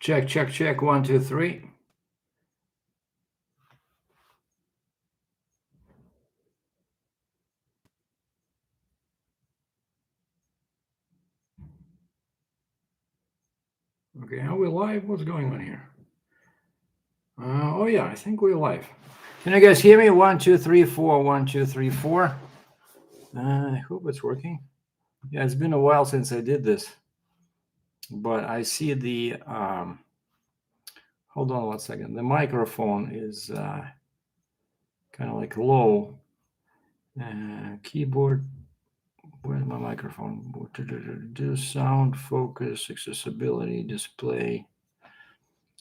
Check, check, check. 1, 2, 3. Okay, are we live? What's going on here? Oh yeah, I think we're live. Can you guys hear me? 1, 2, 3, 4. 1, 2, 3, 4. I hope it's working. Yeah, it's been a while since I did this, but I see the. Hold on 1 second. The microphone is kind of like low. Keyboard. Where's my microphone? Do sound, focus, accessibility, display.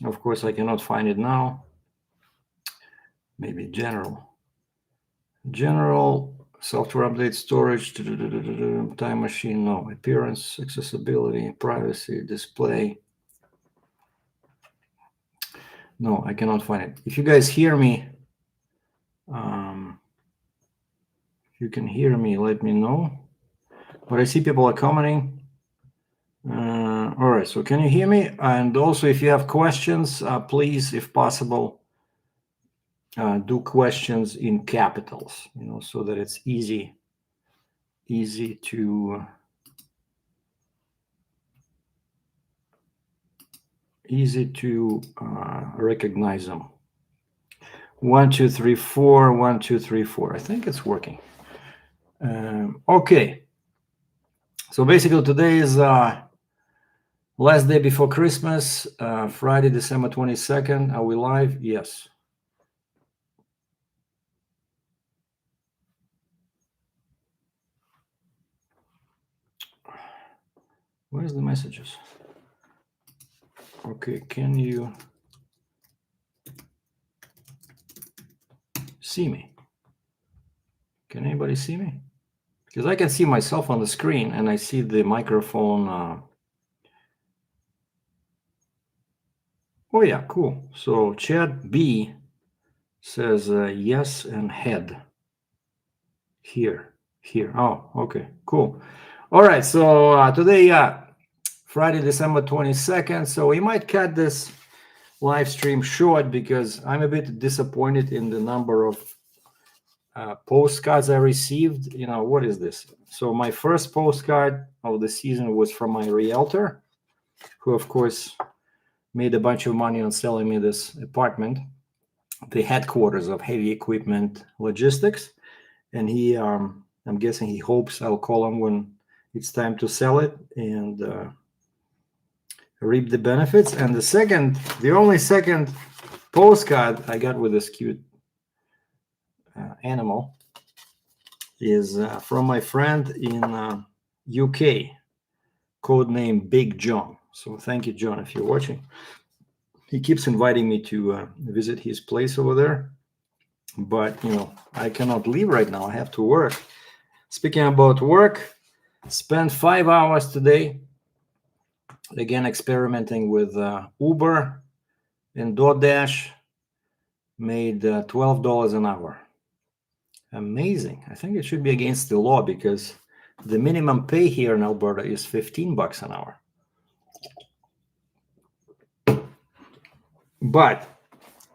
Of course, I cannot find it now. Maybe general. General, software update, storage, time machine, no. Appearance, accessibility, privacy, display. No, I cannot find it. If you guys hear me, if you can hear me, let me know. But I see people are commenting. All right, so can you hear me? And also, if you have questions, please, if possible, do questions in capitals, so that it's easy to recognize them. 1, 2, 3, 4. 1, 2, 3, 4. I think it's working. Okay. So basically, today is last day before Christmas, Friday, December 22nd. Are we live? Yes. Where's the messages? Okay, can you see me? Can anybody see me? Because I can see myself on the screen and I see the microphone. Oh yeah, cool. So chat B says yes and head. Here. Oh, okay, cool. All right, so today, Friday, December 22nd. So we might cut this live stream short because I'm a bit disappointed in the number of postcards I received. What is this? So my first postcard of the season was from my realtor, who of course made a bunch of money on selling me this apartment, the headquarters of heavy equipment logistics. And he, I'm guessing he hopes I'll call him when it's time to sell it and reap the benefits. And the only second postcard I got with this cute animal is from my friend in UK, codename Big John. So thank you, John, if you're watching. He keeps inviting me to visit his place over there, but I cannot leave right now. I have to work. Speaking about work, spent 5 hours today again experimenting with Uber and DoorDash. Made $12 an hour. Amazing. I think it should be against the law because the minimum pay here in Alberta is $15 an hour. But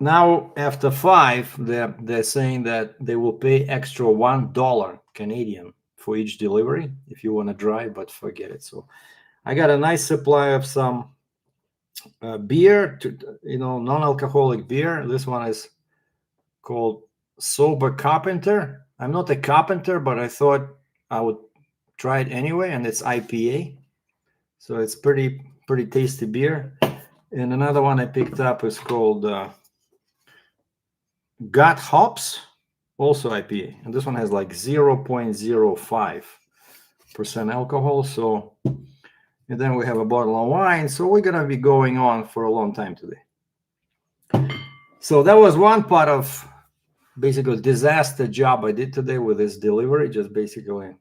now after 5, they're saying that they will pay extra $1 Canadian for each delivery if you want to drive, but forget it. So I got a nice supply of some beer, non-alcoholic beer. This one is called Sober Carpenter. I'm not a carpenter, but I thought I would try it anyway, and it's IPA. So it's pretty tasty beer. And another one I picked up is called Got Hops, also IPA. And this one has like 0.05% alcohol. So, and then we have a bottle of wine. So we're going to be going on for a long time today. So that was one part of basically disaster job I did today with this delivery, just basically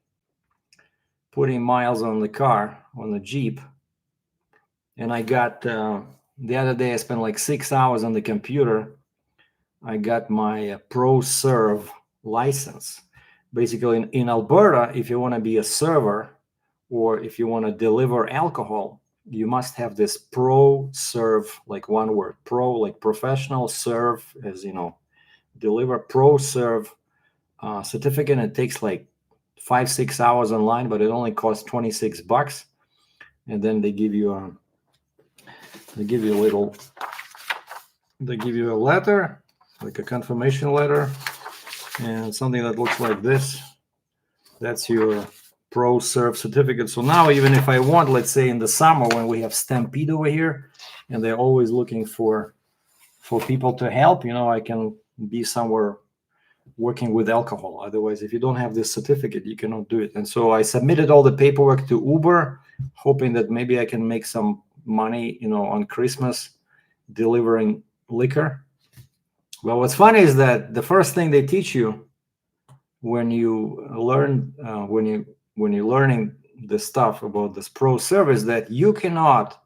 putting miles on the car, on the Jeep. And I got, the other day I spent like 6 hours on the computer. I got my Pro Serve license. Basically in Alberta, if you want to be a server or if you want to deliver alcohol, you must have this pro serve, like one word, pro, like professional, serve, as you know, deliver pro serve certificate. It takes like 5-6 hours online, but it only costs $26. And then they give you a letter, like a confirmation letter, and something that looks like this. That's your pro serve certificate. So now, even if I want, let's say in the summer when we have Stampede over here, and they're always looking for people to help, I can be somewhere working with alcohol. Otherwise, if you don't have this certificate, you cannot do it. And so I submitted all the paperwork to Uber, hoping that maybe I can make some money, on Christmas delivering liquor. Well, what's funny is that the first thing they teach you when you learn when you're learning the stuff about this pro service, that you cannot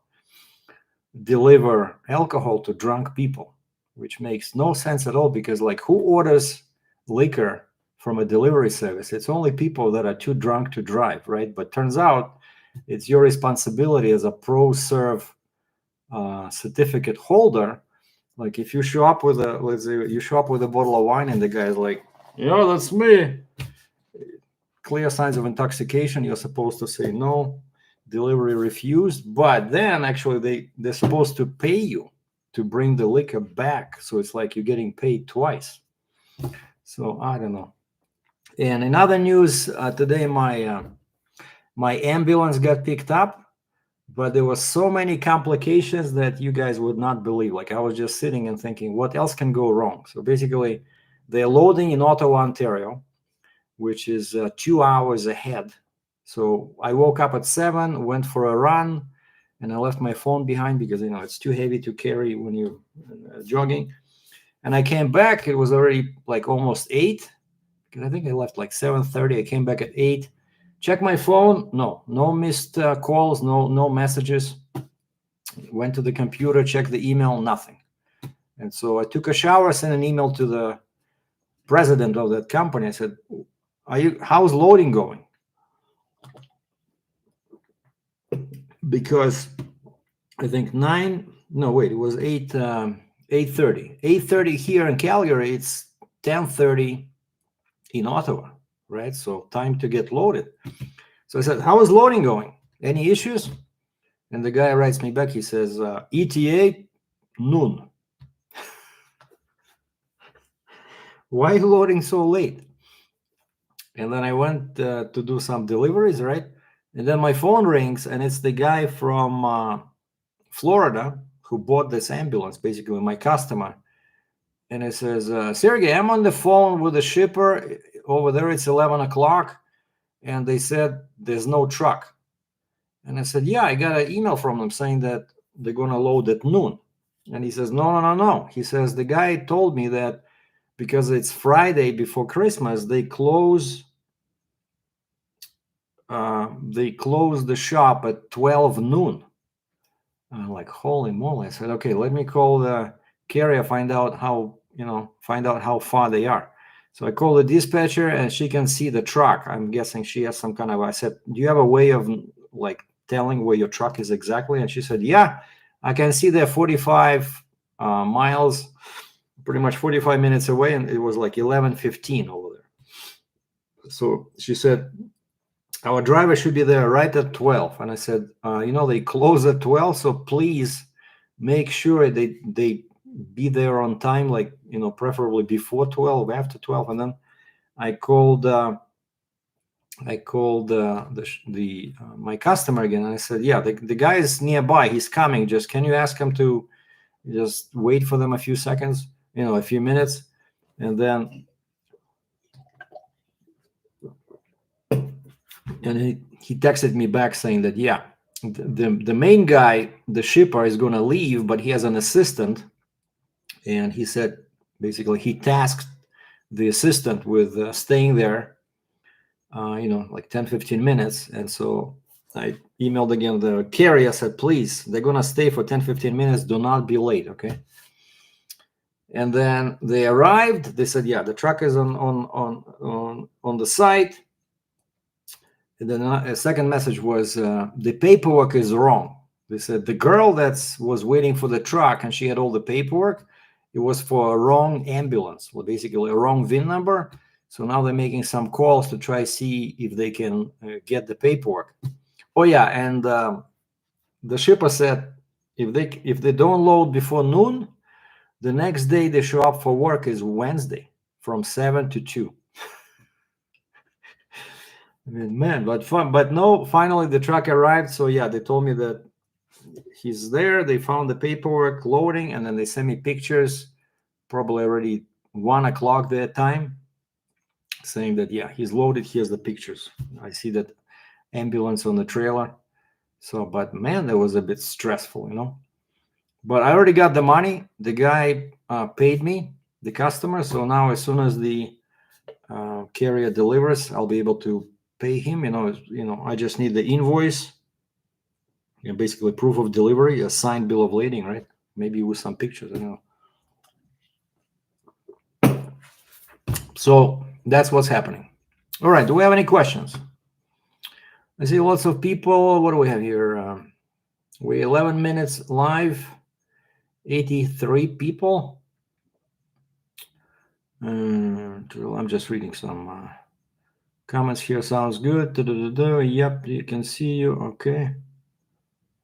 deliver alcohol to drunk people, which makes no sense at all, because like, who orders liquor from a delivery service? It's only people that are too drunk to drive, right? But turns out it's your responsibility as a pro serve certificate holder. Like, if you show up with let's say you show up with a bottle of wine and the guy's like, yeah, that's me, clear signs of intoxication, you're supposed to say no, delivery refused. But then actually they're supposed to pay you to bring the liquor back, so it's like you're getting paid twice. So I don't know. And in other news, today my ambulance got picked up, but there were so many complications that you guys would not believe. Like, I was just sitting and thinking, what else can go wrong? So basically, they're loading in Ottawa, Ontario, which is 2 hours ahead. So I woke up at 7, went for a run, and I left my phone behind because it's too heavy to carry when you're jogging. And I came back. It was already like almost 8, because I think I left like 7:30. I came back at 8. Check my phone. No missed calls. No messages. Went to the computer, checked the email. Nothing. And so I took a shower, sent an email to the president of that company. I said, how's loading going? Because I think it was 8:30. 8:30 here in Calgary. It's 10:30 in Ottawa, right? So time to get loaded. So I said, how is loading going? Any issues? And the guy writes me back. He says, ETA noon. Why loading so late? And then I went to do some deliveries, right? And then my phone rings, and it's the guy from Florida who bought this ambulance, basically my customer. And it says, Sergei, I'm on the phone with the shipper over there. It's 11 o'clock. And they said, there's no truck. And I said, yeah, I got an email from them saying that they're going to load at noon. And he says, no. He says, the guy told me that because it's Friday before Christmas, they close the shop at 12 noon. And I'm like, holy moly. I said, okay, let me call the carrier, find out how far they are. So I call the dispatcher, and she can see the truck. I'm guessing she has some kind of, I said, do you have a way of like telling where your truck is exactly? And she said, yeah, I can see they're 45 miles, pretty much 45 minutes away. And it was like 11:15 over there. So she said, our driver should be there right at 12. And I said, they close at 12. So please make sure they be there on time, like, preferably before 12, after 12. And then I called my customer again. And I said, yeah, the guy is nearby. He's coming. Just, can you ask him to just wait for them a few seconds, a few minutes. And then he texted me back saying that, yeah, the main guy, the shipper, is going to leave, but he has an assistant. And he said, basically, he tasked the assistant with staying there, like 10-15 minutes. And so I emailed again the carrier, said, please, they're going to stay for 10-15 minutes. Do not be late, okay? And then they arrived. They said, yeah, the truck is on the site. And then a second message was, the paperwork is wrong. They said the girl that was waiting for the truck and she had all the paperwork, it was for a wrong ambulance, well, basically a wrong VIN number. So now they're making some calls to try see if they can get the paperwork. Oh yeah, and the shipper said if they don't load before noon, the next day they show up for work is Wednesday from 7 to 2. I mean, man, but fun. But no, finally the truck arrived. So yeah, they told me that he's there. They found the paperwork loading, and then they sent me pictures, probably already 1 o'clock that time, saying that yeah, he's loaded. Here's the pictures. I see that ambulance on the trailer. So, but man, that was a bit stressful, you know. But I already got the money. The guy paid me, the customer. So now, as soon as the carrier delivers, I'll be able to pay him. You know, I just need the invoice, basically proof of delivery, a signed bill of lading, right? Maybe with some pictures. I don't know. So that's what's happening. All right. Do we have any questions? I see lots of people. What do we have here? We're 11 minutes live. 83 people. I'm just reading some comments here. Sounds good. Yep, you can see you. Okay.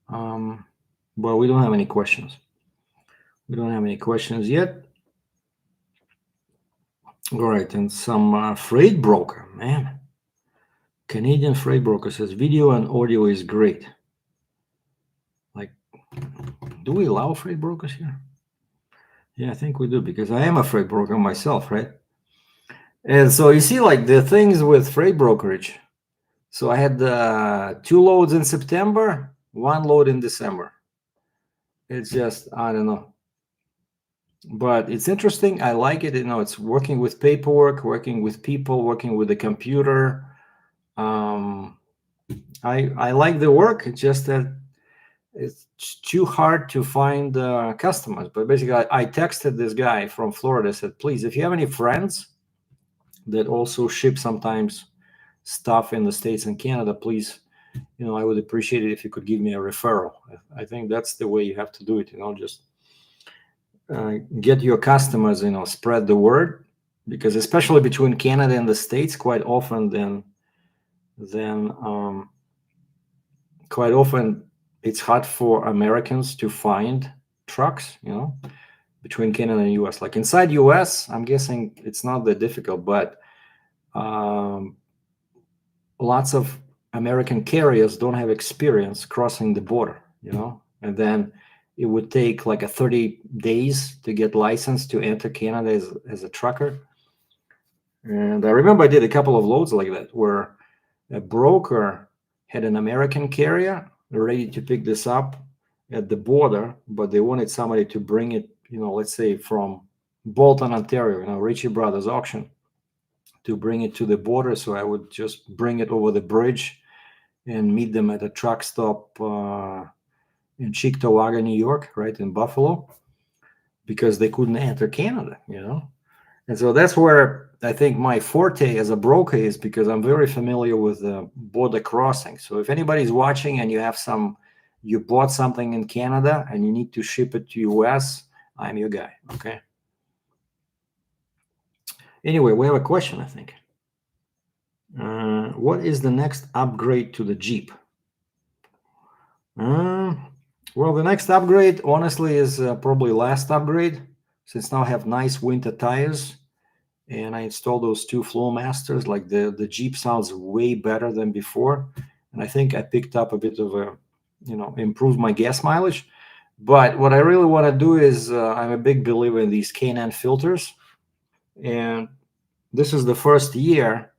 But we don't have any questions. We don't have any questions yet. All right, and some freight broker, man. Canadian freight broker says video and audio is great. Like, do we allow freight brokers here? Yeah, I think we do, because I am a freight broker myself, right? And so you see, like, the things with freight brokerage. So I had 2 loads in September, 1 load in December. It's just, I don't know. But it's interesting. I like it. You know, it's working with paperwork, working with people, working with the computer. I like the work. It's just that it's too hard to find customers. But basically, I texted this guy from Florida. I said, please, if you have any friends that also ship sometimes stuff in the States and Canada, please, you know, I would appreciate it if you could give me a referral. I think that's the way you have to do it. You know, just get your customers, you know, spread the word, because especially between Canada and the States, quite often quite often it's hard for Americans to find trucks, you know, between Canada and US. Like inside US, I'm guessing it's not that difficult, but lots of American carriers don't have experience crossing the border, you know, and then it would take like 30 days to get licensed to enter Canada as a trucker. And I remember I did a couple of loads like that where a broker had an American carrier ready to pick this up at the border, but they wanted somebody to bring it, you know, let's say from Bolton, Ontario, you know, Ritchie Brothers auction, to bring it to the border. So I would just bring it over the bridge and meet them at a truck stop in Cheektowaga, New York, right in Buffalo, because they couldn't enter Canada, you know. And so that's where I think my forte as a broker is, because I'm very familiar with border crossing. So if anybody's watching and you bought something in Canada and you need to ship it to US, I'm your guy, okay? Anyway, we have a question, I think. What is the next upgrade to the Jeep? Well, the next upgrade, honestly, is probably last upgrade, since now I have nice winter tires, and I installed those 2 Flowmasters. Like the Jeep sounds way better than before, and I think I picked up a bit of a, you know, improved my gas mileage. But what I really want to do is I'm a big believer in these K&N filters, and this is the first year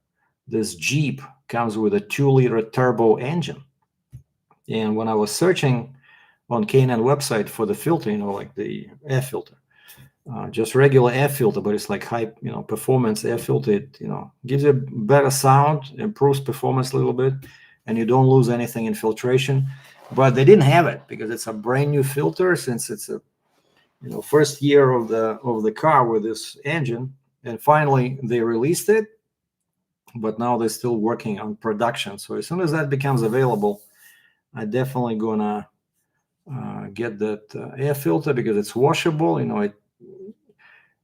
this Jeep comes with a 2-liter turbo engine. And when I was searching on K&N website for the filter, you know, like the air filter, just regular air filter, but it's like high, you know, performance air filter. It, you know, gives you better sound, improves performance a little bit, and you don't lose anything in filtration. But they didn't have it because it's a brand new filter, since it's a, you know, first year of the car with this engine. And finally they released it, but now they're still working on production. So as soon as that becomes available, I definitely gonna get that air filter because it's washable.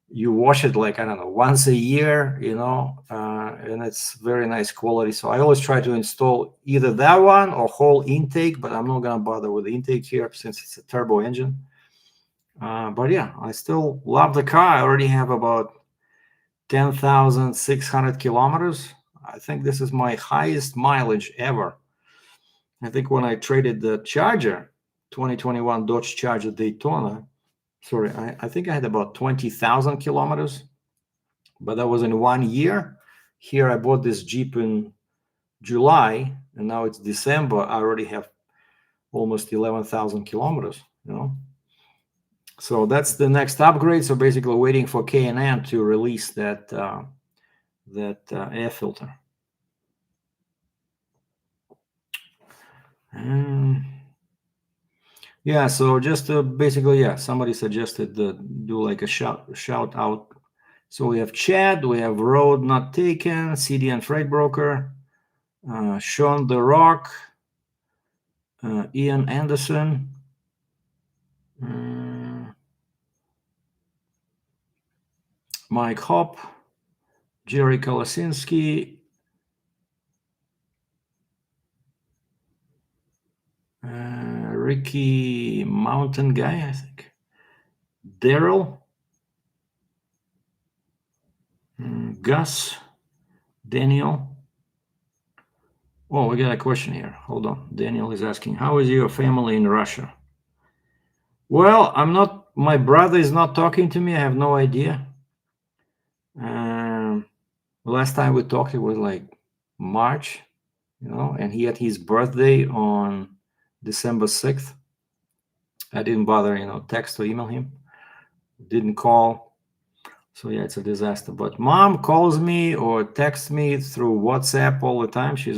You wash it like, I don't know, once a year, and it's very nice quality. So I always try to install either that one or whole intake, but I'm not gonna bother with the intake here since it's a turbo engine. But yeah, I still love the car. I already have about 10,600 kilometers. I think this is my highest mileage ever. I think when I traded the Charger, 2021 Dodge Charger Daytona, sorry, I think I had about 20,000 kilometers, but that was in 1 year. Here I bought this Jeep in July, and now it's December. I already have almost 11,000 kilometers, So that's the next upgrade. So basically waiting for K&N to release that air filter. Yeah, so just basically, somebody suggested do like a shout out. So we have Chad, we have Road Not Taken, CDN Freight Broker, Sean The Rock, Ian Anderson, Mike Hopp, Jerry Kolasinski, Ricky Mountain Guy, I think, Daryl, Gus, Daniel. Oh, we got a question here. Hold on. Daniel is asking, how is your family in Russia? Well, my brother is not talking to me. I have no idea. Last time we talked, it was like March, and he had his birthday on December 6th. I didn't bother, text or email him. Didn't call. So yeah, it's a disaster. But mom calls me or texts me through WhatsApp all the time. She's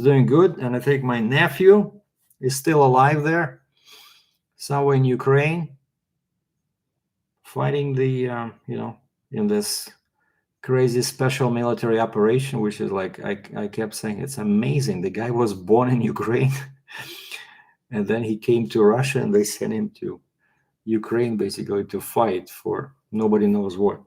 doing good. And I think my nephew is still alive there, somewhere in Ukraine, fighting the, in this crazy special military operation, which is like, I kept saying, it's amazing. The guy was born in Ukraine and then he came to Russia and they sent him to Ukraine basically to fight for nobody knows what.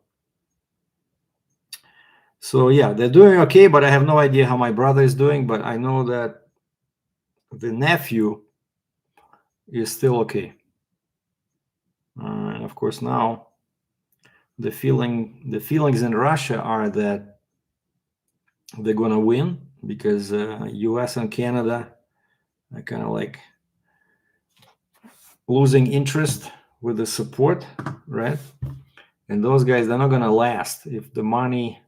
So yeah, they're doing okay, but I have no idea how my brother is doing, but I know that the nephew is still okay. And of course now the feelings in Russia are that they're gonna win because US and Canada are kind of like losing interest with the support, right? And those guys, they're not gonna last if the money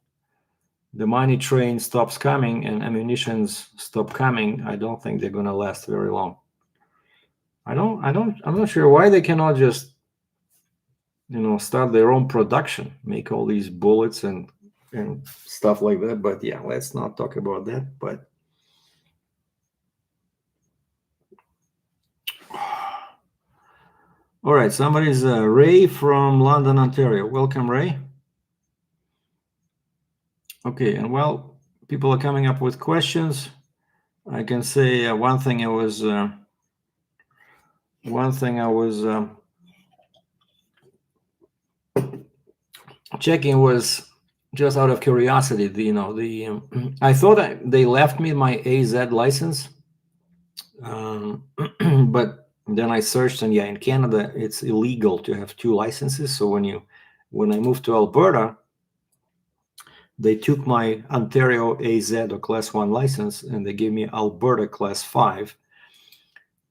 train stops coming and ammunitions stop coming. I don't think they're gonna last very long. I'm not sure why they cannot just start their own production, make all these bullets and stuff like that. But yeah, let's not talk about that. But all right, somebody's Ray from London, Ontario. Welcome, Ray. Okay, and well, people are coming up with questions. I can say one thing I was checking was just out of curiosity. I thought they left me my AZ license, but then I searched, and in Canada it's illegal to have two licenses. So when I moved to Alberta, they took my Ontario AZ or Class 1 license and they gave me Alberta Class 5.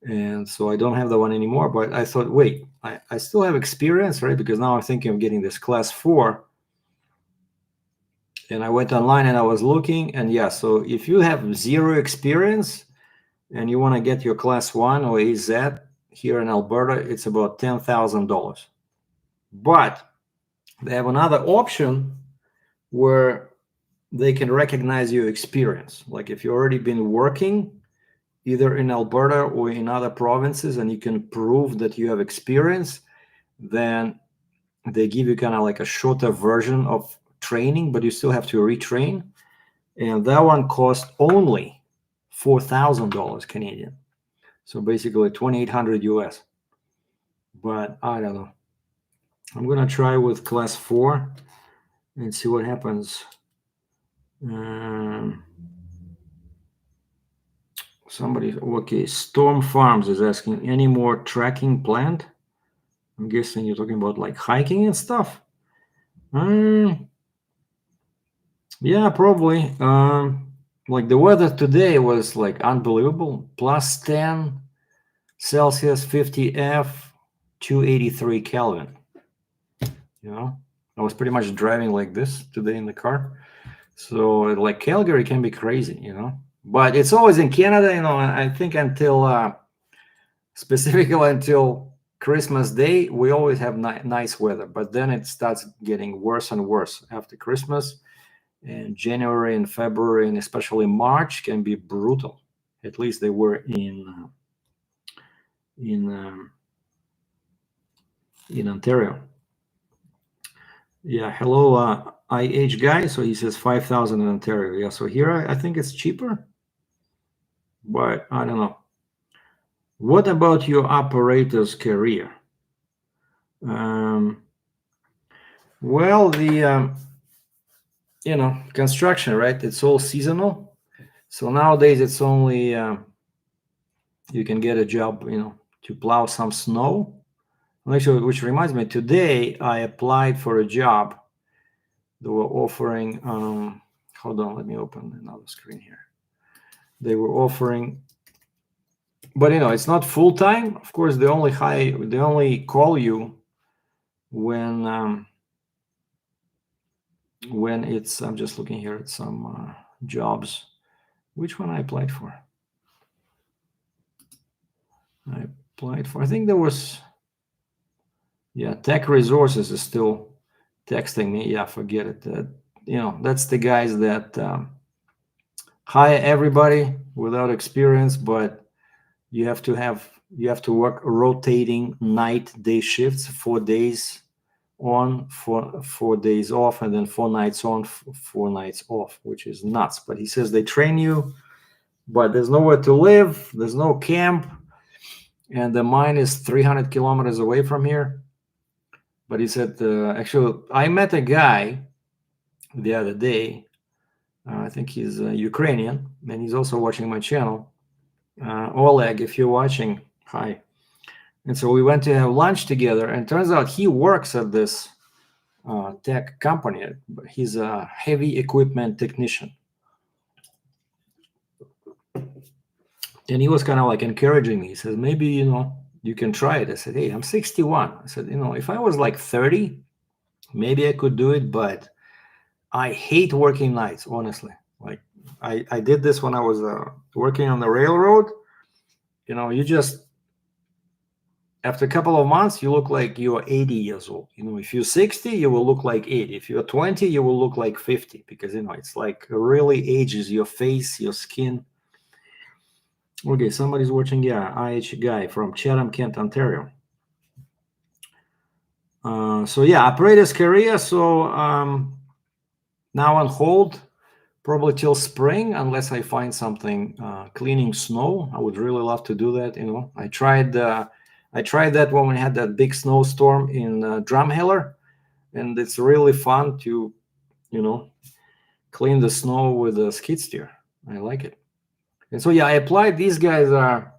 And so I don't have the one anymore, but I thought, wait, I still have experience, right? Because now I'm thinking of getting this Class 4. And I went online and I was looking, and so if you have zero experience and you want to get your Class 1 or AZ here in Alberta, it's about $10,000. But they have another option where they can recognize your experience. Like if you've already been working either in Alberta or in other provinces and you can prove that you have experience, then they give you kind of like a shorter version of training, but you still have to retrain. And that one costs only $4,000 Canadian. So basically 2,800 US. But I don't know. I'm gonna try with class 4 and see what happens. Somebody, okay, Storm Farms is asking, any more trekking planned? I'm guessing you're talking about like hiking and stuff. Yeah, probably. Like the weather today was like unbelievable. Plus 10 Celsius, 50 F, 283 Kelvin. You know, I was pretty much driving like this today in the car. So like Calgary can be crazy, you know. But it's always in Canada, you know. I think until specifically until Christmas Day, we always have nice weather. But then it starts getting worse and worse after Christmas. And January and February and especially March can be brutal. At least they were in Ontario. Yeah, hello, IH guy. So he says 5,000 in Ontario. Yeah, so here I think it's cheaper, but I don't know. What about your operator's career? Well, the construction, right? It's all seasonal. So nowadays it's only you can get a job, to plow some snow. Actually, which reminds me, today I applied for a job. They were offering. Hold on, let me open another screen here. They were offering, but it's not full time. Of course, they only call you when it's. I'm just looking here at some jobs. Which one I applied for? I think there was. Yeah, Tech Resources is still texting me. Yeah, forget it. That's the guys that hire everybody without experience, but you have to work rotating day shifts, 4 days on, 4 days off, and then 4 nights on, 4 nights off, which is nuts. But he says they train you, but there's nowhere to live, there's no camp, and the mine is 300 kilometers away from here. But he said, actually, I met a guy the other day. I think he's Ukrainian, and he's also watching my channel. Oleg, if you're watching, hi. And so we went to have lunch together, and turns out he works at this tech company. He's a heavy equipment technician. And he was kind of like encouraging me. He says, maybe, you can try it. I said, hey, I'm 61. I said, if I was like 30, maybe I could do it, but I hate working nights, honestly. Like I did this when I was working on the railroad. You just, after a couple of months, you look like you are 80 years old. If you're 60, you will look like 80. If you're 20, you will look like 50, because, it's like really ages your face, your skin. Okay, somebody's watching. Yeah, IH guy from Chatham, Kent, Ontario. So yeah, operator's career. So now on hold, probably till spring, unless I find something cleaning snow. I would really love to do that. I tried that when we had that big snowstorm in Drumheller, and it's really fun to, clean the snow with a skid steer. I like it. And so yeah, I applied. These guys are,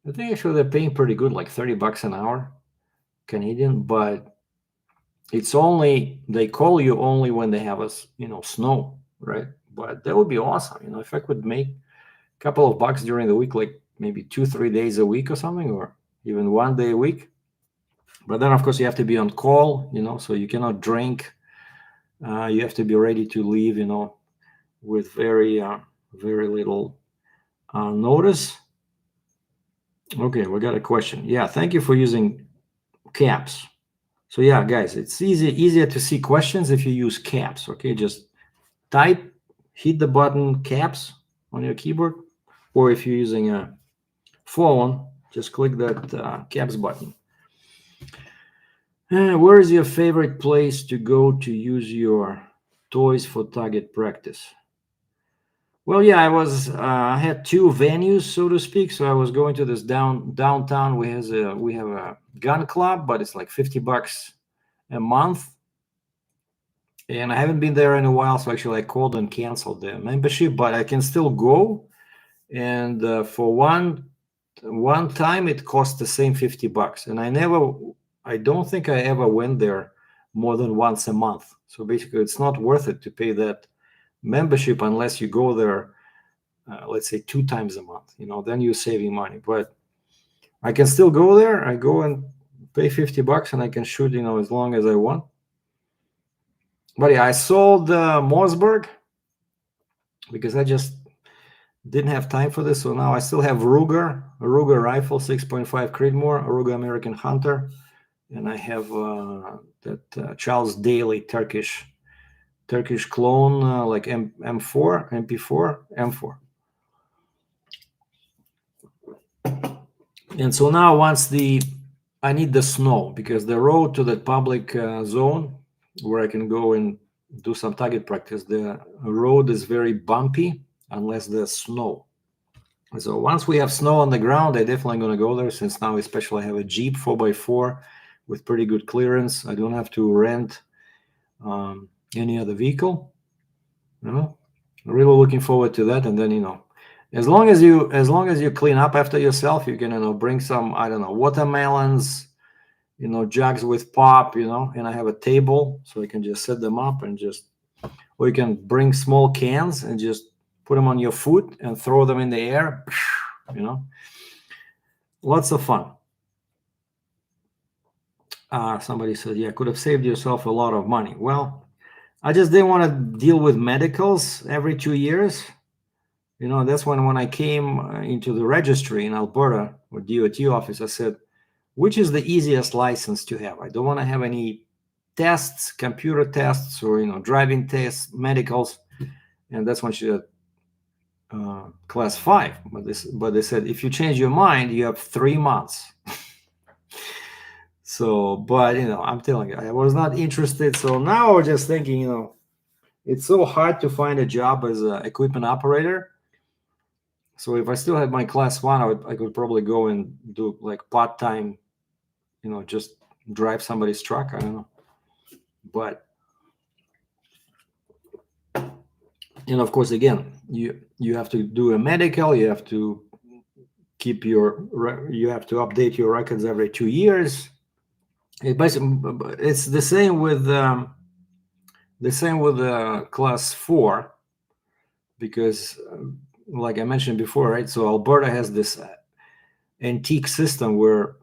I think actually they're paying pretty good, like $30 an hour Canadian, but it's only, they call you only when they have snow, right? But that would be awesome, if I could make a couple of bucks during the week, like maybe 2-3 days a week or something, or even 1 day a week. But then of course you have to be on call, so you cannot drink. You have to be ready to leave, with very little notice. Okay, we got a question. Yeah, thank you for using caps. So yeah, guys, it's easier to see questions if you use caps. Okay, just type, hit the button caps on your keyboard, or if you're using a phone, just click that caps button. Where is your favorite place to go to use your toys for target practice? Well, yeah, I had two venues, so to speak. So I was going to this downtown. We have a gun club, but it's like $50 a month, and I haven't been there in a while. So actually, I called and canceled the membership, but I can still go. And for one time, it cost the same $50, and I don't think I ever went there more than once a month. So basically, it's not worth it to pay that membership unless you go there, let's say 2 times a month. Then you're saving money. But I can still go there. I go and pay $50, and I can shoot, as long as I want. But yeah, I sold Mossberg because I just didn't have time for this. So now I still have a Ruger rifle, 6.5 Creedmoor, a Ruger American Hunter, and I have that Charles Daly Turkish clone, like MP4, M4. And so now I need the snow, because the road to the public zone where I can go and do some target practice, the road is very bumpy unless there's snow. So once we have snow on the ground, I'm definitely going to go there, since now especially I have a Jeep 4x4 with pretty good clearance. I don't have to rent any other vehicle. I'm really looking forward to that. And then, as long as you clean up after yourself, you can bring some, I don't know, watermelons, jugs with pop, and I have a table, so I can just set them up or you can bring small cans and just put them on your foot and throw them in the air, lots of fun. Somebody said, yeah, could have saved yourself a lot of money. Well, I just didn't want to deal with medicals every 2 years. That's when I came into the registry in Alberta, or DOT office, I said, which is the easiest license to have? I don't want to have any tests, computer tests, or driving tests, medicals. And that's when she said, class 5. But they said, if you change your mind, you have 3 months. So, but I'm telling you, I was not interested. So now I'm just thinking, it's so hard to find a job as an equipment operator. So if I still had my class 1, I could probably go and do like part-time, just drive somebody's truck. I don't know. But, of course, again, you have to do a medical. You have to you have to update your records every 2 years. It's the same with class 4, because like I mentioned before, right? So Alberta has this antique system where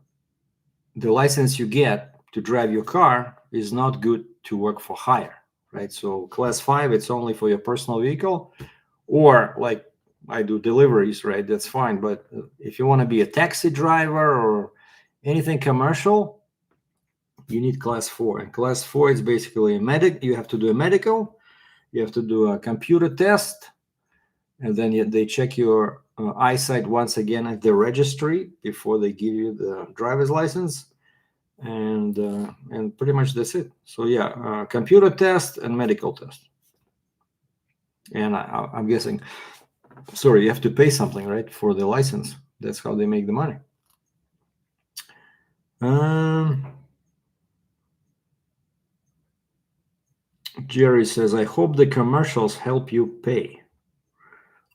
the license you get to drive your car is not good to work for hire, right? So class 5, it's only for your personal vehicle, or like I do deliveries, right? That's fine. But if you want to be a taxi driver or anything commercial, you need class 4. And class 4 is basically you have to do a medical, you have to do a computer test, and then they check your eyesight once again at the registry before they give you the driver's license, and pretty much that's it. So yeah, computer test and medical test. And I'm guessing, sorry, you have to pay something, right, for the license. That's how they make the money. Jerry says, I hope the commercials help you pay.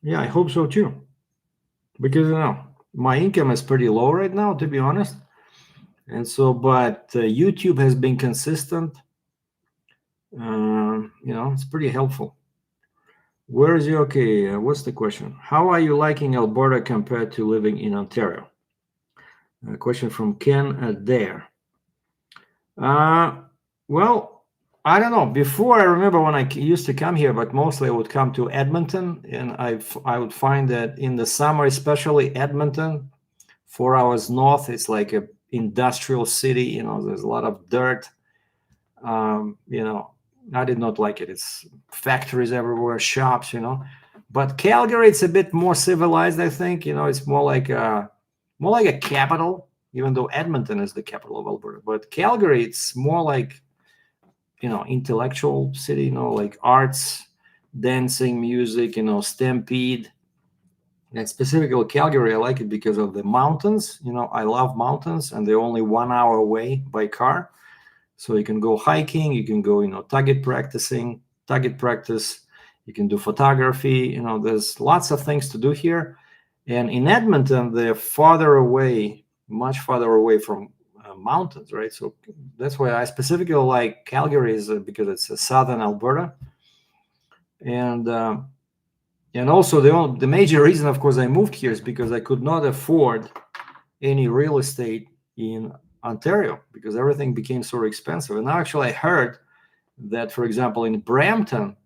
Yeah, I hope so too. Because, my income is pretty low right now, to be honest. And so, but YouTube has been consistent. It's pretty helpful. Where is okay, what's the question? How are you liking Alberta compared to living in Ontario? A question from Ken Adair. Well, I don't know. Before, I remember when I used to come here, but mostly I would come to Edmonton, and I would find that in the summer, especially Edmonton, 4 hours north, it's like a industrial city. There's a lot of dirt. I did not like it. It's factories everywhere, shops. But Calgary, it's a bit more civilized, I think. It's more like a capital, even though Edmonton is the capital of Alberta. But Calgary, it's more like intellectual city, like arts, dancing music, Stampede. And specifically Calgary, I like it because of the mountains. I love mountains, and they're only 1 hour away by car. So you can go hiking, you can go, target practice. You can do photography. There's lots of things to do here. And in Edmonton, they're farther away, much farther away from mountains, right? So that's why I specifically like Calgary, is because it's southern Alberta. And also the major reason, of course, I moved here is because I could not afford any real estate in Ontario because everything became so expensive. And now actually I heard that, for example, in Brampton,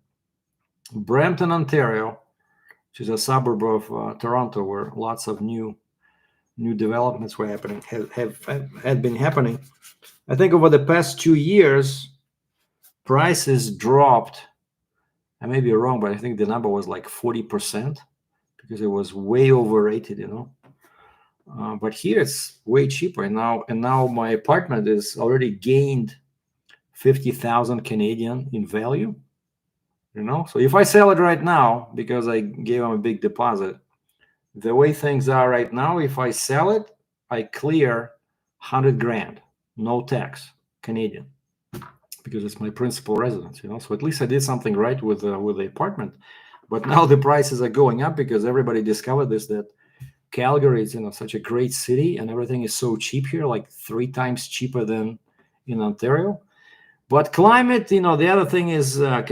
Ontario, which is a suburb of Toronto, where lots of new developments were happening, had been happening. I think over the past 2 years, prices dropped. I may be wrong, but I think the number was like 40% because it was way overrated, But here it's way cheaper now. And now my apartment is already gained 50,000 Canadian in value, So if I sell it right now, because I gave them a big deposit, the way things are right now, if I sell it, I clear 100 grand, no tax, Canadian, because it's my principal residence, So at least I did something right with the apartment. But now the prices are going up because everybody discovered this, that Calgary is, such a great city, and everything is so cheap here, like 3 times cheaper than in Ontario. But climate, the other thing is to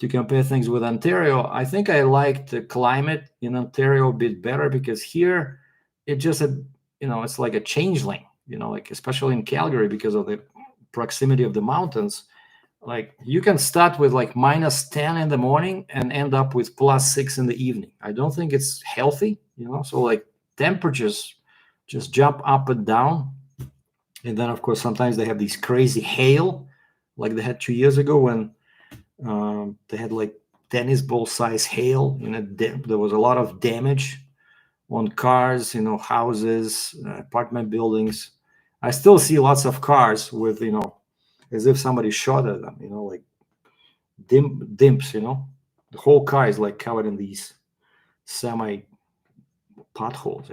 compare things with Ontario, I think I liked the climate in Ontario a bit better because here it just, it's like a changeling, like especially in Calgary because of the proximity of the mountains. Like you can start with like -10 in the morning and end up with +6 in the evening. I don't think it's healthy, so like temperatures just jump up and down. And then of course, sometimes they have these crazy hail like they had 2 years ago when they had like tennis ball size hail. There was a lot of damage on cars, houses, apartment buildings. I still see lots of cars with, as if somebody shot at them, like dimps, the whole car is like covered in these semi potholes,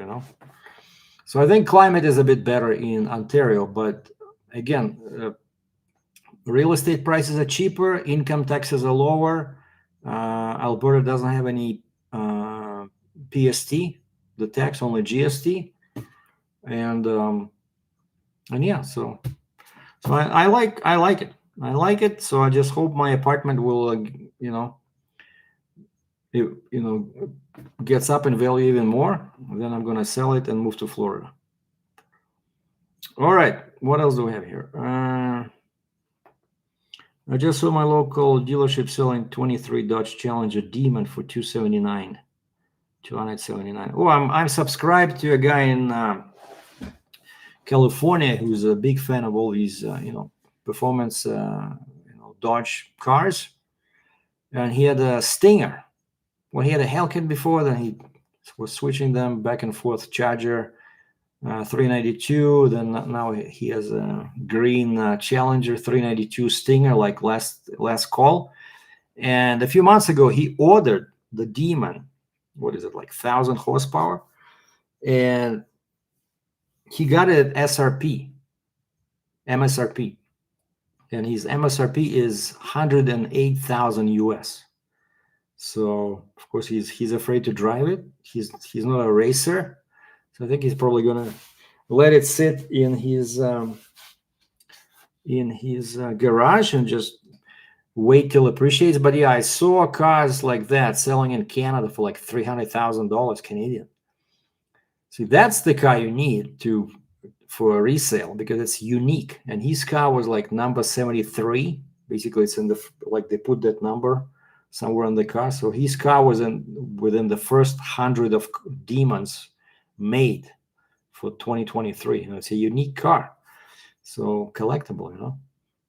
So I think climate is a bit better in Ontario, but again, real estate prices are cheaper, income taxes are lower. Alberta doesn't have any PST, the tax, only GST, and yeah, so I like it. I like it. So I just hope my apartment will, gets up in value even more. Then I'm gonna sell it and move to Florida. All right, what else do we have here? I just saw my local dealership selling 23 Dodge Challenger Demon for $279. Oh, I'm subscribed to a guy in California who's a big fan of all these performance Dodge cars, and he had a Stinger. Well, he had a Hellcat before, then he was switching them back and forth. Charger 392, then now he has a green Challenger 392 Stinger, like last call. And a few months ago he ordered the Demon. What is it, like 1,000 horsepower? And he got it at MSRP, and his MSRP is 108,000 US. So of course he's afraid to drive it. He's not a racer, so I think he's probably gonna let it sit in his garage and just wait till it appreciates. But yeah, I saw cars like that selling in Canada for like $300,000 Canadian. See, that's the car you need for a resale because it's unique. And his car was like number 73. Basically, it's in they put that number somewhere on the car. So his car was within the first 100 of Demons made for 2023. It's a unique car, so collectible,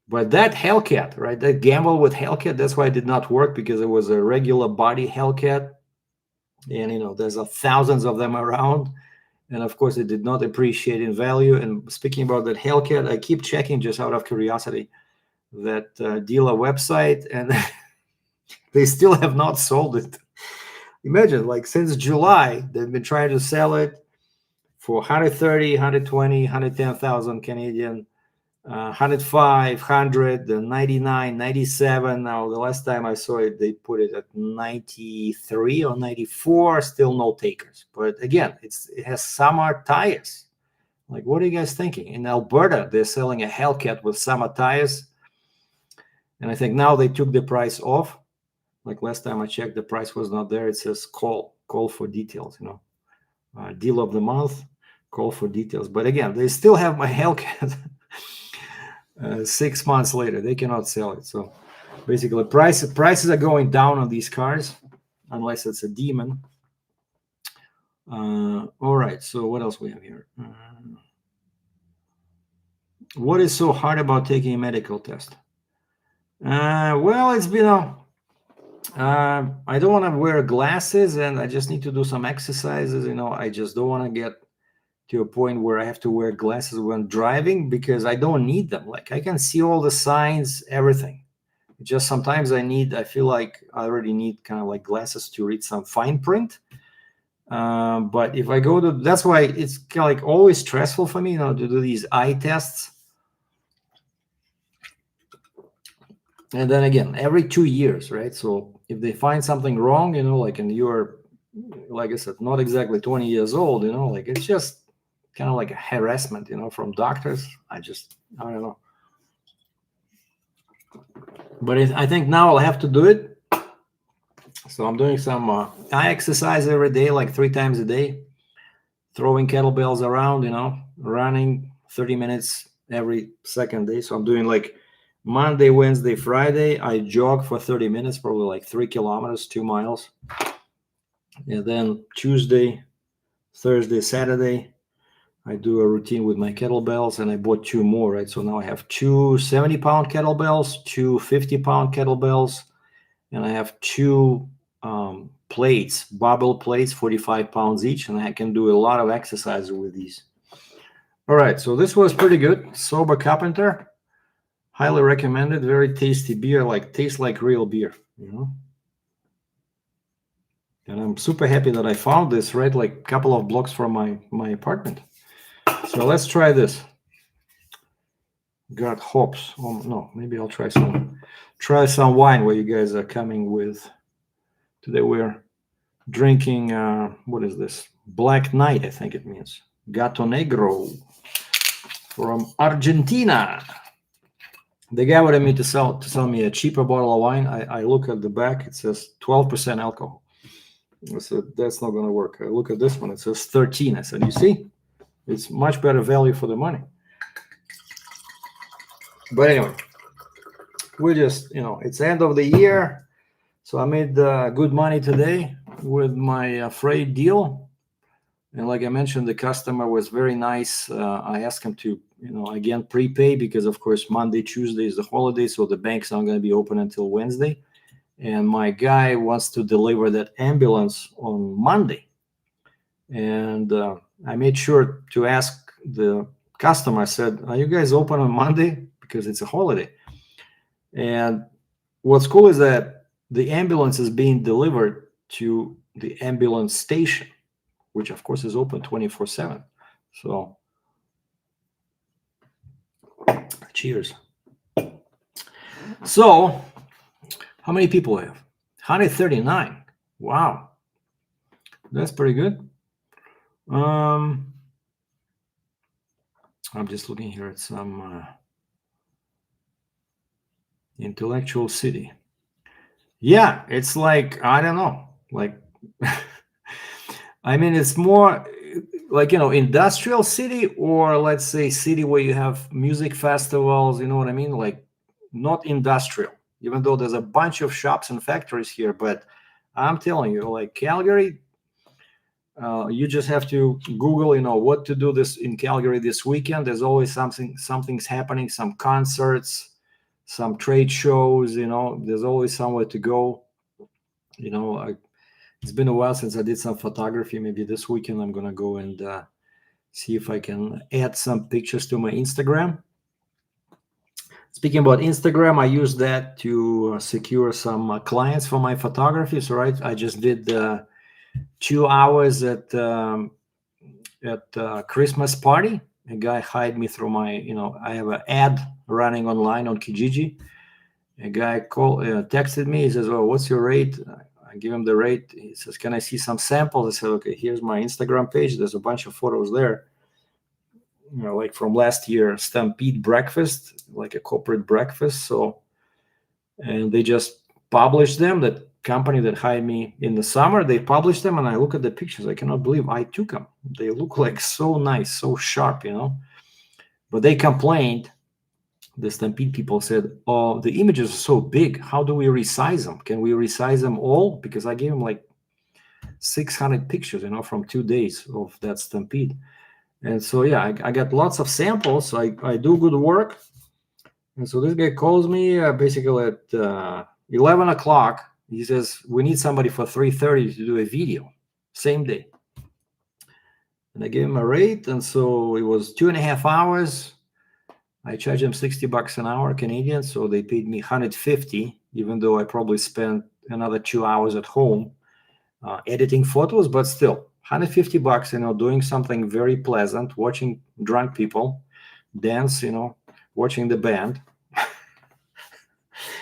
But that Hellcat, right? That gamble with Hellcat, that's why it did not work, because it was a regular body Hellcat, and there's thousands of them around. And of course, it did not appreciate in value. And speaking about that Hellcat, I keep checking just out of curiosity that dealer website, and They still have not sold it. Imagine, like since July, they've been trying to sell it for 130, 120, 110,000 Canadian, 105, 100, 99, 97. Now, the last time I saw it, they put it at 93 or 94. Still no takers. But again, it has summer tires. Like, what are you guys thinking? In Alberta, they're selling a Hellcat with summer tires. And I think now they took the price off. Like last time I checked, the price was not there. It says call for details, deal of the month, call for details. But again, they still have my Hellcat 6 months later. They cannot sell it. So basically prices are going down on these cars, unless it's a demon. All right, so what else we have here? What is so hard about taking a medical test? Well, it's been I don't want to wear glasses, and I just need to do some exercises. I just don't want to get to a point where I have to wear glasses when driving, because I don't need them. Like, I can see all the signs, everything. Just sometimes I feel like I already need kind of like glasses to read some fine print. But if I go to, that's why it's kind of like always stressful for me, to do these eye tests. And then again, every 2 years, right? So if they find something wrong, like, and you're, like I said, not exactly 20 years old, like, it's just kind of like a harassment, from doctors. I don't know. But I think now I'll have to do it. So I'm doing some eye exercise every day, like 3 times a day, throwing kettlebells around, running 30 minutes every second day. So I'm doing like Monday, Wednesday, Friday, I jog for 30 minutes, probably like 3 kilometers, 2 miles. And then Tuesday, Thursday, Saturday, I do a routine with my kettlebells, and I bought 2 more, right? So now I have 2 70-pound kettlebells, 2 50-pound kettlebells, and I have 2 plates, barbell plates, 45 pounds each, and I can do a lot of exercises with these. All right, so this was pretty good. Sober Carpenter. Highly recommended. Very tasty beer, like tastes like real beer, And I'm super happy that I found this right like a couple of blocks from my apartment. So let's try this. Got hops. Oh no, maybe I'll try some wine while you guys are coming with. Today we're drinking. What is this? Black Knight, I think it means. Gato Negro from Argentina. The guy wanted me to sell me a cheaper bottle of wine. I look at the back, it says 12% alcohol. I said, that's not going to work. I look at this one, it says 13. I said, you see, it's much better value for the money. But anyway, we just, it's the end of the year. So I made good money today with my freight deal. And like I mentioned, the customer was very nice. I asked him to, again, prepay because, of course, Monday, Tuesday is the holiday. So the bank's not going to be open until Wednesday. And my guy wants to deliver that ambulance on Monday. And I made sure to ask the customer, I said, are you guys open on Monday? Because it's a holiday. And what's cool is that the ambulance is being delivered to the ambulance station, which of course is open 24/7. So cheers. So how many people I have? 139. Wow. That's pretty good. I'm just looking here at some intellectual city. Yeah, it's like, I don't know, like I mean, it's more like, industrial city, or let's say city where you have music festivals, you know what I mean? Like, not industrial, even though there's a bunch of shops and factories here. But I'm telling you, like Calgary, you just have to Google, what to do this in Calgary this weekend. There's always something's happening, some concerts, some trade shows, there's always somewhere to go. It's been a while since I did some photography. Maybe this weekend I'm going to go and see if I can add some pictures to my Instagram. Speaking about Instagram, I use that to secure some clients for my photography. So, right, I just did 2 hours at Christmas party. A guy hired me through my, I have an ad running online on Kijiji. A guy texted me. He says, "Oh, what's your rate?" I give him the rate. He says, "Can I see some samples?" I said, "Okay, here's my Instagram page. There's a bunch of photos there. Like from last year, Stampede breakfast, like a corporate breakfast." So, and they just published them. That company that hired me in the summer, they published them, and I look at the pictures. I cannot believe I took them. They look like so nice, so sharp, But they complained. The Stampede people said, "Oh, the images are so big. How do we resize them? Can we resize them all?" Because I gave them like 600 pictures, from 2 days of that Stampede. And so, yeah, I got lots of samples. I do good work. And so this guy calls me basically at 11 o'clock. He says, "We need somebody for 3:30 to do a video, same day." And I gave him a rate. And so it was 2.5 hours. I charged them $60 an hour Canadian. So they paid me $150, even though I probably spent another 2 hours at home editing photos, but still $150, doing something very pleasant, watching drunk people dance, watching the band.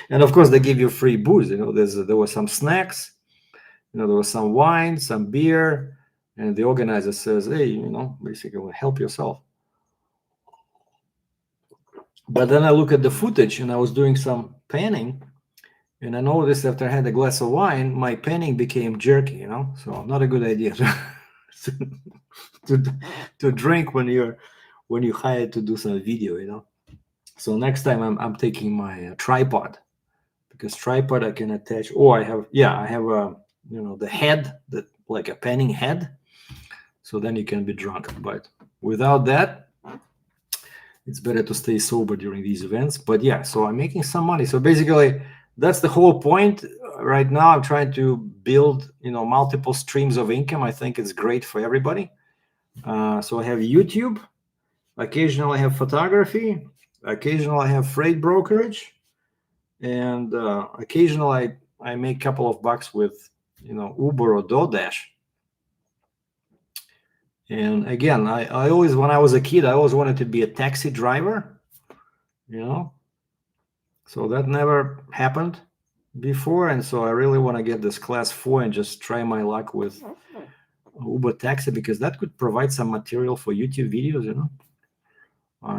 And of course, they give you free booze. There was some snacks, there was some wine, some beer, and the organizer says, "Hey, basically help yourself." But then I look at the footage, and I was doing some panning, and I noticed after I had a glass of wine, my panning became jerky. So not a good idea to drink when you hired to do some video. So next time I'm taking my tripod, because tripod I can attach. Oh, I have a the head, that like a panning head. So then you can be drunk, but without that, it's better to stay sober during these events. But yeah, so I'm making some money. So basically, that's the whole point. Right now, I'm trying to build, multiple streams of income. I think it's great for everybody. So I have YouTube. Occasionally, I have photography. Occasionally, I have freight brokerage. And occasionally, I make a couple of bucks with, Uber or DoorDash. And again, I always, when I was a kid, I always wanted to be a taxi driver, So that never happened before. And so I really want to get this class 4 and just try my luck with Uber taxi, because that could provide some material for YouTube videos,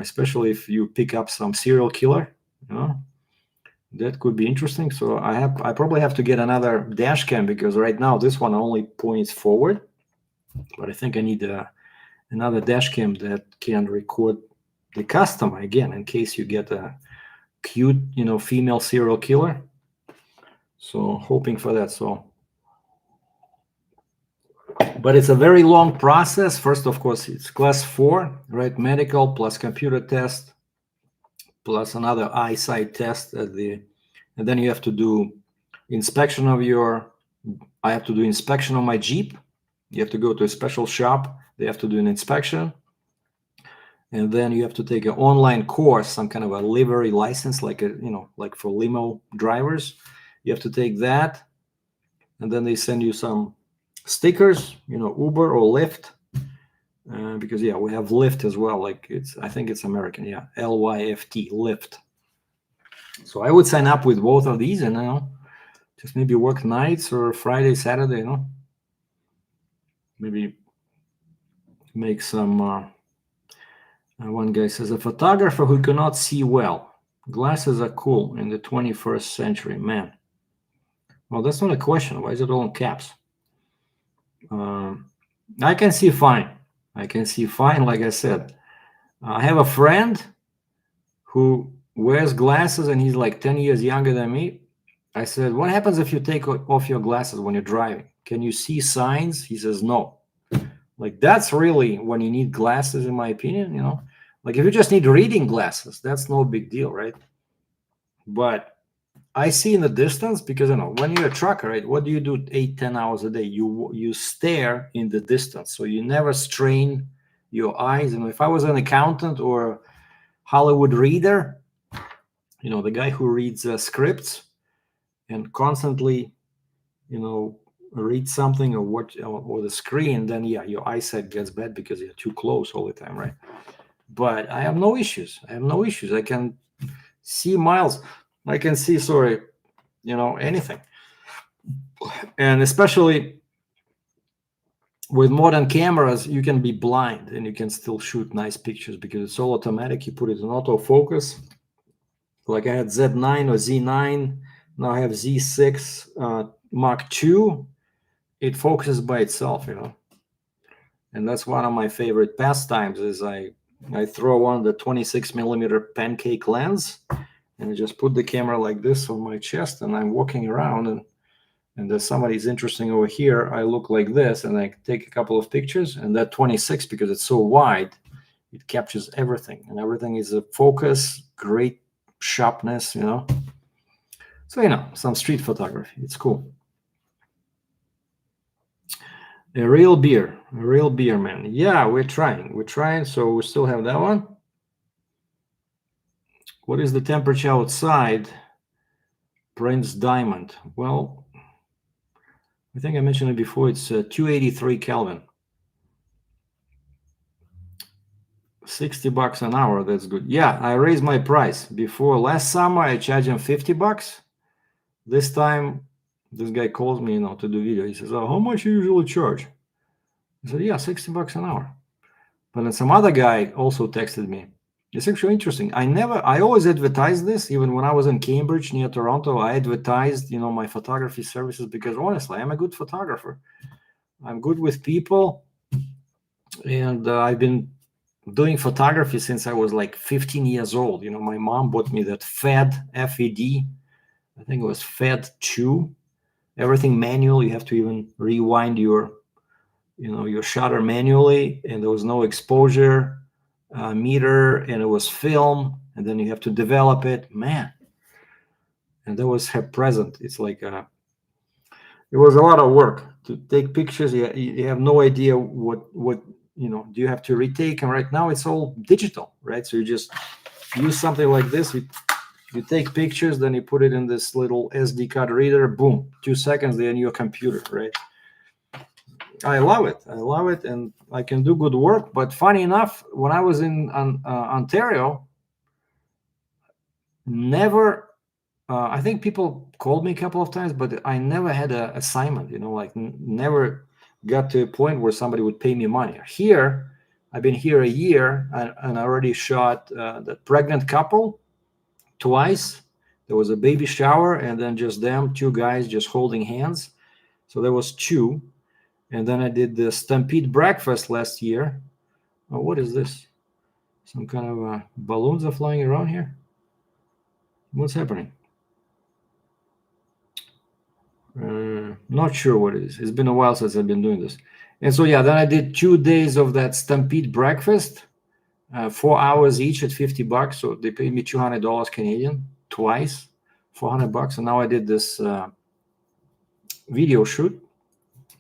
especially if you pick up some serial killer, that could be interesting. So I probably have to get another dash cam, because right now this one only points forward. But I think I need another dash cam that can record the customer again, in case you get a cute, female serial killer. So hoping for that. But it's a very long process. First, of course, it's class 4, right? Medical plus computer test plus another eyesight test and then you have to do inspection of I have to do inspection of my Jeep. You have to go to a special shop. They have to do an inspection. And then you have to take an online course, some kind of a livery license, like like for limo drivers. You have to take that. And then they send you some stickers, Uber or Lyft. Because, yeah, we have Lyft as well. I think it's American. Yeah. LYFT, Lyft. So I would sign up with both of these and, just maybe work nights or Friday, Saturday, maybe make some. One guy says, "A photographer who cannot see well. Glasses are cool in the 21st century, man." Well, that's not a question. Why is it all in caps? I can see fine. Like I said, I have a friend who wears glasses and he's like 10 years younger than me. I said, "What happens if you take off your glasses when you're driving? Can you see signs?" He says, "No." That's really when you need glasses, in my opinion, if you just need reading glasses, that's no big deal, right? But I see in the distance, because when you're a trucker, right, what do you do 8-10 hours a day? You stare in the distance, so you never strain your eyes. And if I was an accountant or Hollywood reader, the guy who reads scripts and constantly, read something or watch or the screen, then yeah, your eyesight gets bad because you're too close all the time, right? But I have no issues. I can see miles. I can see, anything. And especially with modern cameras, you can be blind and you can still shoot nice pictures because it's all automatic. You put it in autofocus. Like I had Z9 or Z9. Now I have Z6 Mark II. It focuses by itself, and that's one of my favorite pastimes. Is I throw on the 26 millimeter pancake lens and I just put the camera like this on my chest, and I'm walking around, and there's somebody's interesting over here. I look like this, and I take a couple of pictures, and that 26, because it's so wide, it captures everything, and everything is a focus, great sharpness, So some street photography. It's cool. A real beer, man. Yeah, we're trying. So we still have that one. What is the temperature outside? Prince Diamond. Well, I think I mentioned it before. It's 283 Kelvin. $60 an hour. That's good. Yeah, I raised my price. Before last summer, I charged him $50. This time, this guy calls me, to do video. He says, "Oh, how much you usually charge?" I said, "Yeah, $60 an hour." But then some other guy also texted me. It's actually interesting. I always advertised this, even when I was in Cambridge near Toronto. I advertised, my photography services because honestly, I'm a good photographer. I'm good with people. And I've been doing photography since I was like 15 years old. My mom bought me that FED, F-E-D. I think it was FED 2. Everything manual. You have to even rewind your shutter manually, and there was no exposure meter, and it was film, and then you have to develop it, man. And that was her present. It's like it was a lot of work to take pictures. You have no idea what do you have to retake, and right now it's all digital, right? So you just use something like this. You take pictures, then you put it in this little SD card reader, boom, 2 seconds, they're in your computer, right? I love it, and I can do good work. But funny enough, when I was in Ontario, never. I think people called me a couple of times, but I never had an assignment. Never got to a point where somebody would pay me money. Here, I've been here a year, and I already shot the pregnant couple twice. There was a baby shower, and then just them, 2 guys just holding hands. So there was 2. And then I did the Stampede breakfast last year. Oh, what is this? Some kind of balloons are flying around here? What's happening? Not sure what it is. It's been a while since I've been doing this. And so, yeah, then I did 2 days of that Stampede breakfast, 4 hours each at $50. So they paid me $200 Canadian twice, $400. And now I did this video shoot.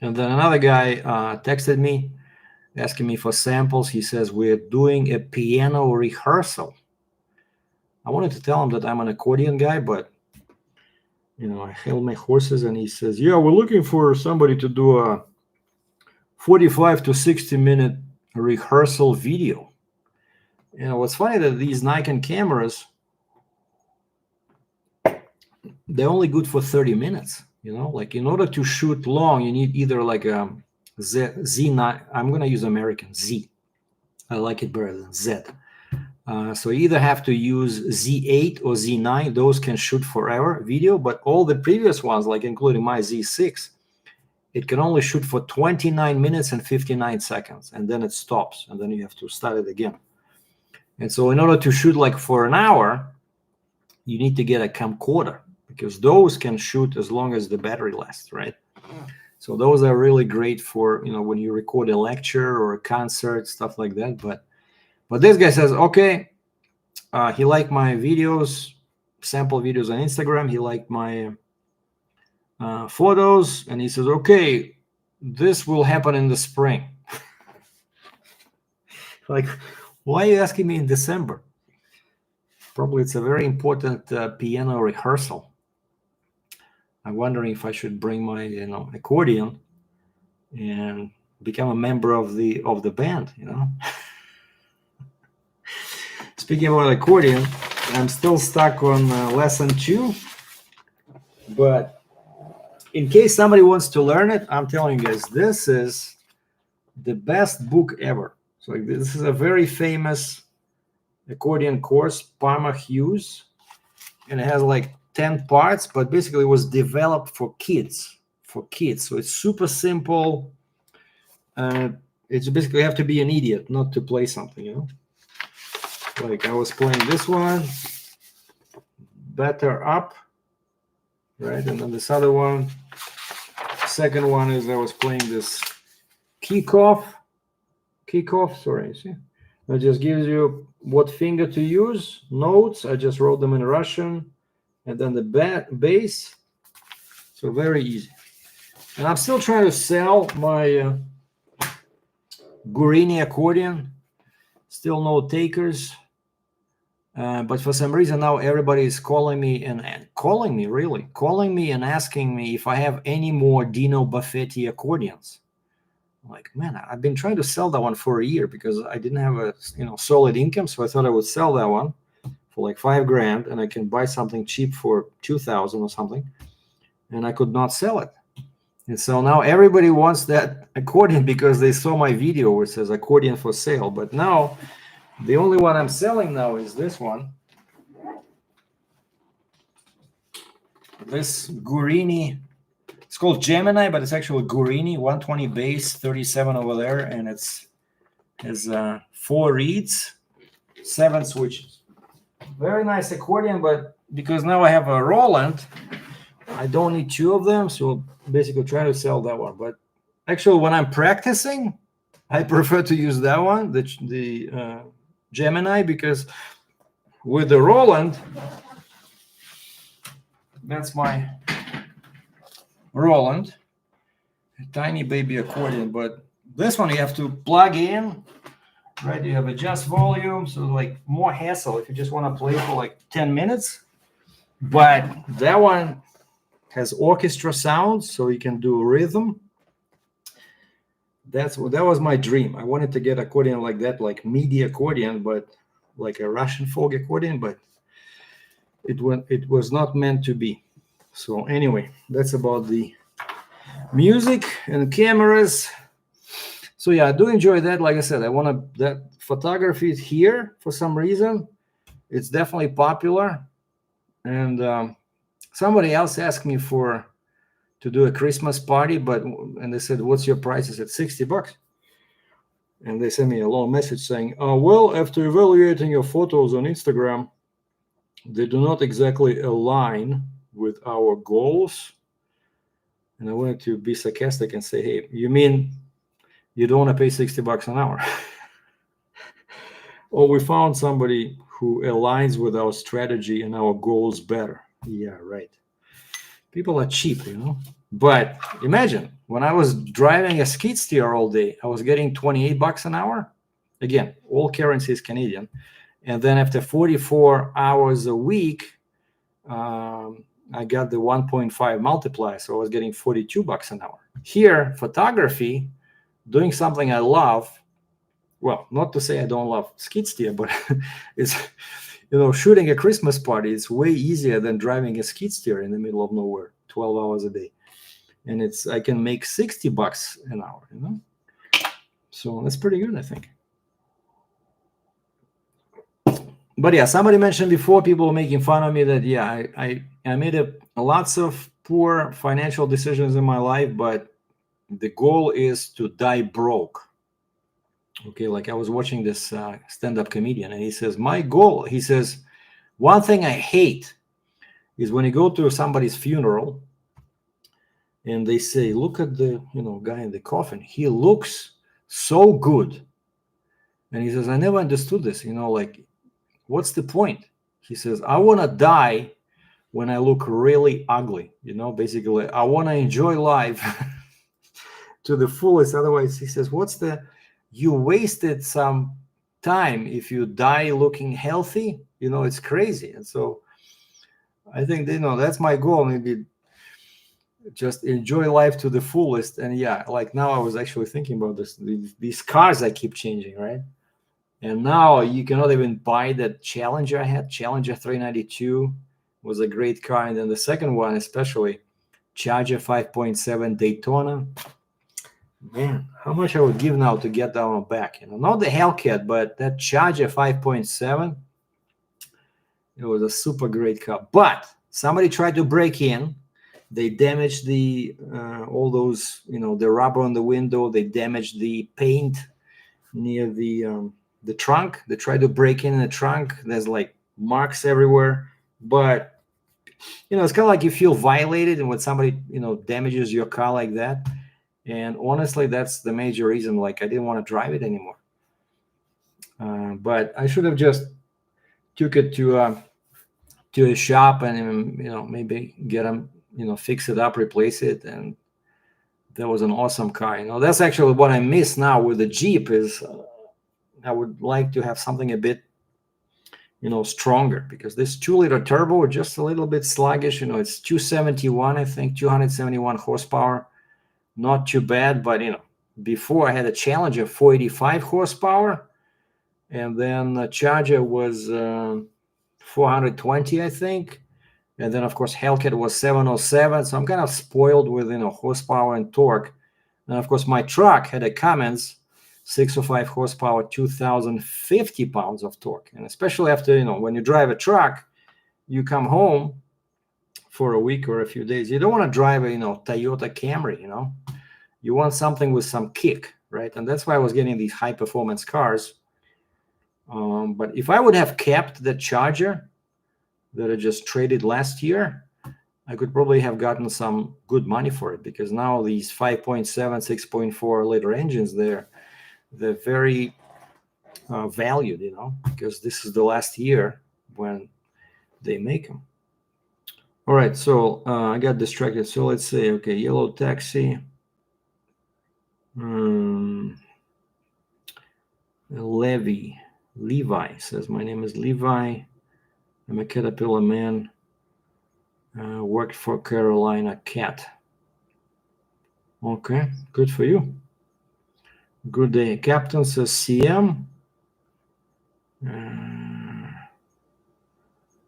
And then another guy texted me asking me for samples. He says, "We're doing a piano rehearsal." I wanted to tell him that I'm an accordion guy, but I held my horses, and he says, "Yeah, we're looking for somebody to do a 45 to 60-minute rehearsal video." What's funny that these Nikon cameras, they're only good for 30 minutes. Like in order to shoot long, you need either like a Z9. I'm going to use American Z. I like it better than Z. So you either have to use Z8 or Z9. Those can shoot forever video, but all the previous ones, like including my Z6, it can only shoot for 29 minutes and 59 seconds, and then it stops, and then you have to start it again. And so in order to shoot like for an hour, you need to get a camcorder, because those can shoot as long as the battery lasts, right? So those are really great for, when you record a lecture or a concert, stuff like that. But this guy says, okay, he liked my videos, sample videos on Instagram. He liked my photos, and he says, okay, this will happen in the spring. Like, why are you asking me in December? Probably it's a very important piano rehearsal. I'm wondering if I should bring my accordion and become a member of the band. Speaking about accordion, I'm still stuck on lesson 2, but in case somebody wants to learn it, I'm telling you guys, this is the best book ever. So this is a very famous accordion course, Parma Hughes, and it has like 10 parts, but basically it was developed for kids. So it's super simple. It's basically you have to be an idiot not to play something, Like I was playing this one, batter up, right? And then this other one, second one is I was playing this kickoff, sorry, see? It just gives you what finger to use, notes. I just wrote them in Russian, and then the bass. So very easy. And I'm still trying to sell my Gurini accordion. Still no takers. But for some reason now everybody is calling me and asking me if I have any more Dino Buffetti accordions. I'm like, man, I've been trying to sell that one for a year because I didn't have a solid income, so I thought I would sell that one for like $5,000, and I can buy something cheap for $2,000 or something, and I could not sell it. And so now everybody wants that accordion because they saw my video where it says accordion for sale. But now the only one I'm selling now is this one. This Gurini, it's called Gemini, but it's actually Gurini, 120 bass, 37 over there, and it's has 4 reeds, 7 switches. Very nice accordion, but because now I have a Roland, I don't need 2 of them, so basically trying to sell that one. But actually, when I'm practicing, I prefer to use that one, the Gemini, because with the Roland, that's my Roland, a tiny baby accordion. But this one you have to plug in, right? You have adjust volume, so like more hassle if you just want to play for like 10 minutes. But that one has orchestra sounds, so you can do rhythm. That was my dream. I wanted to get accordion like that, like MIDI accordion, but like a Russian folk accordion, but it was not meant to be. So anyway, that's about the music and cameras. So yeah, I do enjoy that. Like I said, I want that photography here for some reason. It's definitely popular. And somebody else asked me to do a Christmas party, and they said, "What's your price?" I said, $60. And they sent me a long message saying, well, after evaluating your photos on Instagram, they do not exactly align with our goals. And I wanted to be sarcastic and say, hey, you mean you don't want to pay $60 an hour? Or we found somebody who aligns with our strategy and our goals better. Yeah, right. People are cheap, But imagine when I was driving a skid steer all day, I was getting $28 an hour. Again, all currency is Canadian. And then after 44 hours a week, I got the 1.5 multiplier, so I was getting $42 an hour. Here, photography, doing something I love. Well, not to say I don't love skid steer, but it's shooting a Christmas party is way easier than driving a skid steer in the middle of nowhere, 12 hours a day. And I can make $60 an hour, So that's pretty good, I think. But yeah, somebody mentioned before, people were making fun of me that, yeah, I made lots of poor financial decisions in my life, but the goal is to die broke. Okay, like I was watching this stand-up comedian, and he says, he says, one thing I hate is when you go to somebody's funeral and they say, look at the guy in the coffin. He looks so good. And he says, I never understood this, like, what's the point? He says, I want to die when I look really ugly. Basically, I want to enjoy life to the fullest. Otherwise, he says, you wasted some time if you die looking healthy. It's crazy. And so I think that's my goal. Maybe just enjoy life to the fullest. And yeah, like now I was actually thinking about this. These cars I keep changing, right? And now you cannot even buy that Challenger I had. Challenger 392 was a great car. And then the second one, especially Charger 5.7 Daytona. Man, how much I would give now to get that one back? Not the Hellcat, but that Charger 5.7. It was a super great car. But somebody tried to break in. They damaged the all those, the rubber on the window. They damaged the paint near the trunk. They tried to break in the trunk. There's like marks everywhere. But it's kind of like you feel violated, and when somebody damages your car like that. And honestly, that's the major reason. Like I didn't want to drive it anymore. But I should have just took it to a shop and maybe get them fix it up, replace it, and that was an awesome car. That's actually what I miss now with the Jeep is I would like to have something a bit stronger, because this 2-liter turbo is just a little bit sluggish. It's 271, I think, 271 horsepower. Not too bad, but before I had a Challenger 485 horsepower, and then the Charger was 420, I think, and then of course Hellcat was 707. So I'm kind of spoiled with horsepower and torque. And of course my truck had a Cummins 605 horsepower, 2,050 pounds of torque. And especially after when you drive a truck, you come home for a week or a few days, you don't want to drive a Toyota Camry. You want something with some kick, right? And that's why I was getting these high performance cars. But if I would have kept the Charger that I just traded last year, I could probably have gotten some good money for it, because now these 5.7, 6.4 liter engines, they're very valued, because this is the last year when they make them. All right, so I got distracted. So let's say, okay, yellow taxi. Levi says, my name is Levi. I'm a Caterpillar man. Worked for Carolina Cat. Okay, good for you. Good day. Captain says CM.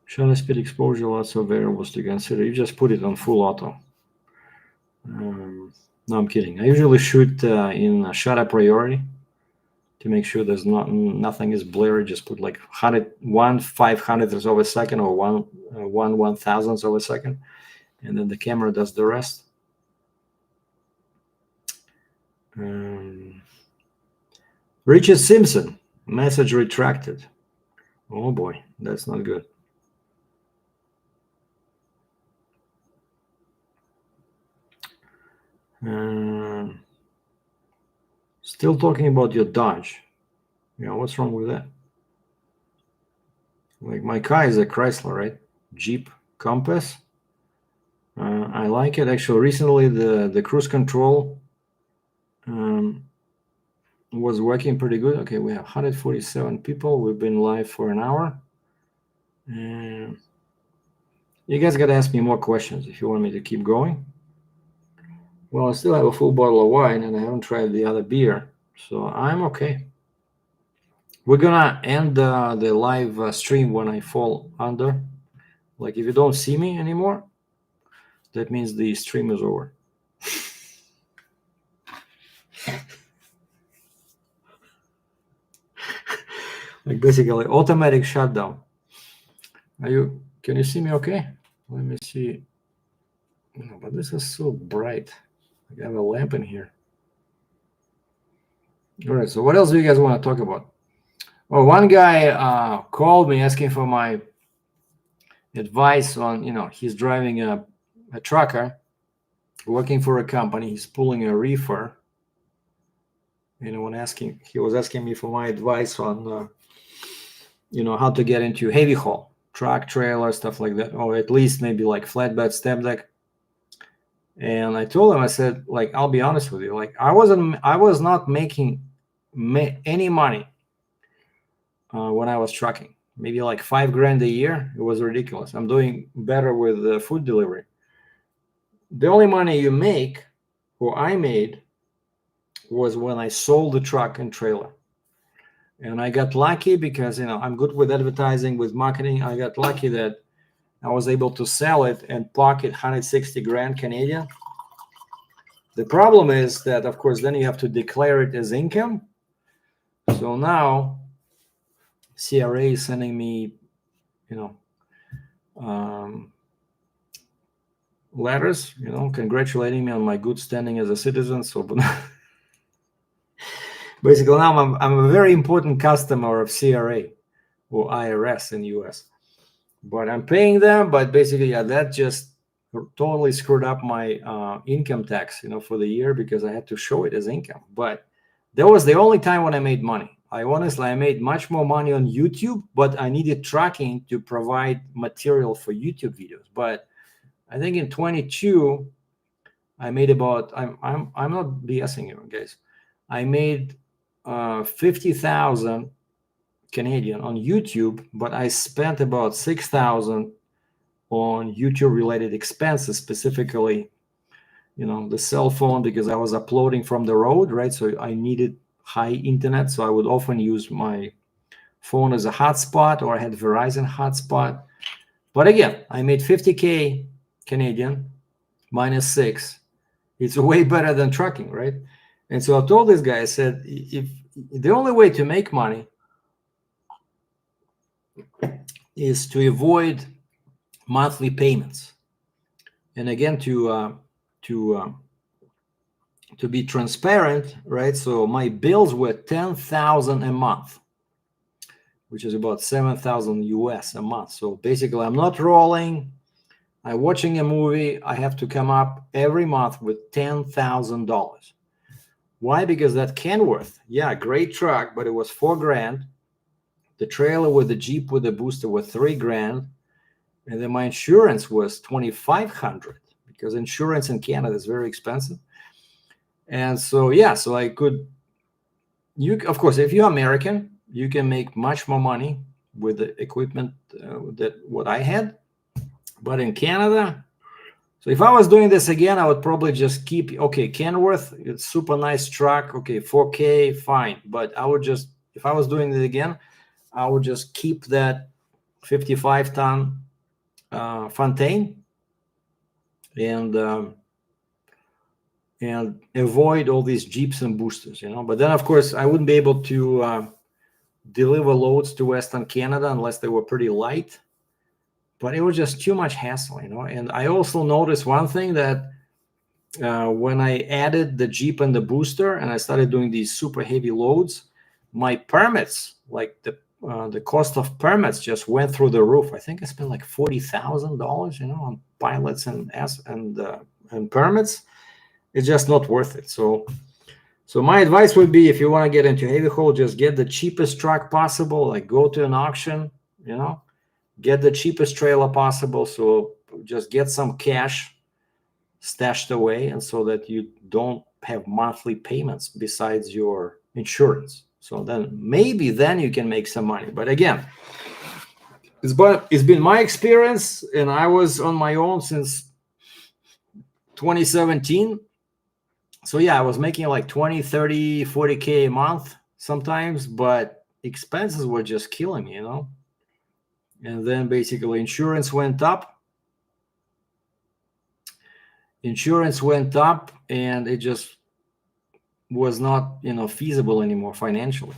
Shutter speed, exposure, lots of variables to consider. You just put it on full auto. No, I'm kidding. I usually shoot in shutter priority to make sure there's nothing is blurry. Just put like 1/500th of a second or 1/1000th of a second, and then the camera does the rest. Richard Simpson, message retracted. Oh boy, that's not good. Still talking about your Dodge. What's wrong with that? Like my car is a Chrysler, right? Jeep Compass. I like it. Actually, recently the cruise control was working pretty good. Okay, we have 147 people. We've been live for an hour. You guys got to ask me more questions if you want me to keep going. Well, I still have a full bottle of wine, and I haven't tried the other beer, so I'm okay. We're gonna end the live stream when I fall under. Like if you don't see me anymore, that means the stream is over. Like basically automatic shutdown. Can you see me okay? Let me see. No, but this is so bright. I have a lamp in here. All right, so what else do you guys want to talk about? Well, one guy called me asking for my advice on, he's driving a trucker, working for a company. He's pulling a reefer. He was asking me for my advice on, how to get into heavy haul, truck, trailer, stuff like that, or at least maybe like flatbed, step deck. And I told him, I said, like, I'll be honest with you, like I was not making any money when I was trucking. Maybe like $5,000 a year. It was ridiculous. I'm doing better with food delivery. The only money you make, or I made, was when I sold the truck and trailer. And I got lucky because, I'm good with advertising, with marketing. I got lucky that I was able to sell it and pocket 160 grand Canadian. The problem is that, of course, then you have to declare it as income. So now CRA is sending me, letters, congratulating me on my good standing as a citizen. So basically now I'm a very important customer of CRA or IRS in the US. But I'm paying them, but basically, that just totally screwed up my income tax, for the year, because I had to show it as income. But that was the only time when I made money. I made much more money on YouTube, but I needed tracking to provide material for YouTube videos. But I think in 22, I made about, I'm not BSing you guys. I made 50,000 Canadian on YouTube, but I spent about 6,000 on YouTube related expenses, specifically, the cell phone, because I was uploading from the road, right? So I needed high internet. So I would often use my phone as a hotspot, or I had Verizon hotspot. But again, I made 50K Canadian minus 6. It's way better than trucking, right? And so I told this guy, I said, if the only way to make money is to avoid monthly payments, and again to be transparent, right? So my bills were 10,000 a month, which is about 7,000 US a month. So basically, I'm not rolling. I'm watching a movie. I have to come up every month with $10,000. Why? Because that Kenworth, great truck, but it was $4,000. The trailer with the Jeep with the booster was $3,000, and then my insurance was $2,500, because insurance in Canada is very expensive. And so so I could. Of course, if you're American, you can make much more money with the equipment that what I had. But in Canada, so if I was doing this again, I would probably just keep, Kenworth, it's super nice truck, 4K, fine. But I would just, if I was doing it again, I would just keep that 55-ton Fontaine and avoid all these Jeeps and boosters, But then, of course, I wouldn't be able to deliver loads to Western Canada unless they were pretty light. But it was just too much hassle, And I also noticed one thing, that when I added the Jeep and the booster and I started doing these super heavy loads, my permits, like the cost of permits, just went through the roof. I think I spent like $40,000, on pilots and permits. It's just not worth it. So my advice would be, if you want to get into heavy haul, just get the cheapest truck possible. Like, go to an auction, get the cheapest trailer possible. So just get some cash stashed away, and so that you don't have monthly payments besides your insurance. So then maybe then you can make some money. But again, it's been my experience, and I was on my own since 2017. So I was making like 20, 30, 40K a month sometimes, but expenses were just killing me, And then basically insurance went up. And it just was not, feasible anymore financially.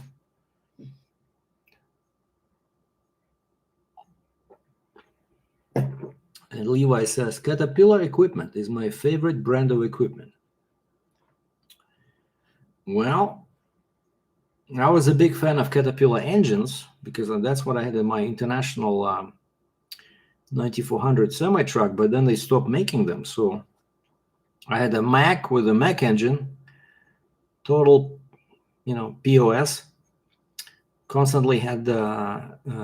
And Levi says, Caterpillar equipment is my favorite brand of equipment. Well, I was a big fan of Caterpillar engines, because that's what I had in my international 9400 semi-truck, but then they stopped making them. So I had a Mack with a Mack engine, total, POS. Constantly had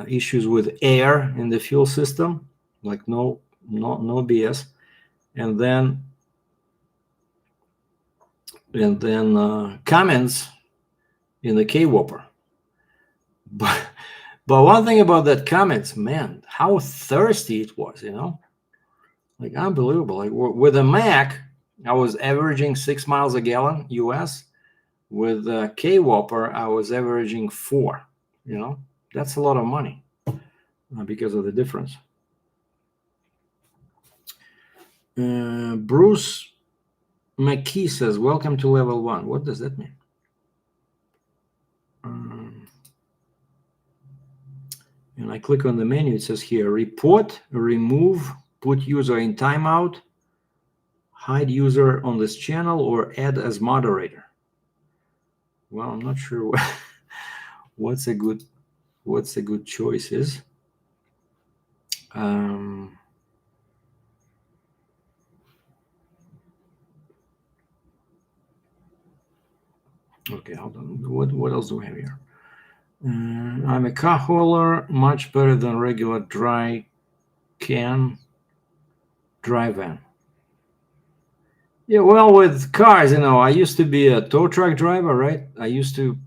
issues with air in the fuel system, like no BS. And then Cummins in the K-Whopper. But one thing about that comment, man, how thirsty it was, like unbelievable. Like with a Mac, I was averaging 6 miles a gallon US. With K-Whopper, I was averaging 4. That's a lot of money because of the difference. Bruce McKee says, welcome to level 1. What does that mean? And I click on the menu. It says here, report, remove, put user in timeout, hide user on this channel, or add as moderator. Well, I'm not sure what's a good choice is. Okay, hold on. What else do we have here? I'm a car hauler, much better than regular dry van. Yeah, well, with cars, I used to be a tow truck driver, right? I used to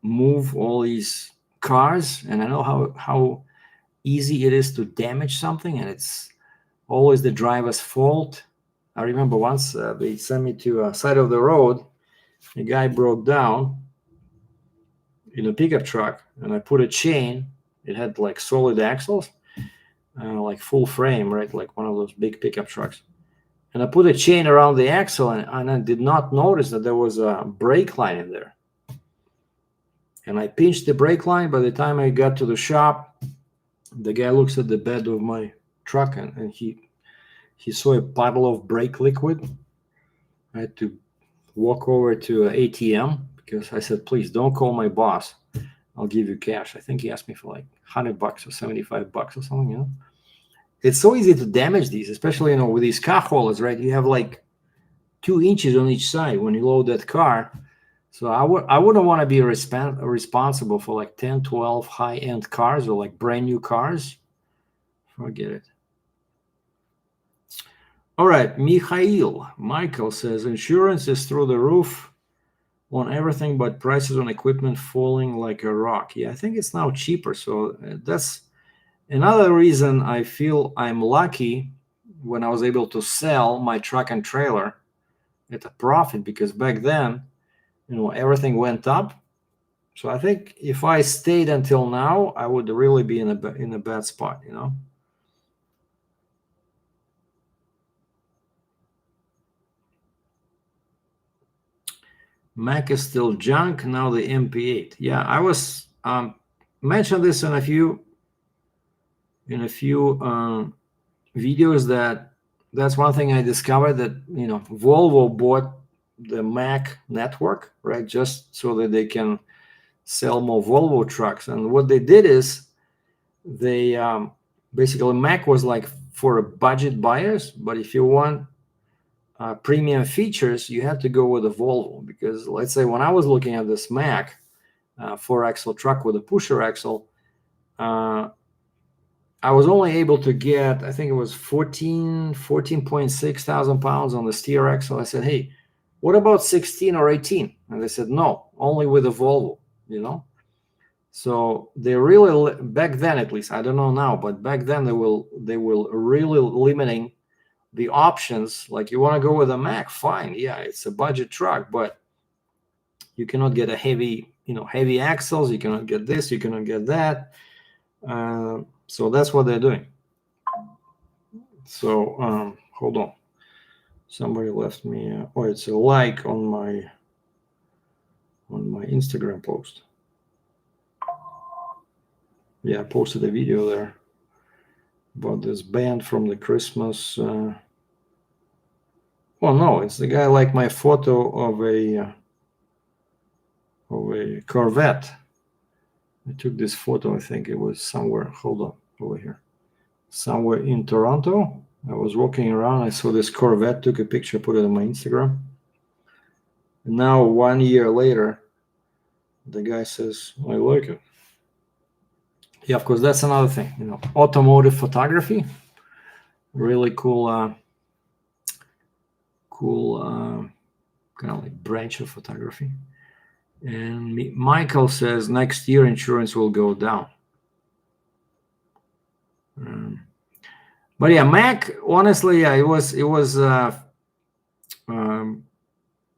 move all these cars, and I know how easy it is to damage something, and it's always the driver's fault. I remember once they sent me to a side of the road. A guy broke down in a pickup truck, and I put a chain. It had like solid axles, like full frame, right? Like one of those big pickup trucks. And I put a chain around the axle, and I did not notice that there was a brake line in there. And I pinched the brake line. By the time I got to the shop, the guy looks at the bed of my truck, and he saw a puddle of brake liquid. I had to walk over to an ATM because I said, please don't call my boss. I'll give you cash. I think he asked me for like $100 or $75 or something, It's so easy to damage these, especially, with these car haulers, right? You have like 2 inches on each side when you load that car. So I wouldn't want to be responsible for like 10, 12 high-end cars or like brand new cars. Forget it. All right, Michael says, insurance is through the roof on everything, but prices on equipment falling like a rock. Yeah, I think it's now cheaper. So that's another reason I feel I'm lucky when I was able to sell my truck and trailer at a profit, because back then, everything went up. So I think if I stayed until now, I would really be in a bad spot, Mac is still junk. Now the MP8. Yeah, I was mentioned this in a few videos. That's one thing I discovered, that Volvo bought the Mac network, right, just so that they can sell more Volvo trucks. And what they did is they basically, Mac was like for budget buyers, but if you want premium features, you have to go with a Volvo, because let's say when I was looking at this Mac 4-axle truck with a pusher axle, I was only able to get, I think it was 14.6 thousand pounds on the steer axle. I said, hey, what about 16 or 18? And they said, no, only with a Volvo, So they really, back then at least, I don't know now, but back then they will really limiting the options. Like, you want to go with a Mac, fine, yeah, it's a budget truck, but you cannot get a heavy axles, you cannot get this, you cannot get that. So that's what they're doing. So hold on, somebody left me it's a like on my Instagram post. Yeah, I posted a video there about this band from the Christmas. Well, no, it's the guy liked my photo of a Corvette. I took this photo. I think it was somewhere. Hold on, over here, somewhere in Toronto. I was walking around. I saw this Corvette. Took a picture, put it on my Instagram. And now 1 year later, the guy says, I like it. Yeah, of course, that's another thing. Automotive photography, really cool, kind of like branch of photography. And Michael says next year insurance will go down. But yeah, Mac, honestly, yeah, it was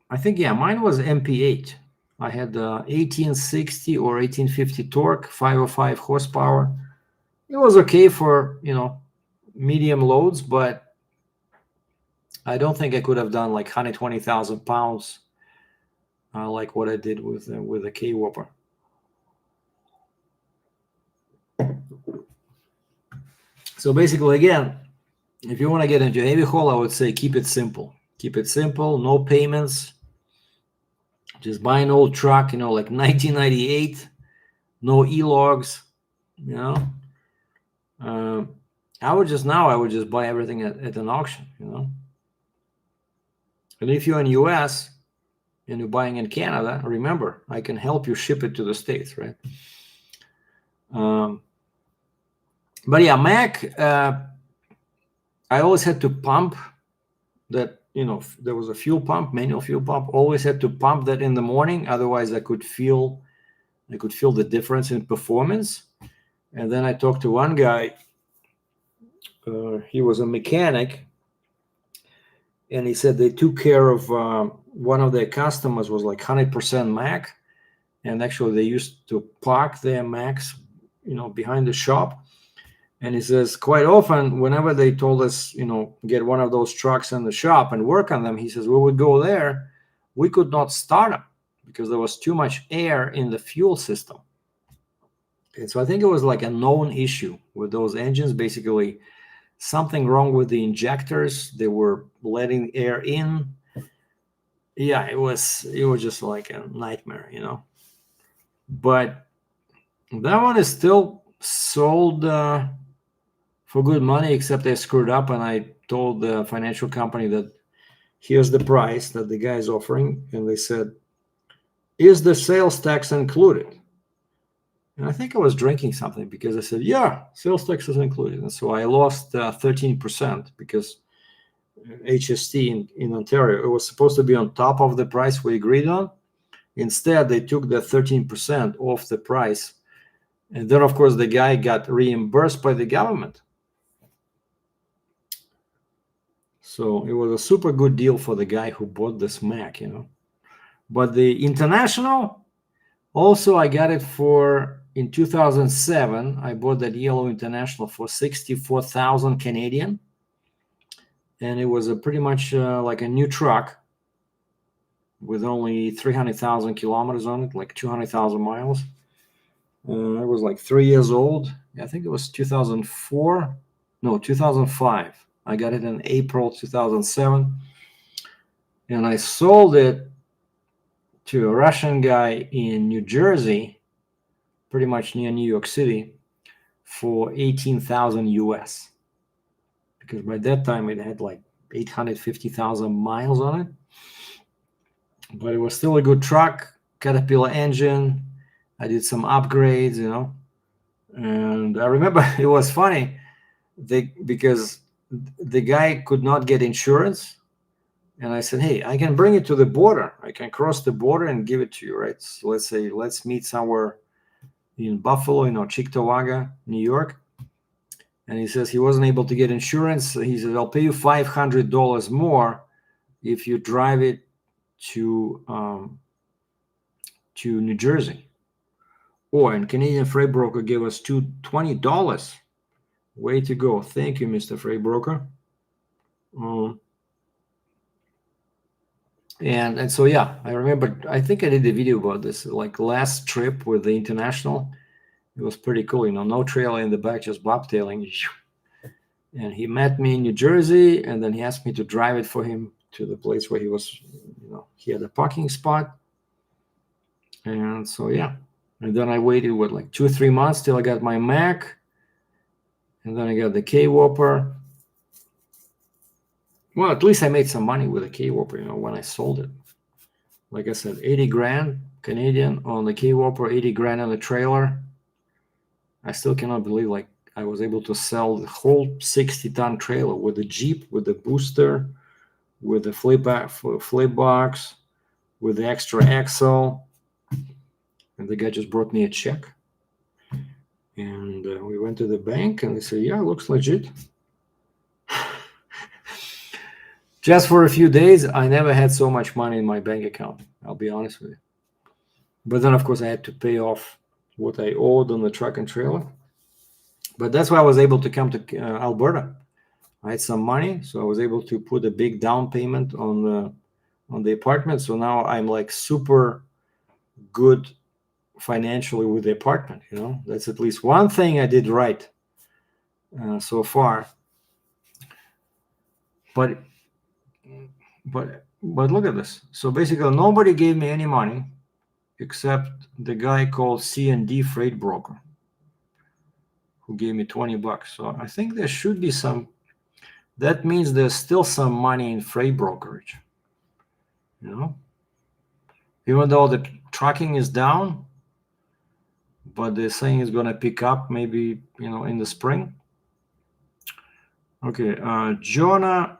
I think, yeah, mine was MP8. I had 1860 or 1850 torque, 505 horsepower. It was okay for, medium loads, but I don't think I could have done like 120,000 pounds like what I did with a K-Whopper. So basically, again, if you want to get into heavy haul, I would say keep it simple. Keep it simple, no payments. Just buy an old truck, like 1998, no e-logs, I would just buy everything at an auction, And if you're in US and you're buying in Canada, remember, I can help you ship it to the States, right? But yeah, Mac, I always had to pump that, there was a fuel pump, manual fuel pump, always had to pump that in the morning. Otherwise I could feel the difference in performance. And then I talked to one guy, he was a mechanic, and he said they took care of one of their customers was like 100% Mac, and actually they used to park their Macs, behind the shop. And he says quite often, whenever they told us, get one of those trucks in the shop and work on them, he says we would go there, we could not start them because there was too much air in the fuel system. And so I think it was like a known issue with those engines. Basically, something wrong with the injectors. They were letting air in. Yeah, it was just like a nightmare, But that one is still sold for good money, except they screwed up, and I told the financial company that here's the price that the guy is offering, and they said, is the sales tax included? And I think I was drinking something because I said, yeah, sales tax is included. And so I lost 13% because HST in Ontario, it was supposed to be on top of the price we agreed on. Instead, they took the 13% off the price. And then, of course, the guy got reimbursed by the government. So it was a super good deal for the guy who bought this Mac, But the International, also I got it in 2007, I bought that yellow International for 64,000 Canadian. And it was pretty much like a new truck with only 300,000 kilometers on it, like 200,000 miles. It was like 3 years old. I think it was 2005. I got it in April 2007. And I sold it to a Russian guy in New Jersey, pretty much near New York City, for 18,000 US. Because by that time it had like 850,000 miles on it. But it was still a good truck, Caterpillar engine. I did some upgrades, And I remember it was funny because the guy could not get insurance. And I said, hey, I can bring it to the border. I can cross the border and give it to you, right? So let's meet somewhere in Buffalo, Cheektowaga, New York. And he says he wasn't able to get insurance. He said, I'll pay you $500 more if you drive it to New Jersey. And Canadian Freight Broker gave us $20. Way to go. Thank you, Mr. Freight Broker. And so, yeah, I remember, I think I did a video about this, like last trip with the International. It was pretty cool, no trailer in the back, just bobtailing. And he met me in New Jersey, and then he asked me to drive it for him to the place where he was, he had a parking spot. And so, yeah. And then I waited, like 2 or 3 months till I got my Mac. And then I got the K-Whopper. Well, at least I made some money with the K-Whopper, when I sold it. Like I said, 80 grand Canadian on the K-Whopper, 80 grand on the trailer. I still cannot believe, like, I was able to sell the whole 60-ton trailer with the Jeep, with the booster, with the flip box, with the extra axle. And the guy just brought me a check. And we went to the bank and they said, yeah, looks legit. Just for a few days, I never had so much money in my bank account. I'll be honest with you. But then, of course, I had to pay off what I owed on the truck and trailer. But that's why I was able to come to Alberta. I had some money, so I was able to put a big down payment on the apartment. So now I'm like super good financially with the apartment. That's at least one thing I did right so far. But look at this. So basically, nobody gave me any money except the guy called C&D Freight Broker, who gave me $20. So I think there should be some. That means there's still some money in freight brokerage. Even though the trucking is down, but they're saying it's going to pick up maybe in the spring. Okay, Johan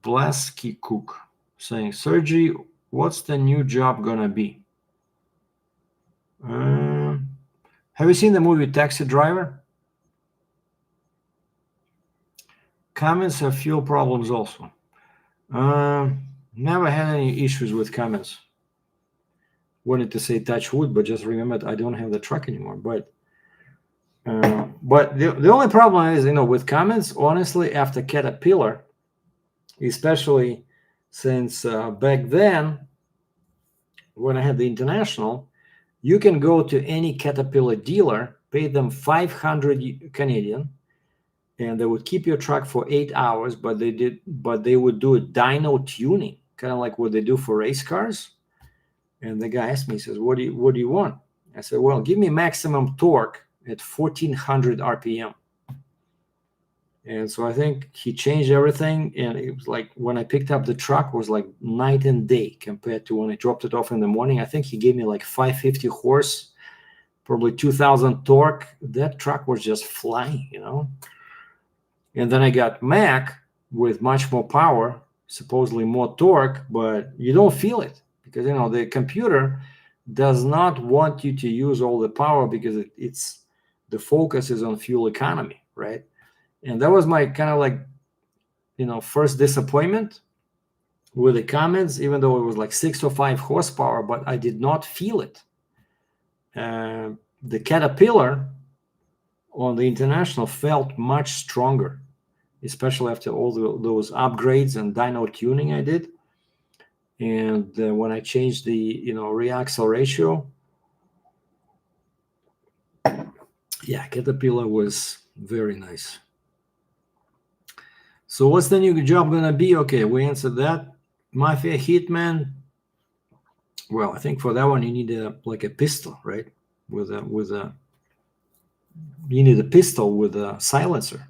Blaski Cook saying, Sergei, what's the new job gonna be? Have you seen the movie Taxi Driver? Comments have fuel problems also. Never had any issues with comments. Wanted to say touch wood, but just remembered I don't have the truck anymore. But the only problem is, with comments, honestly, after Caterpillar, especially since back then, when I had the International, you can go to any Caterpillar dealer, pay them 500 Canadian, and they would keep your truck for 8 hours, but they would do a dyno tuning, kind of like what they do for race cars. And the guy asked me, he says, what do you want? I said, well, give me maximum torque at 1400 RPM. And so I think he changed everything, and it was like when I picked up the truck, it was like night and day compared to when I dropped it off in the morning. I think he gave me like 550 horse, probably 2000 torque. That truck was just flying, And then I got Mac with much more power, supposedly more torque, but you don't feel it because the computer does not want you to use all the power because it's the focus is on fuel economy, right? And that was my kind of like, first disappointment with the comments, even though it was like 6 or 5 horsepower, but I did not feel it. The Caterpillar on the International felt much stronger, especially after all those upgrades and dyno tuning I did. And when I changed the, reaxle ratio, yeah, Caterpillar was very nice. So what's the new job gonna be? Okay, we answered that. Mafia Hitman. Well, I think for that one you need a pistol, right? You need a pistol with a silencer.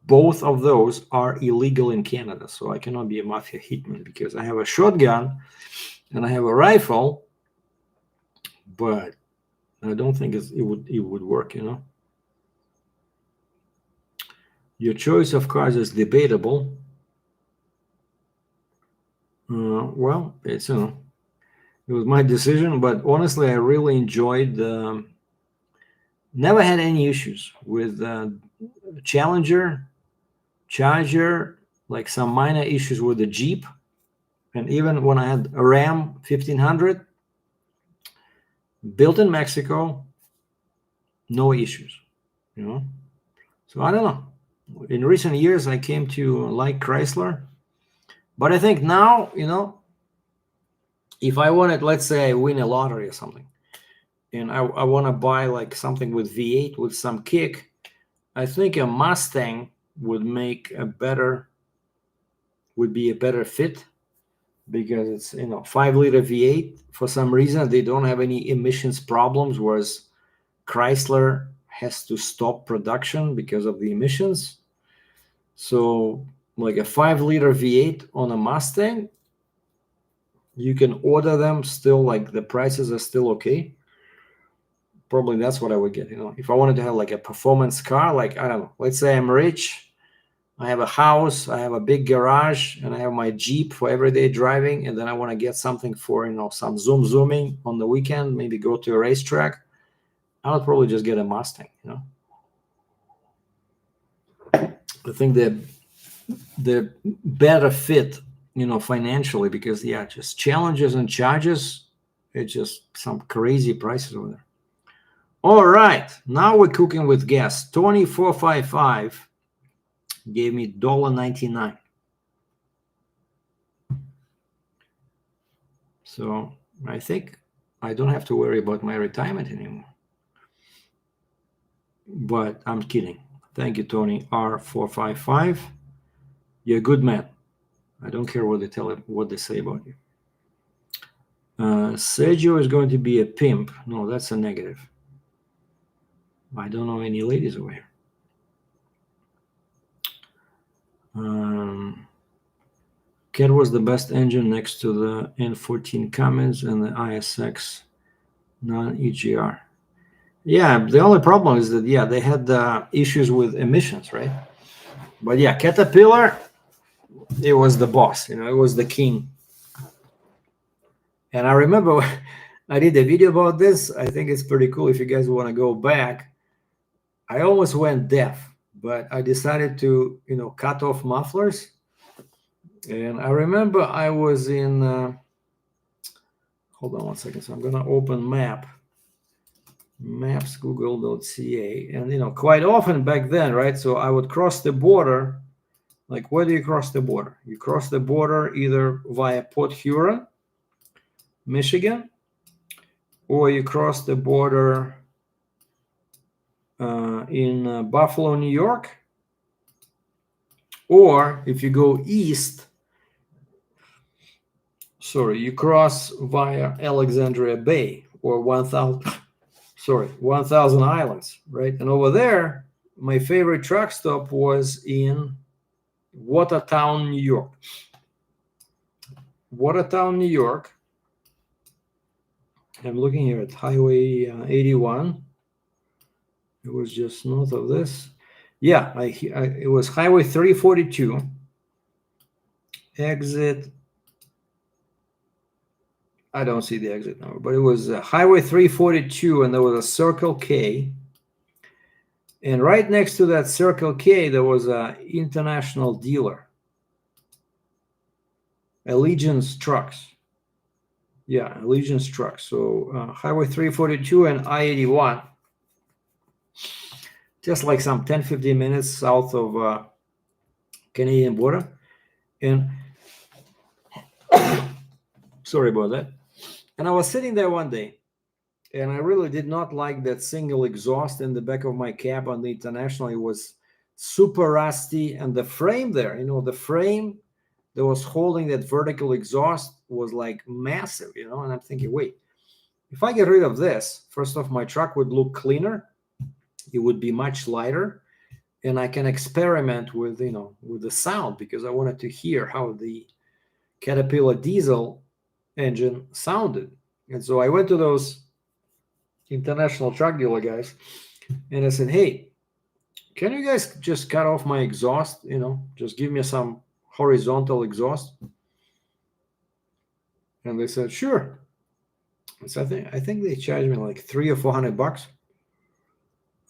Both of those are illegal in Canada, so I cannot be a Mafia Hitman because I have a shotgun and I have a rifle, but I don't think it would work, Your choice of cars is debatable. Well, it's it was my decision, but honestly, I really enjoyed. Never had any issues with Challenger, Charger, like some minor issues with the Jeep, and even when I had a Ram 1500 built in Mexico, no issues, So I don't know. In recent years, I came to like Chrysler, but I think now, if I wanted, let's say I win a lottery or something, and I want to buy like something with V8 with some kick, I think a Mustang would be a better fit because it's 5-liter V8. For some reason, they don't have any emissions problems, whereas Chrysler has to stop production because of the emissions. So like a 5-liter V8 on a Mustang, you can order them still, like the prices are still okay. Probably that's what I would get, if I wanted to have like a performance car, like, I don't know, let's say I'm rich, I have a house, I have a big garage, and I have my Jeep for everyday driving. And then I want to get something for, some zooming on the weekend, maybe go to a racetrack. I would probably just get a Mustang, I think the better fit, financially, because just challenges and charges, it's just some crazy prices over there. All right, now we're cooking with gas. 2455 gave me $1.99. So I think I don't have to worry about my retirement anymore. But I'm kidding. Thank you, Tony R455. You're a good man. I don't care what they say about you. Sergio is going to be a pimp. No, that's a negative. I don't know any ladies over here. Cat was the best engine next to the N14 Cummins and the ISX non-EGR. Yeah, the only problem is that, they had issues with emissions, right? But Caterpillar, it was the boss, it was the king. And I remember I did a video about this. I think it's pretty cool if you guys want to go back. I almost went deaf, but I decided to, cut off mufflers. And I remember I was in, hold on one second. So I'm going to open maps, google.ca. And, quite often back then, right? So I would cross the border. Like, where do you cross the border? You cross the border either via Port Huron, Michigan, or you cross the border in Buffalo, New York, or if you go east, you cross via Alexandria Bay or 1,000 Islands, right? And over there, my favorite truck stop was in Watertown, New York. Watertown, New York. I'm looking here at Highway 81. It was just north of this. Yeah, it was Highway 342. Exit. I don't see the exit number, but it was Highway 342, and there was a Circle K. And right next to that Circle K, there was an international dealer, Allegiance Trucks. Yeah, Allegiance Trucks. So Highway 342 and I-81. Just like some 10-15 minutes south of Canadian border. And sorry about that. And I was sitting there one day, and I really did not like that single exhaust in the back of my cab on the International. It was super rusty, and the frame there, the frame that was holding that vertical exhaust was like massive, and I'm thinking, wait, if I get rid of this, first off, my truck would look cleaner. It would be much lighter, and I can experiment with, with the sound, because I wanted to hear how the Caterpillar diesel engine sounded. And so I went to those international truck dealer guys, and I said, hey, can you guys just cut off my exhaust? Just give me some horizontal exhaust. And they said, sure. So I think they charged me like $300 or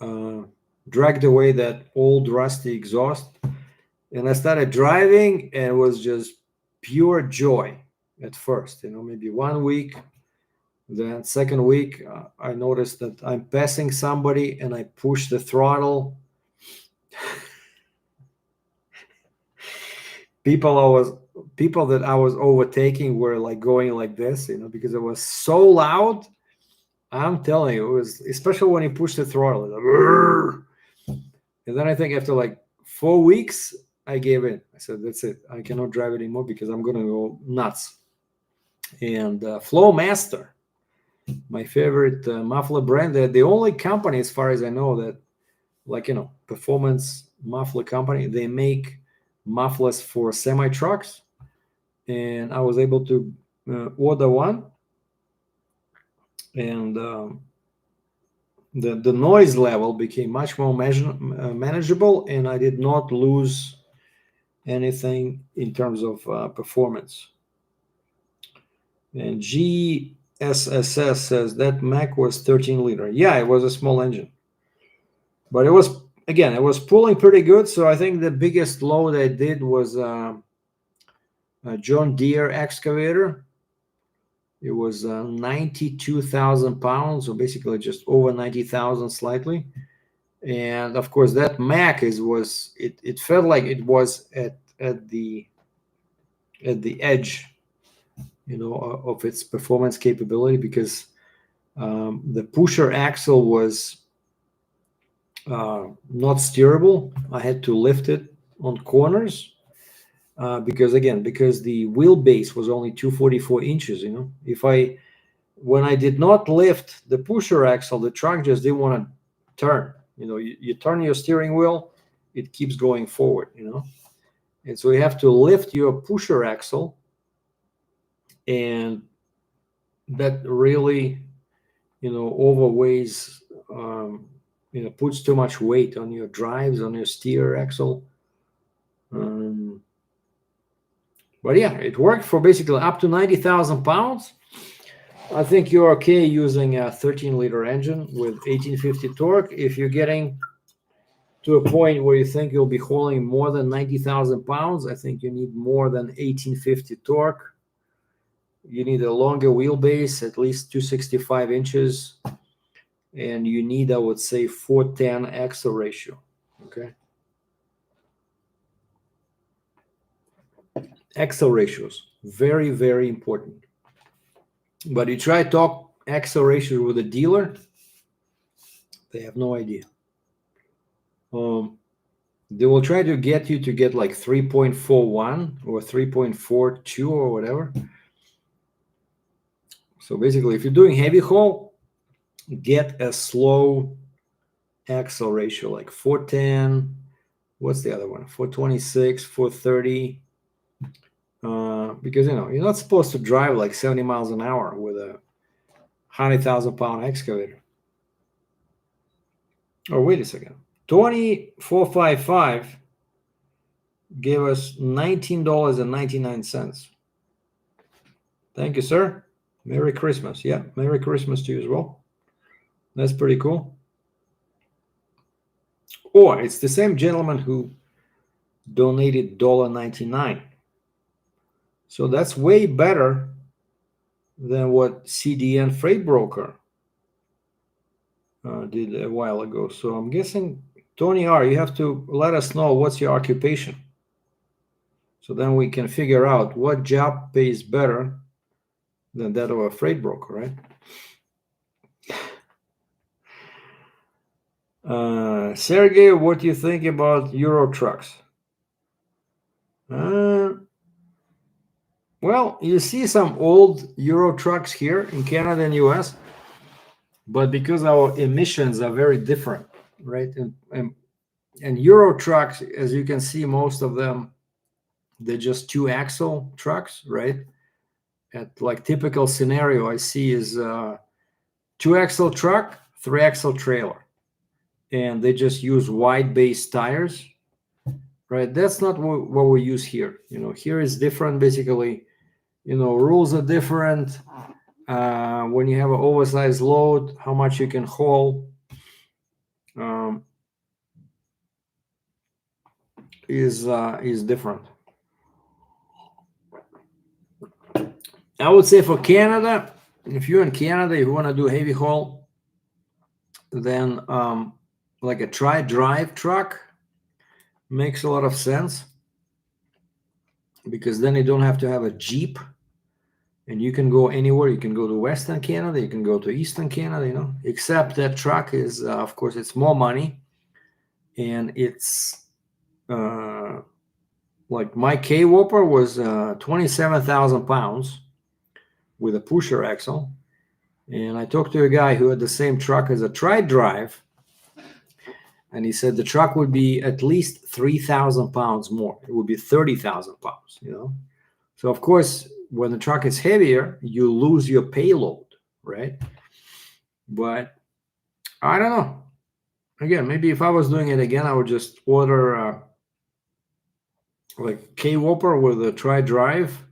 $400. Dragged away that old rusty exhaust, and I started driving, and it was just pure joy at first. Maybe 1 week. Then second week, I noticed that I'm passing somebody, and I push the throttle. People that I was overtaking were like going like this, because it was so loud. I'm telling you, it was, especially when you push the throttle. Like, and then I think after like 4 weeks, I gave in. I said, that's it. I cannot drive it anymore because I'm going to go nuts. And Flowmaster, my favorite muffler brand, they're the only company, as far as I know, that, like, performance muffler company. They make mufflers for semi-trucks. And I was able to order one. And the noise level became much more manageable, and I did not lose anything in terms of performance. And GSSS says that Mac was 13 liter. Yeah, it was a small engine, but it was, again, it was pulling pretty good. So I think the biggest load I did was a John Deere excavator. It was 92,000 pounds, so basically just over 90,000 slightly. And of course, that Mac it felt like it was at the edge, of its performance capability, because the pusher axle was not steerable. I had to lift it on corners because the wheelbase was only 244 inches. When I did not lift the pusher axle, the truck just didn't want to turn. You turn your steering wheel, it keeps going forward. And so you have to lift your pusher axle, and that really, overweighs, puts too much weight on your drives, on your steer axle. But yeah, it worked for basically up to 90,000 pounds. I think you're okay using a 13-liter engine with 1850 torque. If you're getting to a point where you think you'll be hauling more than 90,000 pounds, I think you need more than 1850 torque. You need a longer wheelbase, at least 265 inches. And you need, I would say, 410 axle ratio. Okay. Axle ratios, very, very important. But you try to talk axle ratio with a dealer, they have no idea. They will try to get you to get like 3.41 or 3.42 or whatever. So basically, if you're doing heavy haul, get a slow axle ratio, like 410. What's the other one? 426, 430. Because you're not supposed to drive like 70 miles an hour with a 100,000 pound excavator. Oh, wait a second. 2455 gave us $19.99. Thank you, sir. Merry Christmas. Yeah, Merry Christmas to you as well. That's pretty cool. Or it's the same gentleman who donated $1.99. So that's way better than what CDN Freight Broker did a while ago. So I'm guessing, Tony R., you have to let us know what's your occupation. So then we can figure out what job pays better than that of a freight broker, right? Sergei, what do you think about Euro trucks? Well, you see some old Euro trucks here in Canada and US, but because our emissions are very different, right? And Euro trucks, as you can see, most of them, they're just 2-axle trucks, right? At like typical scenario I see is 2-axle truck, 3-axle trailer, and they just use wide base tires, right? That's not what we use here. Here is different. Basically, rules are different. When you have an oversized load, how much you can haul is different. I would say for Canada, if you're in Canada, if you want to do heavy haul, then like a tri-drive truck makes a lot of sense, because then you don't have to have a Jeep, and you can go anywhere. You can go to Western Canada, you can go to Eastern Canada, except that truck is, of course, it's more money, and it's like my K-Whopper was 27,000 pounds with a pusher axle. And I talked to a guy who had the same truck as a tri-drive, and he said the truck would be at least 3,000 pounds more. It would be 30,000 pounds, So, of course, when the truck is heavier, you lose your payload, right? But I don't know. Again, maybe if I was doing it again, I would just order like K-Whopper with a tri-drive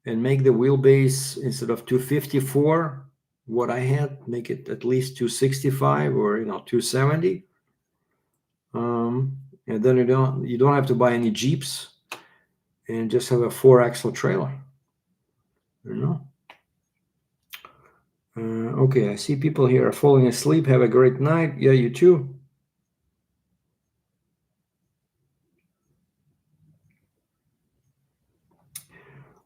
and make the wheelbase instead of 254, what I had, make it at least 265 or 270. And then you don't have to buy any Jeeps and just have a 4-axle trailer. Okay, I see people here are falling asleep. Have a great night. Yeah, you too.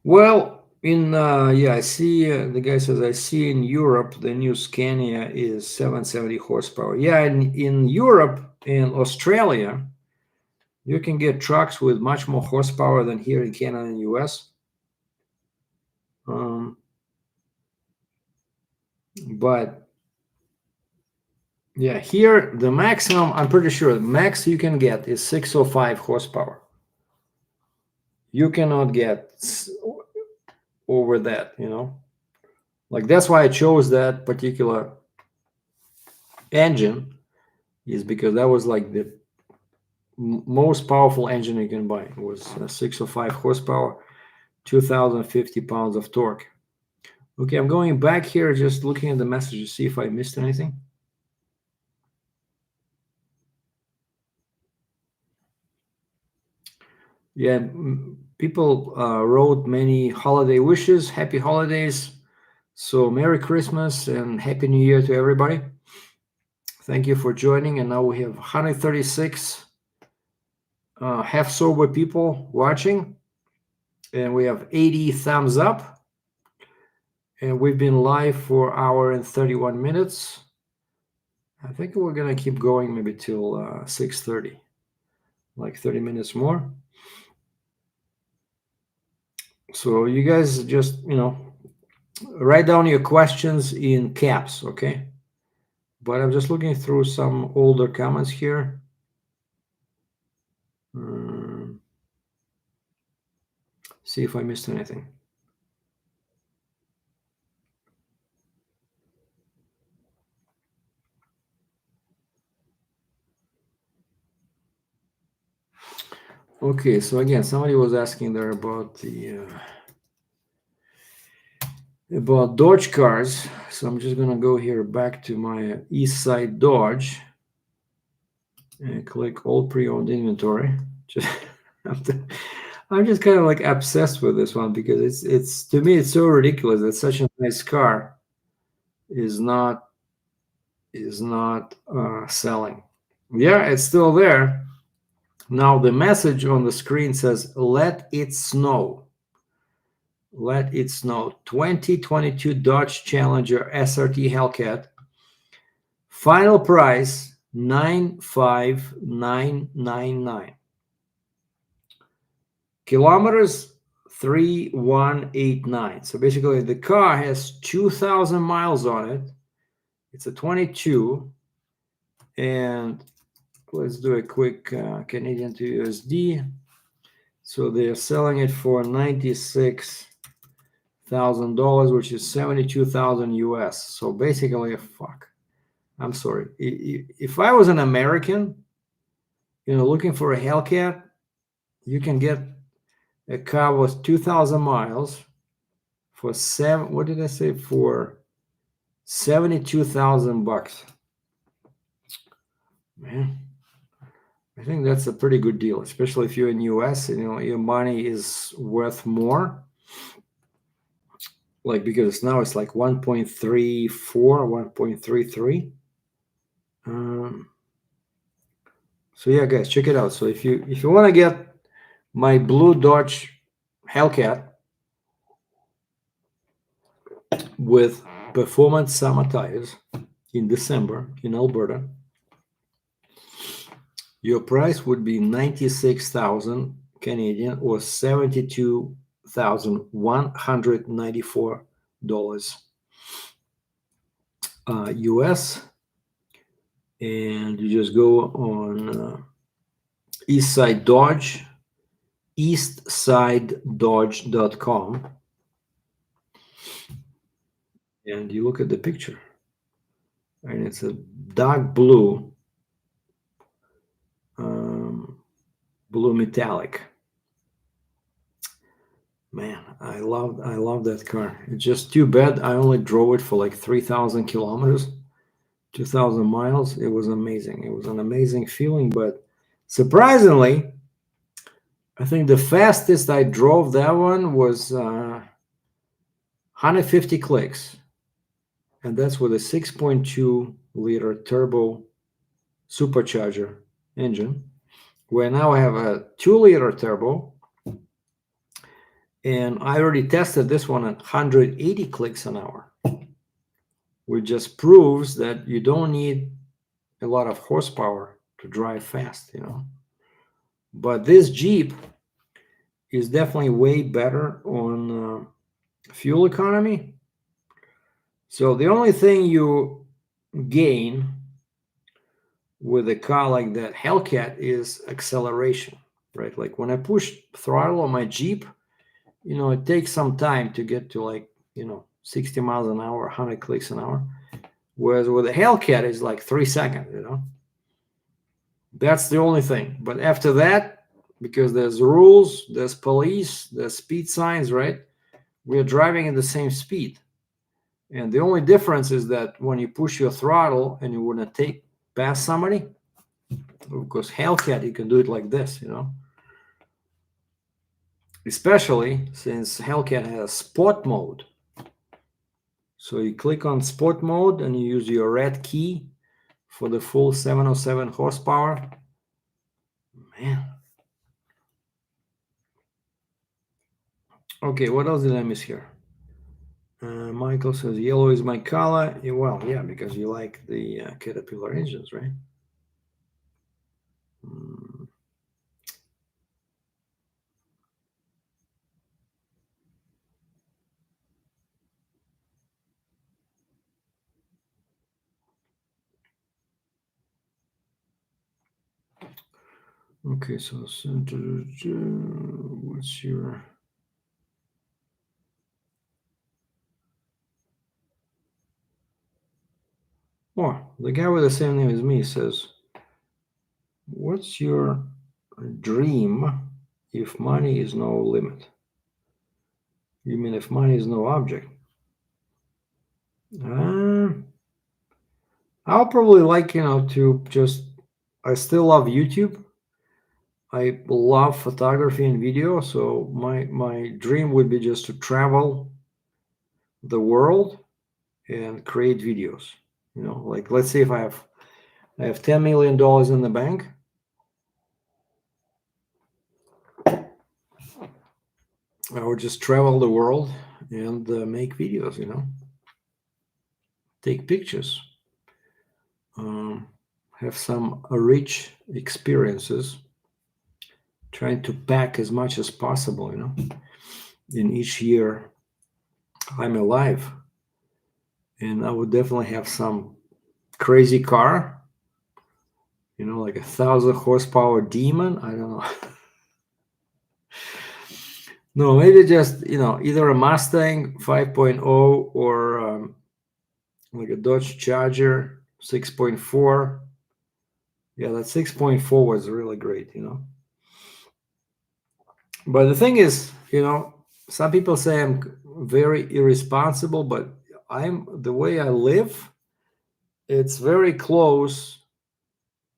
Well, I see the guy says, I see in Europe the new Scania is 770 horsepower. Yeah, in Europe and Australia, you can get trucks with much more horsepower than here in Canada and US. But yeah, here the maximum, I'm pretty sure the max you can get is 605 horsepower. You cannot get over that, like that's why I chose that particular engine, is because that was like the most powerful engine you can buy. It was 605 horsepower, 2050 pounds of torque. Okay, I'm going back here, just looking at the messages, see if I missed anything. Yeah, people wrote many holiday wishes, happy holidays. So Merry Christmas and Happy New Year to everybody. Thank you for joining. And now we have 136 half sober people watching, and we have 80 thumbs up. And we've been live for an hour and 31 minutes. I think we're gonna keep going maybe till 6:30, like 30 minutes more. So you guys just write down your questions in caps, okay? But I'm just looking through some older comments here. See if I missed anything. Okay, so again, somebody was asking there about the about Dodge cars. So I'm just gonna go here back to my East Side Dodge and click all pre-owned inventory. Just I'm just kind of like obsessed with this one because it's to me it's so ridiculous that such a nice car is not selling. Yeah, it's still there. Now the message on the screen says, "Let it snow." Let it snow. 2022 Dodge Challenger SRT Hellcat. Final price $95999. Kilometers 3189. So basically the car has 2,000 miles on it. It's a 22. And let's do a quick Canadian to USD. So they're selling it for $96,000, which is 72,000 US. So basically, I'm sorry. If I was an American, looking for a Hellcat, you can get a car with 2,000 miles for what did I say? For 72,000 bucks. Man, I think that's a pretty good deal, especially if you're in US and your money is worth more. Like because now it's like 1.34, 1.33. So yeah, guys, check it out. So if you want to get my blue Dodge Hellcat with performance summer tires in December in Alberta, your price would be 96,000 Canadian or $72,194 US. And you just go on Eastside Dodge, eastsidedodge.com, and you look at the picture, and it's a dark blue, blue metallic. Man, I love that car. It's just too bad I only drove it for like 3,000 kilometers, 2,000 miles. It was amazing. It was an amazing feeling, but surprisingly, I think the fastest I drove that one was 150 clicks, and that's with a 6.2 liter turbo supercharger engine. Where now I have a 2 liter turbo, and I already tested this one at 180 clicks an hour, which just proves that you don't need a lot of horsepower to drive fast, But this Jeep is definitely way better on fuel economy. So the only thing you gain with a car like that Hellcat is acceleration, right? Like when I push throttle on my Jeep, it takes some time to get to like, 60 miles an hour, 100 clicks an hour. Whereas with a Hellcat, it's like 3 seconds, That's the only thing. But after that, because there's rules, there's police, there's speed signs, right? We're driving at the same speed. And the only difference is that when you push your throttle and you want to take past somebody, of course, Hellcat, you can do it like this, Especially since Hellcat has sport mode. So you click on sport mode and you use your red key for the full 707 horsepower. Man. Okay, what else did I miss here? Michael says, yellow is my color. Yeah, well, yeah, because you like the Caterpillar engines, right? Okay, so what's your... Oh, the guy with the same name as me says, what's your dream if money is no limit? You mean if money is no object? I'll probably like, to just... I still love YouTube. I love photography and video, so my dream would be just to travel the world and create videos. Like let's say if I have $10 million in the bank, I would just travel the world and make videos. Take pictures, have some rich experiences, trying to pack as much as possible. In each year I'm alive, and I would definitely have some crazy car, like 1,000 horsepower demon. I don't know. No, maybe just, either a Mustang 5.0 or like a Dodge Charger 6.4. Yeah, that 6.4 was really great, But the thing is, some people say I'm very irresponsible, but the way I live, it's very close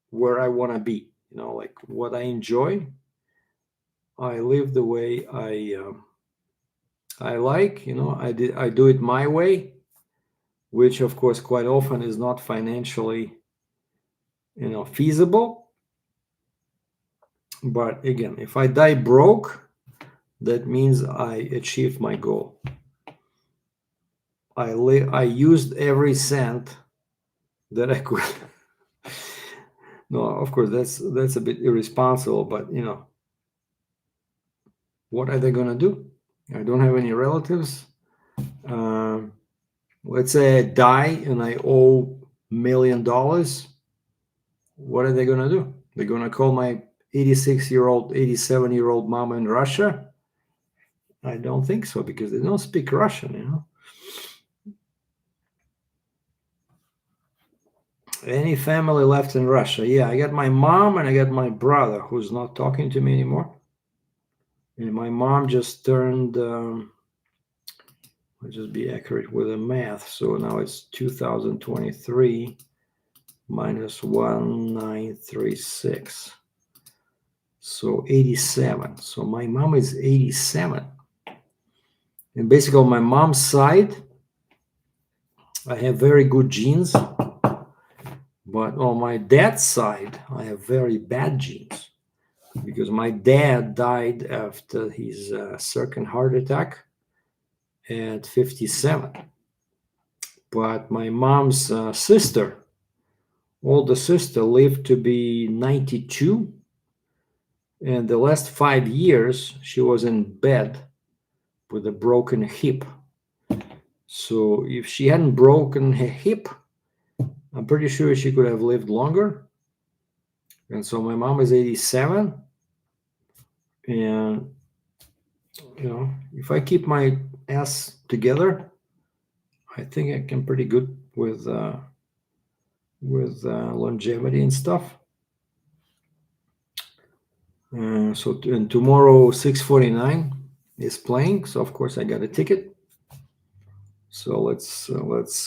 where I want to be, like what I enjoy. I live the way I like, I do it my way, which of course quite often is not financially, feasible. But again, if I die broke, that means I achieved my goal. I used every cent that I could. No, of course that's a bit irresponsible, but what are they gonna do? I don't have any relatives. Let's say I die and I owe $1 million. What are they gonna do? They're gonna call my 86-year-old, 87-year-old mama in Russia? I don't think so, because they don't speak Russian, Any family left in Russia? Yeah, I got my mom and I got my brother who's not talking to me anymore. And my mom just turned, I'll just be accurate with the math. So now it's 2023 minus 1936. So 87. So my mom is 87. And basically on my mom's side, I have very good genes. But on my dad's side, I have very bad genes. Because my dad died after his second heart attack at 57. But my mom's sister, older sister, lived to be 92. And the last 5 years, she was in bed with a broken hip. So if she hadn't broken her hip, I'm pretty sure she could have lived longer. And so my mom is 87. And, if I keep my ass together, I think I can pretty good with longevity and stuff. So and tomorrow 6:49 is playing, so of course I got a ticket. So let's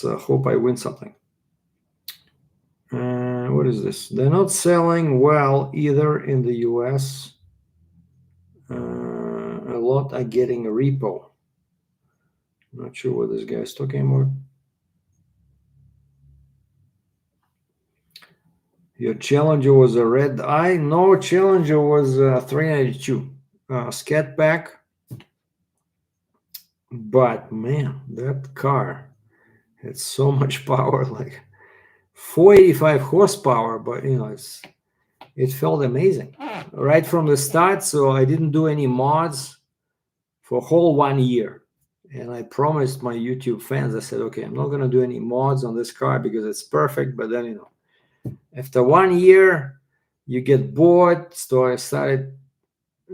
hope I win something. What is this? They're not selling well either in the US. A lot are getting a repo. Not sure what this guy's talking about. Your Challenger was a red eye. No, Challenger was 392. Scat back. But man, that car had so much power, like 485 horsepower. But it felt amazing right from the start. So I didn't do any mods for a whole 1 year. And I promised my YouTube fans, I said, okay, I'm not going to do any mods on this car because it's perfect. But then, after 1 year, you get bored. So I started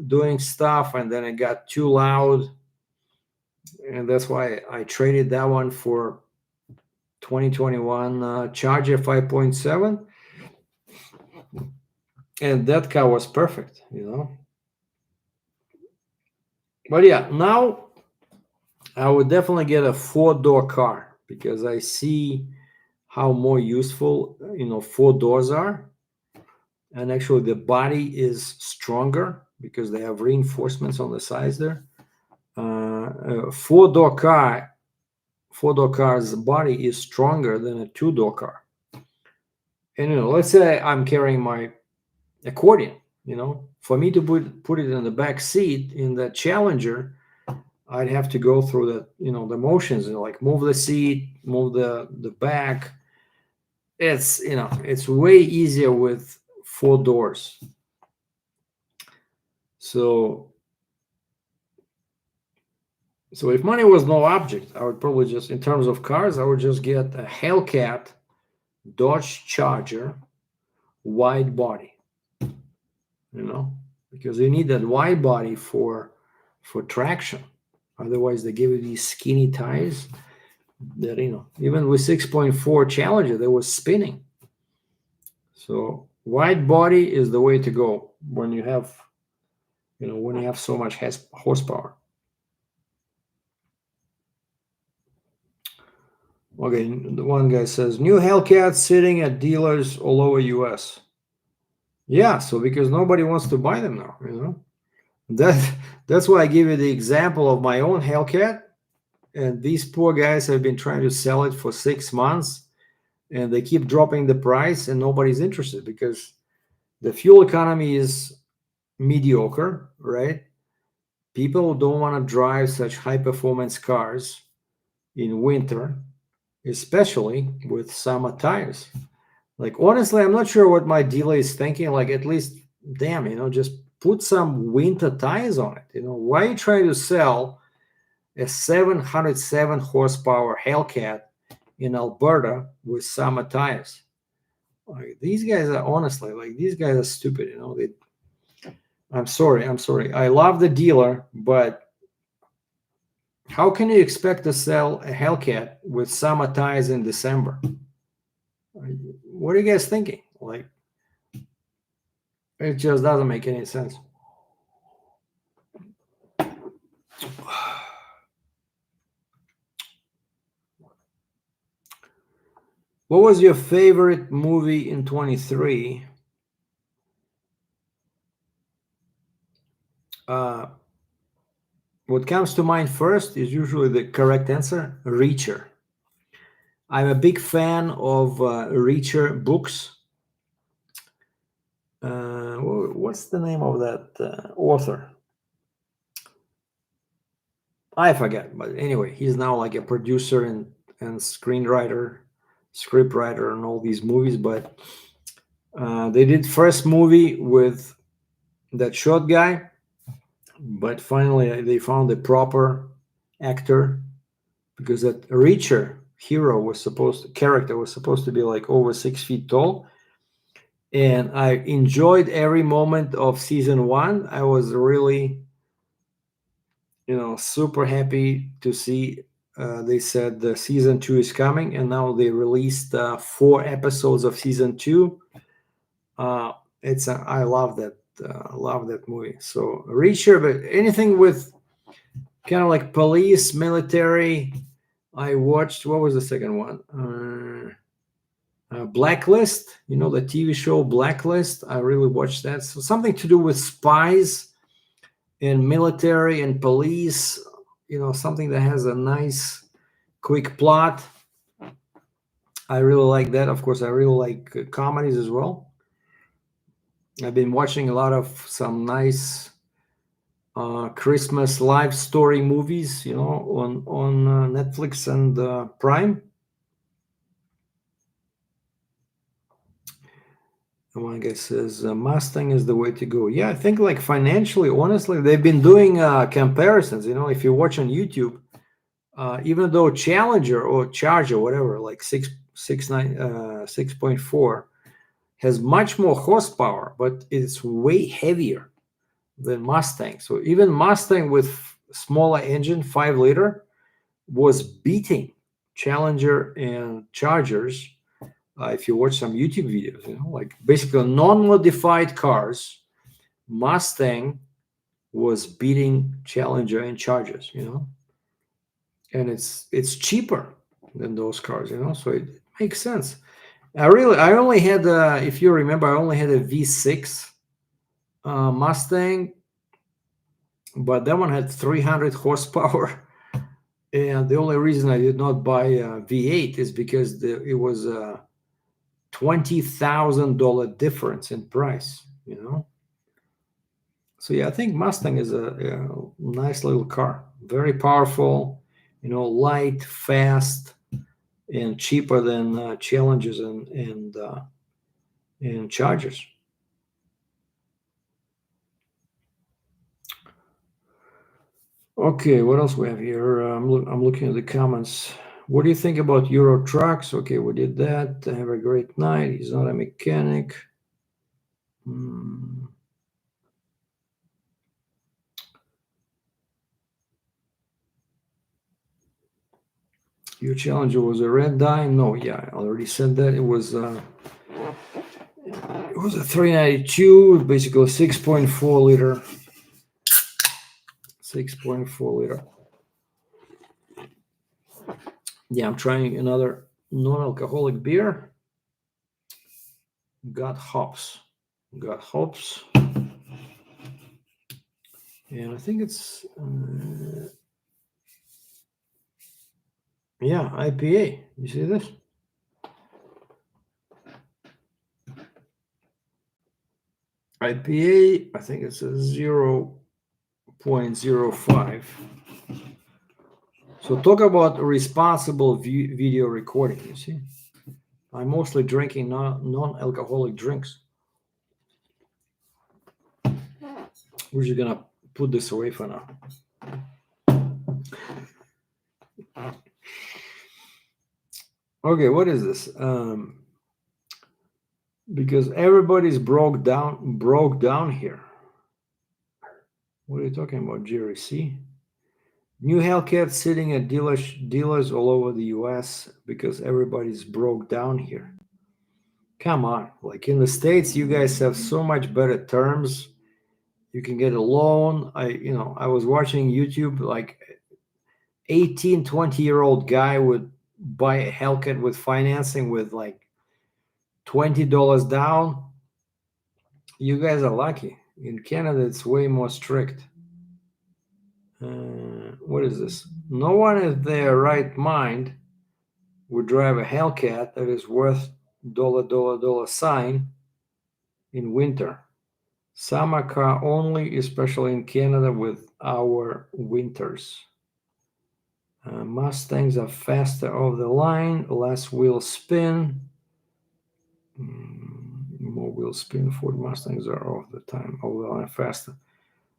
doing stuff and then it got too loud. And that's why I traded that one for 2021 Charger 5.7. And that car was perfect, But yeah, now I would definitely get a 4-door car because I see how more useful, 4 doors are. And actually the body is stronger because they have reinforcements on the sides there. A 4-door car's body is stronger than a 2-door car. And let's say I'm carrying my Accordion, for me to put it in the back seat in the Challenger, I'd have to go through the the motions, like move the seat, move the back. It's it's way easier with 4 doors. So if money was no object, I would probably just, in terms of cars, I would just get a Hellcat Dodge Charger wide body, because you need that wide body for traction. Otherwise, they give you these skinny tires that, even with 6.4 Challenger, they was spinning. So wide body is the way to go when you have, so much horsepower. Okay, the one guy says, new Hellcat sitting at dealers all over US. Yeah, so because nobody wants to buy them now, That's why I give you the example of my own Hellcat. And these poor guys have been trying to sell it for 6 months. And they keep dropping the price and nobody's interested because the fuel economy is mediocre, right? People don't want to drive such high performance cars in winter, especially with summer tires. Like, honestly, I'm not sure what my dealer is thinking. Like, at least, damn, just put some winter tires on it. Why are you trying to sell a 707 horsepower Hellcat in Alberta with summer tires? Like, these guys are, honestly, like, these guys are stupid. I'm sorry. I love the dealer, but how can you expect to sell a Hellcat with summer tires in December? What are you guys thinking? Like, it just doesn't make any sense. What was your favorite movie in 23? What comes to mind first is usually the correct answer, Reacher. I'm a big fan of Reacher books. What's the name of that author? I forget, but anyway, he's now like a producer and screenwriter, scriptwriter, and all these movies. But they did first movie with that short guy, but finally they found a proper actor, because that Reacher character was supposed to be like over 6 feet tall. And I enjoyed every moment of season 1. I was really, super happy to see. They said the season 2 is coming, and now they released 4 episodes of season 2. I love that movie. So Reacher, but anything with kind of like police, military. I watched, what was the second one? Blacklist, the TV show Blacklist. I really watched that. So something to do with spies and military and police, something that has a nice, quick plot. I really like that. Of course, I really like comedies as well. I've been watching a lot of some nice Christmas live story movies, on Netflix and Prime. One guy says Mustang is the way to go. Yeah, I think like financially, honestly, they've been doing comparisons. If you watch on YouTube, even though Challenger or Charger, whatever, like 6.4 has much more horsepower, but it's way heavier than Mustang. So even Mustang with smaller engine, 5-liter, was beating Challenger and Chargers. If you watch some YouTube videos, like basically non-modified cars, Mustang was beating Challenger and Chargers, and it's cheaper than those cars, so it makes sense. I only had, if you remember, I only had a V6 Mustang, but that one had 300 horsepower. And the only reason I did not buy a V8 is because it was a $20,000 difference in price, So yeah, I think Mustang is a nice little car, very powerful, light, fast, and cheaper than Challengers and Chargers. Okay, what else we have here? I'm looking at the comments. What do you think about Euro trucks? Okay, we did that. Have a great night. He's not a mechanic. Your Challenger was a red dye? No, yeah, I already said that. It was a 392, basically 6.4 liter. 6.4 liter. Yeah, I'm trying another non-alcoholic beer. Got hops. And I think it's IPA. You see this? IPA, I think it's a 0.05. So talk about responsible video recording, you see? I'm mostly drinking non-alcoholic drinks. We're just gonna put this away for now. Okay, what is this? Because everybody's broke down here. What are you talking about, Jerry? See? New Hellcat sitting at dealers all over the US because everybody's broke down here. Come on. Like in the States, you guys have so much better terms You can get a loan. I was watching YouTube, like 18, 20-year-old guy would buy a Hellcat with financing with like $20 down. You guys are lucky. In Canada, it's way more strict. What is this? No one in their right mind would drive a Hellcat that is worth dollar sign in winter. Summer car only, especially in Canada with our winters. Mustangs are faster off the line, less wheel spin. More wheel spin. Ford Mustangs are off the line faster.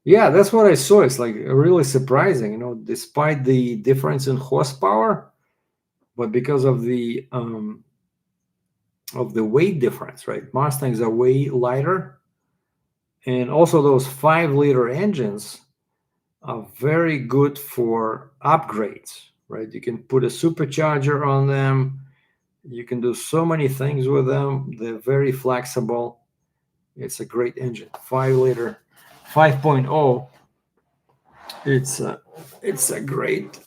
Yeah, that's what I saw. It's like really surprising, despite the difference in horsepower, but because of the weight difference, right? Mustangs are way lighter, and also those 5-liter engines are very good for upgrades, right? You can put a supercharger on them. You can do so many things with them. They're very flexible. It's a great engine. 5-liter, 5.0. It's a great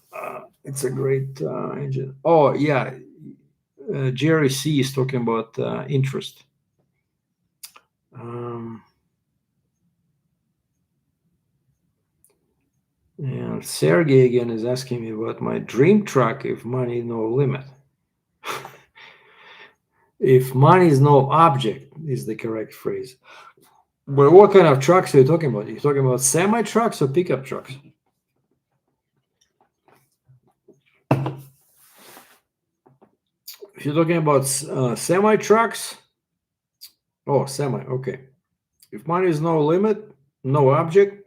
engine. Oh yeah, Jerry C is talking about interest. And Sergei again is asking me about my dream truck. If money no limit. If money is no object is the correct phrase. But what kind of trucks are you talking about? Are you talking about semi trucks or pickup trucks? If you're talking about semi trucks, semi, okay. If money is no limit, no object,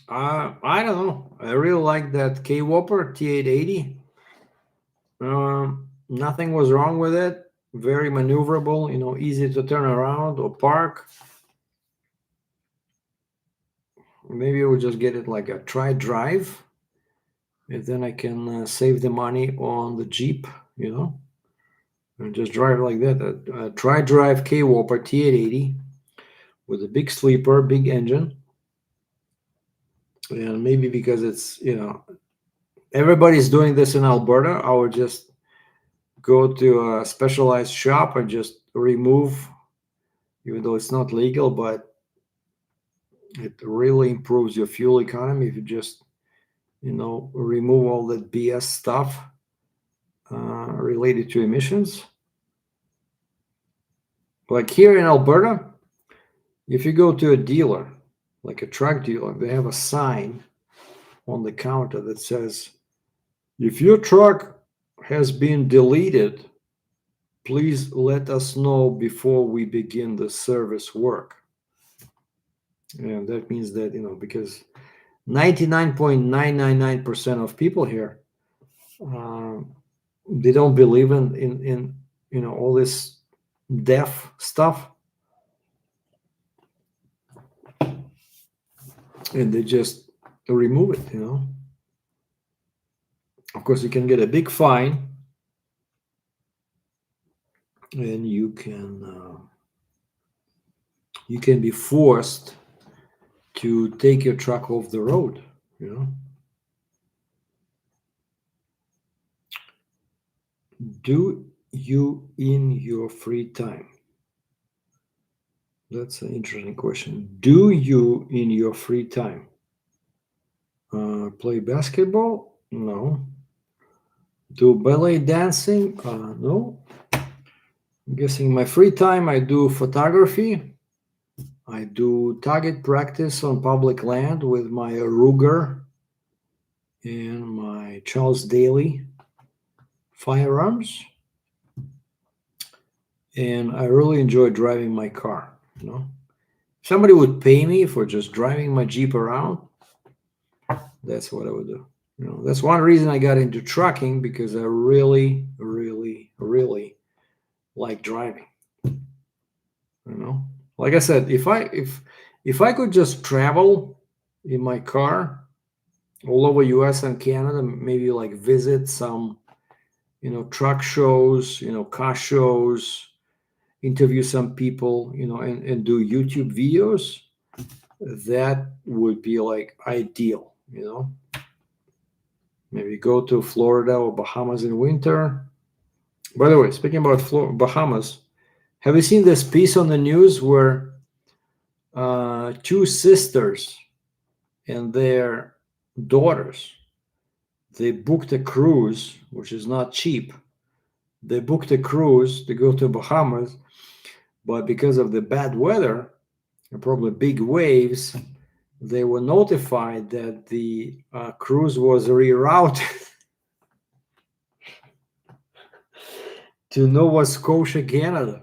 I don't know. I really like that K-Whopper T880. Nothing was wrong with it. Very maneuverable, easy to turn around or park. Maybe we'll just get it like a tri-drive. And then I can save the money on the Jeep, and just drive like that. A tri-drive K-Whopper T880 with a big sleeper, big engine. And maybe because it's, everybody's doing this in Alberta, I would just go to a specialized shop and just remove, even though it's not legal, but it really improves your fuel economy if you just, remove all that BS stuff related to emissions. Like here in Alberta, if you go to a dealer, like a truck dealer, they have a sign on the counter that says, if your truck has been deleted, please let us know before we begin the service work. And that means that, because 99.999% of people here, they don't believe in all this deaf stuff. And they just remove it, Of course, you can get a big fine, and you can be forced to take your truck off the road, Do you in your free time? That's an interesting question. Do you in your free time play basketball? No. Do ballet dancing? No. I'm guessing my free time I do photography. I do target practice on public land with my Ruger and my Charles Daly firearms. And I really enjoy driving my car, Somebody would pay me for just driving my Jeep around. That's what I would do. That's one reason I got into trucking, because I really, really, really like driving. Like I said, if I could just travel in my car all over US and Canada, maybe like visit some, truck shows, car shows, interview some people, and do YouTube videos, that would be like ideal, you know. Maybe go to Florida or Bahamas in winter. By the way, speaking about Bahamas, have you seen this piece on the news where two sisters and their daughters, they booked a cruise, which is not cheap. They booked a cruise to go to Bahamas, but because of the bad weather and probably big waves, they were notified that the cruise was rerouted to Nova Scotia, Canada.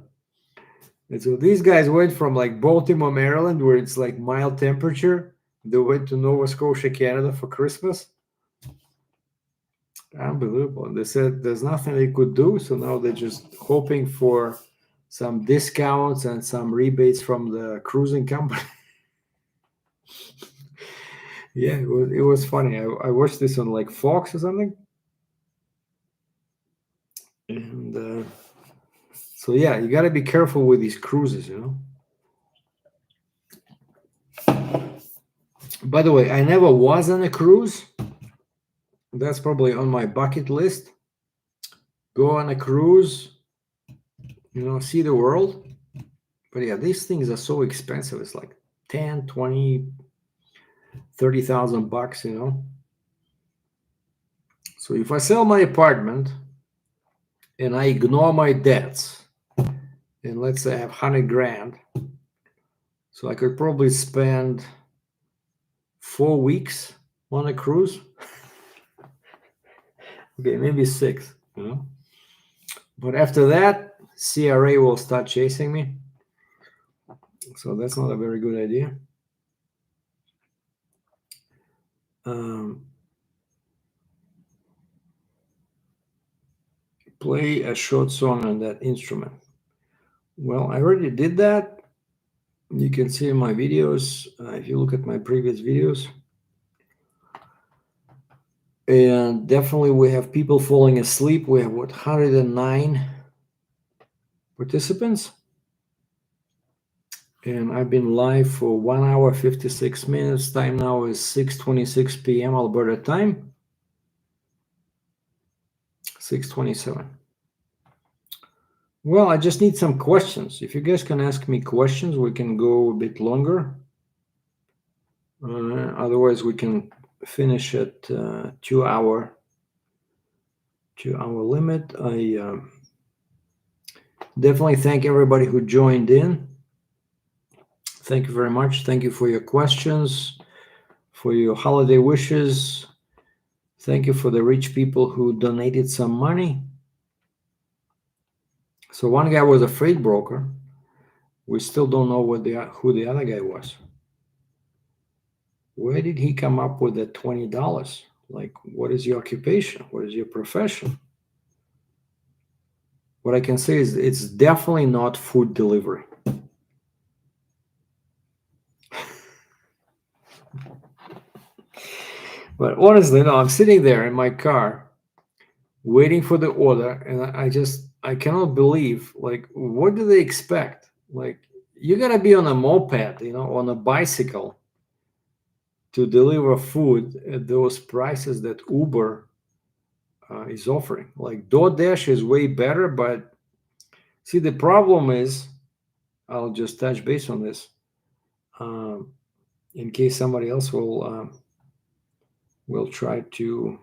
And so these guys went from like Baltimore, Maryland, where it's like mild temperature. They went to Nova Scotia, Canada for Christmas. Unbelievable. They said there's nothing they could do. So now they're just hoping for some discounts and some rebates from the cruising company. Yeah, it was funny. I watched this on like Fox or something. And so, yeah, you got to be careful with these cruises, you know. By the way, I never was on a cruise. That's probably on my bucket list. Go on a cruise, you know, see the world. But yeah, these things are so expensive. It's like 10, 20, 30,000 bucks, you know. So if I sell my apartment and I ignore my debts, and let's say I have 100 grand, so I could probably spend 4 weeks on a cruise. Okay, maybe 6, you know. But after that, CRA will start chasing me. So that's not a very good idea. Play a short song on that instrument. Well, I already did that. You can see in my videos, if you look at my previous videos. And definitely we have people falling asleep. We have, what, 109 participants. And I've been live for 1 hour, 56 minutes. Time now is 6:26 p.m. Alberta time. 6:27. Well, I just need some questions. If you guys can ask me questions, we can go a bit longer. Otherwise, we can finish at 2 hour limit. I definitely thank everybody who joined in. Thank you very much. Thank you for your questions, for your holiday wishes. Thank you for the rich people who donated some money. So one guy was a freight broker. We still don't know who the other guy was. Where did he come up with that $20? Like, what is your occupation? What is your profession? What I can say is it's definitely not food delivery. But honestly, no, I'm sitting there in my car waiting for the order, and I cannot believe, like, what do they expect? Like, you gotta be on a moped, you know, on a bicycle to deliver food at those prices that Uber is offering. Like, DoorDash is way better, but see, the problem is, I'll just touch base on this in case somebody else will try to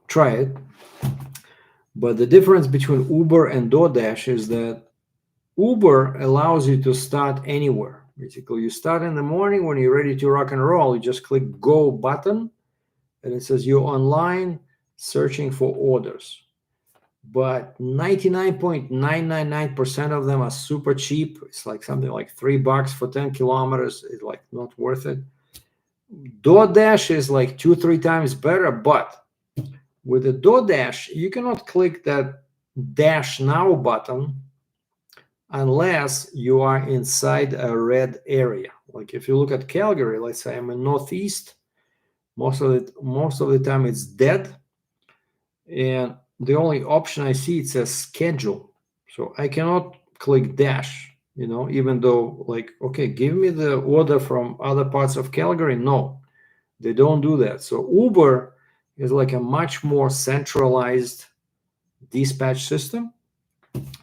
try it. But the difference between Uber and DoorDash is that Uber allows you to start anywhere. Basically, you start in the morning when you're ready to rock and roll. You just click go button, and it says you're online searching for orders. But 99.999% of them are super cheap. It's like something like $3 for 10 kilometers. It's like not worth it. DoorDash is like 2-3 times better, but with the DoorDash, you cannot click that Dash Now button unless you are inside a red area. Like if you look at Calgary, let's say I'm in Northeast, most of the time it's dead, and the only option I see, it says schedule. So I cannot click Dash. even though, like, okay, give me the order from other parts of Calgary. No, they don't do that. So Uber is like a much more centralized dispatch system,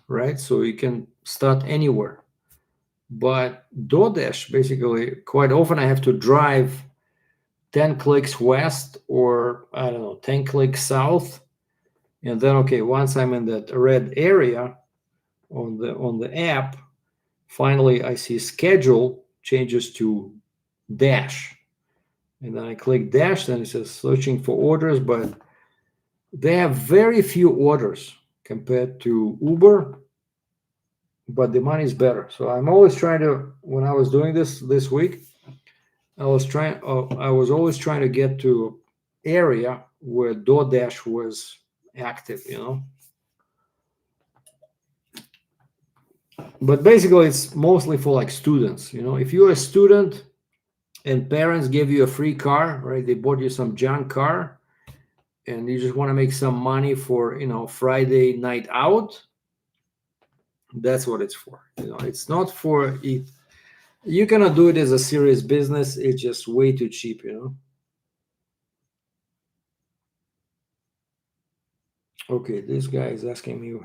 right? So you can start anywhere. But DoorDash, basically, quite often I have to drive 10 clicks west, or I don't know, 10 clicks south. And then, okay, once I'm in that red area on the app, finally I see schedule changes to dash. And then I click dash, then it says searching for orders, but they have very few orders compared to Uber, but the money is better. So I'm always trying to, when I was doing this week, I was always trying to get to area where DoorDash was active, But basically, it's mostly for like students. If you're a student and parents gave you a free car, right? They bought you some junk car, and you just want to make some money for Friday night out. That's what it's for. It's not for it. You cannot do it as a serious business. It's just way too cheap. Okay, this guy is asking me,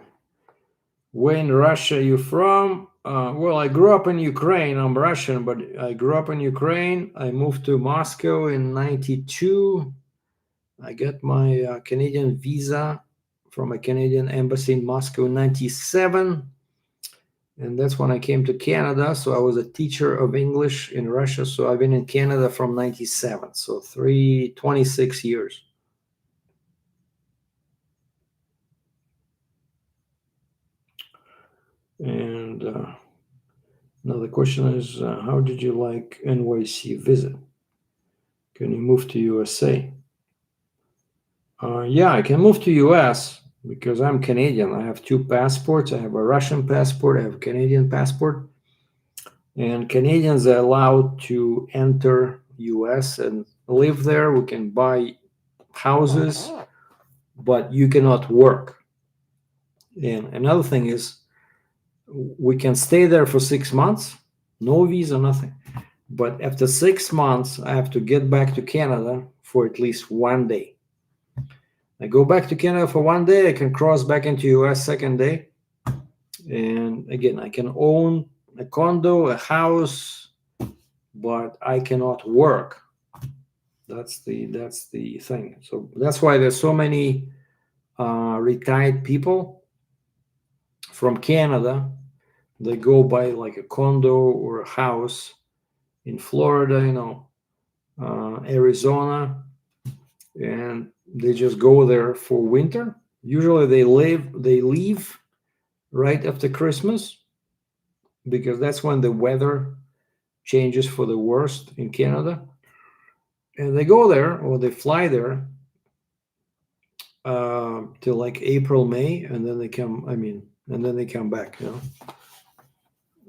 where in Russia are you from? Well, I grew up in Ukraine. I'm Russian, but I grew up in Ukraine. I moved to Moscow in 92. I got my Canadian visa from a Canadian embassy in Moscow in 97. And that's when I came to Canada. So I was a teacher of English in Russia. So I've been in Canada from 97. So 26 years. And now the question is, how did you like NYC visit? Can you move to USA? Yeah, I can move to US because I'm Canadian. I have two passports. I have a Russian passport. I have a Canadian passport. And Canadians are allowed to enter US and live there. We can buy houses, but you cannot work. And another thing is, we can stay there for 6 months, no visa, nothing. But after 6 months, I have to get back to Canada for at least 1 day. I go back to Canada for 1 day, I can cross back into US second day. And again, I can own a condo, a house, but I cannot work. That's the thing. So that's why there's so many retired people from Canada. They go buy like a condo or a house in Florida, Arizona, and they just go there for winter. Usually they leave right after Christmas because that's when the weather changes for the worst in Canada. And they go there or they fly there till like April, May, and then they come back.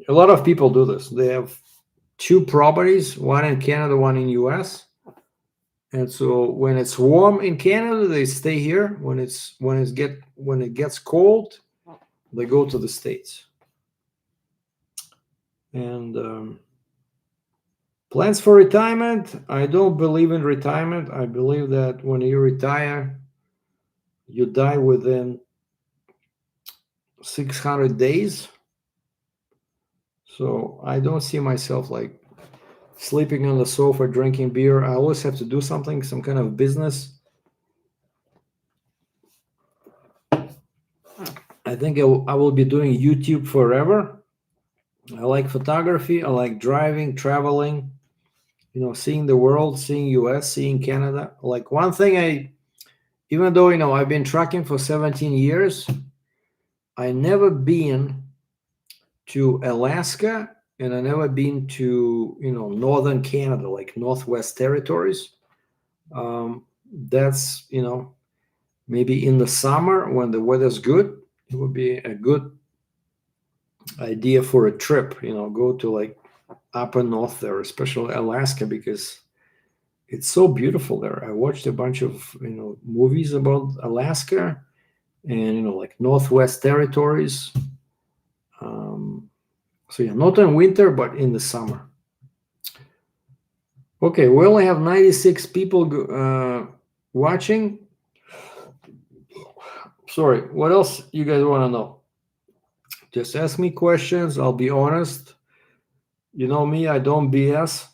A lot of people do this. They have two properties, one in Canada, one in US. And so when it's warm in Canada, they stay here. When it gets cold, they go to the States. And plans for retirement. I don't believe in retirement. I believe that when you retire, you die within 600 days. So I don't see myself like sleeping on the sofa, drinking beer. I always have to do something, some kind of business. I think I will be doing YouTube forever. I like photography. I like driving, traveling, seeing the world, seeing US, seeing Canada. Like one thing even though, I've been trucking for 17 years, I never been to Alaska, and I never been to, northern Canada, like Northwest Territories. That's, maybe in the summer when the weather's good, it would be a good idea for a trip, go to like upper north there, especially Alaska, because it's so beautiful there. I watched a bunch of, movies about Alaska and, like Northwest Territories. So yeah, not in winter, but in the summer. Okay, we only have 96 people watching. Sorry, what else you guys want to know? Just ask me questions. I'll be honest. You know me, I don't BS.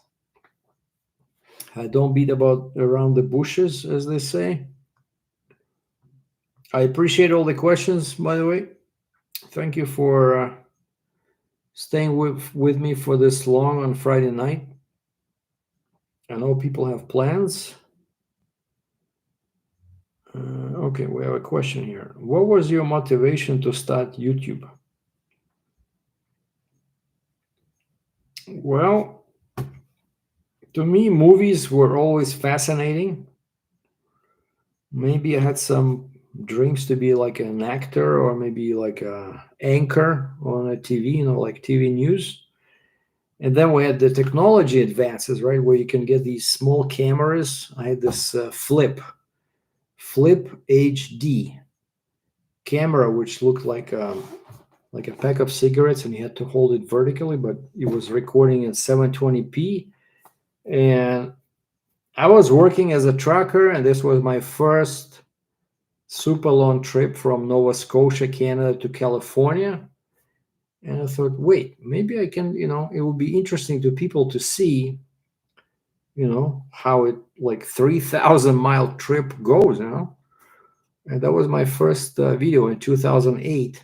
I don't beat about around the bushes, as they say. I appreciate all the questions, by the way. Thank you for staying with me for this long on Friday night. I know people have plans. Okay, we have a question here. What was your motivation to start YouTube? Well, to me, movies were always fascinating. Maybe I had some dreams to be like an actor or maybe like a anchor on a TV, like TV news. And then we had the technology advances, right, where you can get these small cameras. I had this Flip HD camera, which looked like a pack of cigarettes, and you had to hold it vertically, but it was recording at 720p. And I was working as a trucker, and this was my first super long trip from Nova Scotia, Canada to California. And I thought, wait, maybe I can, it would be interesting to people to see, how it like 3,000-mile trip goes, And that was my first video in 2008.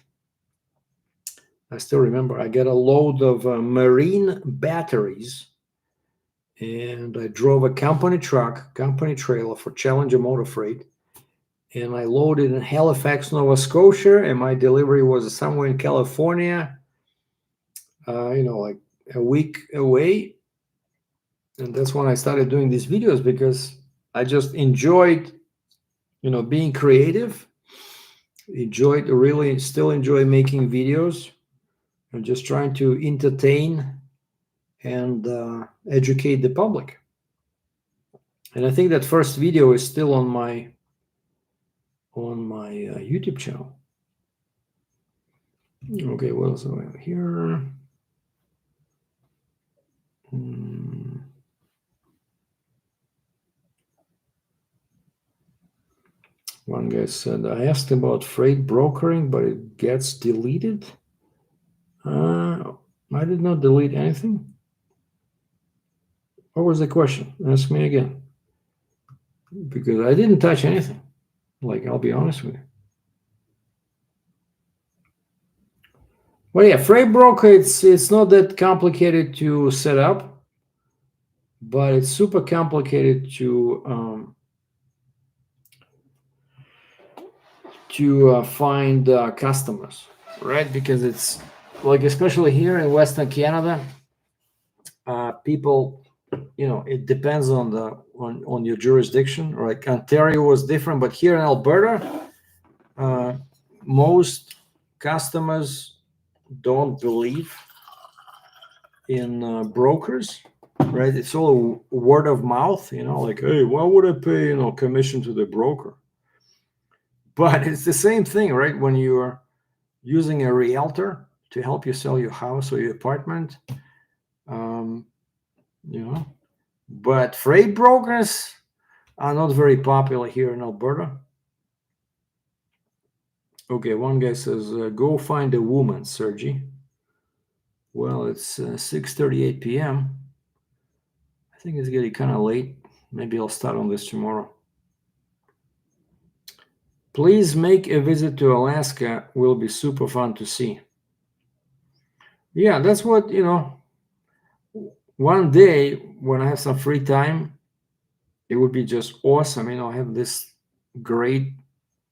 I still remember I got a load of marine batteries, and I drove a company trailer for Challenger Motor Freight, and I loaded in Halifax, Nova Scotia, and my delivery was somewhere in California, like a week away. And that's when I started doing these videos, because I just enjoyed, being creative, still enjoy making videos, and just trying to entertain and educate the public. And I think that first video is still on my YouTube channel. Okay, what else do I have here? One guy said, I asked about freight brokering, but it gets deleted. I did not delete anything. What was the question? Ask me again. Because I didn't touch anything. I'll be honest with you. Well, yeah, freight broker, it's not that complicated to set up, but it's super complicated to find customers, right? Because it's especially here in Western Canada, people, it depends on your jurisdiction, right? Ontario was different, but here in Alberta, most customers don't believe in brokers, right? It's all word of mouth, hey, why would I pay, commission to the broker? But it's the same thing, right? When you're using a realtor to help you sell your house or your apartment, but freight brokers are not very popular here in Alberta. Okay, one guy says, go find a woman, Sergei. Well, it's 6:38 p.m. I think it's getting kind of late. Maybe I'll start on this tomorrow. Please make a visit to Alaska. Will be super fun to see. Yeah, that's what, one day when I have some free time, it would be just awesome. I have this great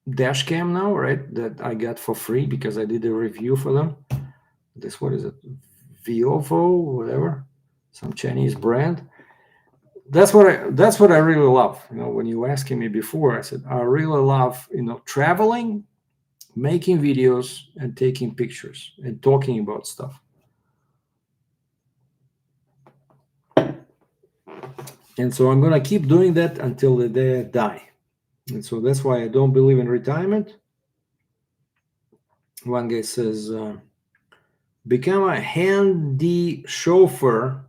dash cam now, right, that I got for free because I did a review for them. This, what is it? Viovo, whatever, some Chinese brand. That's what I really love. When you were asking me before, I said I really love, traveling, making videos, and taking pictures and talking about stuff. And so I'm gonna keep doing that until the day I die. And so that's why I don't believe in retirement. One guy says, become a handy chauffeur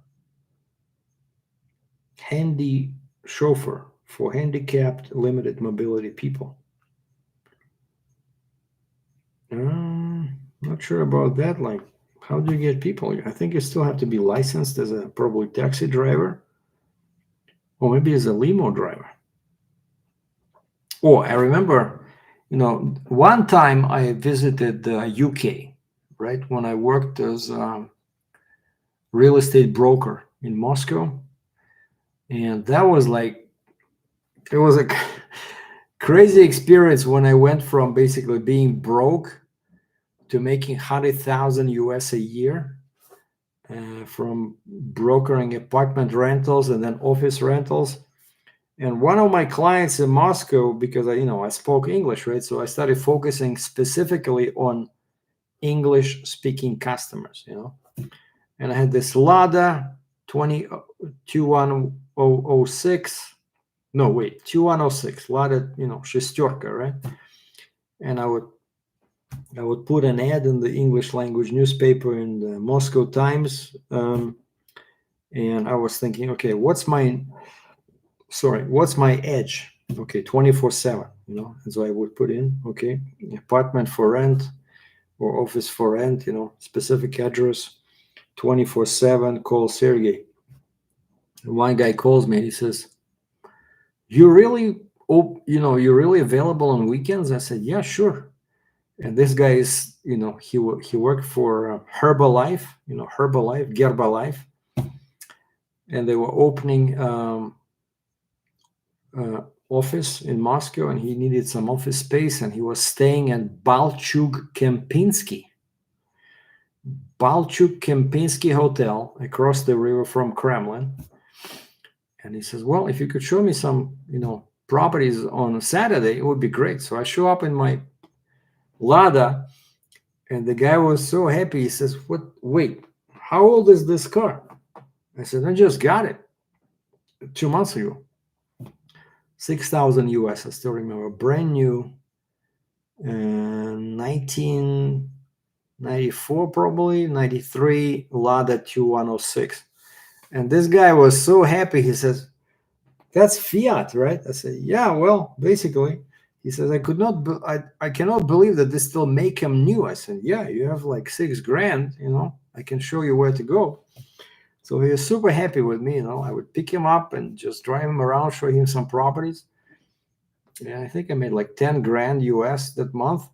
for handicapped limited mobility people. Not sure about that. Like, how do you get people? I think you still have to be licensed as a probably taxi driver, or maybe as a limo driver. Oh, I remember, one time I visited the UK, right, when I worked as a real estate broker in Moscow. And that was like, it was a crazy experience when I went from basically being broke to making 100,000 US a year, from brokering apartment rentals and then office rentals. And one of my clients in Moscow, because I spoke English, right? So I started focusing specifically on English speaking customers, And I had this Lada 2106. No, wait, 2106. Lada, шестерка, right? And I would put an ad in the English language newspaper in the Moscow Times. And I was thinking, okay, what's my edge? Okay, 24/7, And so I would put in, okay, apartment for rent or office for rent, specific address, 24/7, call Sergei. And one guy calls me and he says, you're really available on weekends? I said, yeah, sure. And this guy is, he worked for Herbalife, Gerbalife, and they were opening office in Moscow, and he needed some office space, and he was staying at Balchuk-Kempinski Hotel across the river from Kremlin. And he says, well, if you could show me some, properties on a Saturday, it would be great. So I show up in my Lada, and the guy was so happy. He says, wait, how old is this car? I said, I just got it 2 months ago. 6,000 US, I still remember. Brand new, 1994, probably, 93 Lada 2106. And this guy was so happy. He says, that's Fiat, right? I said, yeah, well, basically. He says, I cannot believe that they still make them new. I said, yeah, you have like $6,000, I can show you where to go. So he was super happy with me, I would pick him up and just drive him around, show him some properties. And I think I made like 10 grand US that month.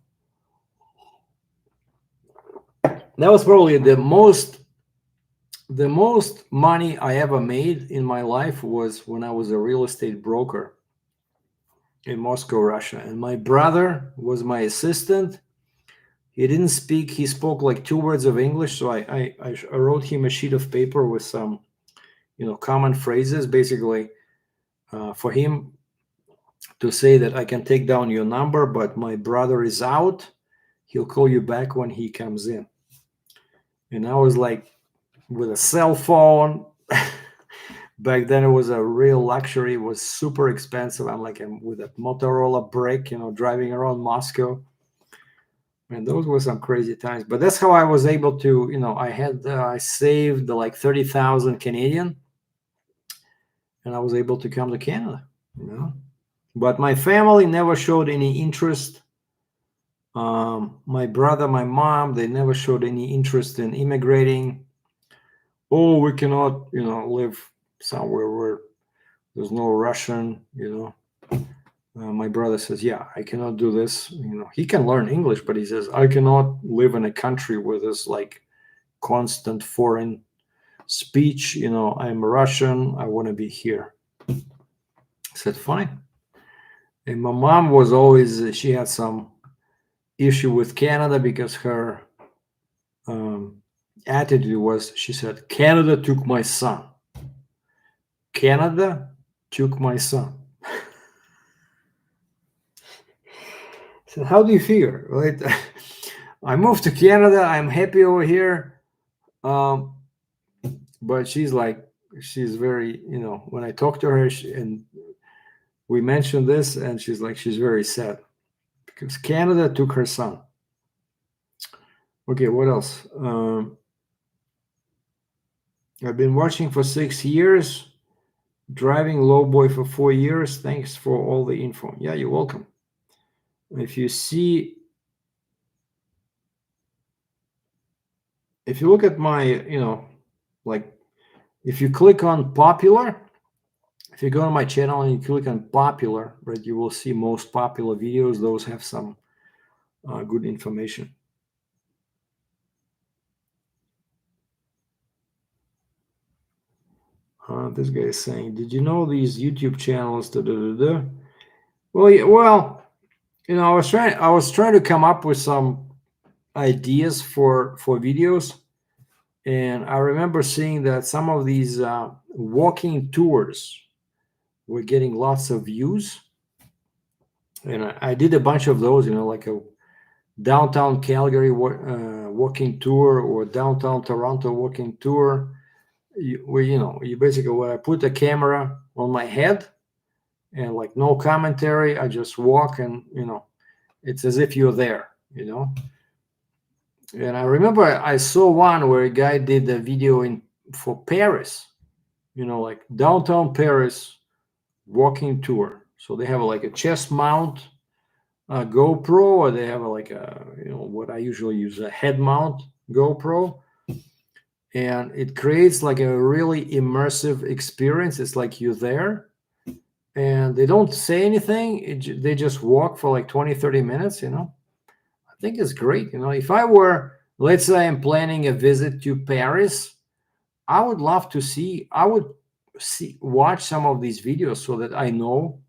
That was probably the most money I ever made in my life was when I was a real estate broker in Moscow, Russia. And my brother was my assistant. He didn't speak. He spoke like 2 words of English. So I wrote him a sheet of paper with some, common phrases, basically, for him to say that I can take down your number, but my brother is out. He'll call you back when he comes in. And I was like, with a cell phone. Back then it was a real luxury. It was super expensive. I'm with a Motorola brick, driving around Moscow. And those were some crazy times. But that's how I was able to, I saved like 30,000 Canadian, and I was able to come to Canada, But my family never showed any interest. My brother, my mom, they never showed any interest in immigrating. Oh, we cannot, live somewhere where there's no Russian, my brother says, yeah, I cannot do this. He can learn English, but he says, I cannot live in a country where there's like constant foreign speech. I'm Russian. I want to be here. I said, fine. And my mom was always, she had some issue with Canada because her attitude was, she said, Canada took my son. Canada took my son. So how do you figure, right? I moved to Canada. I'm happy over here. But she's very, when I talk to her and we mentioned this, and she's very sad because Canada took her son. Okay, what else? I've been watching for 6 years, driving lowboy for 4 years. Thanks for all the info. Yeah, you're welcome. If you look at my, like, if you click on popular, if you go on my channel and you click on popular, right, you will see most popular videos. Those have some good information. This guy is saying, did you know these YouTube channels? Da, da, da, da. Well, yeah, well, I was trying to come up with some ideas for videos, and I remember seeing that some of these walking tours were getting lots of views, and I did a bunch of those. Like a downtown Calgary walking tour or downtown Toronto walking tour. You basically, where I put the camera on my head and like no commentary, I just walk, and it's as if you're there. And I remember I saw one where a guy did a video for Paris, like downtown Paris walking tour. So they have like a chest mount GoPro, or they have like a what I usually use, a head mount GoPro, and it creates like a really immersive experience. It's like you're there, and they don't say anything. They just walk for like 20-30 minutes. I think it's great. If I were, let's say I'm planning a visit to Paris, I would love to watch some of these videos so that I know,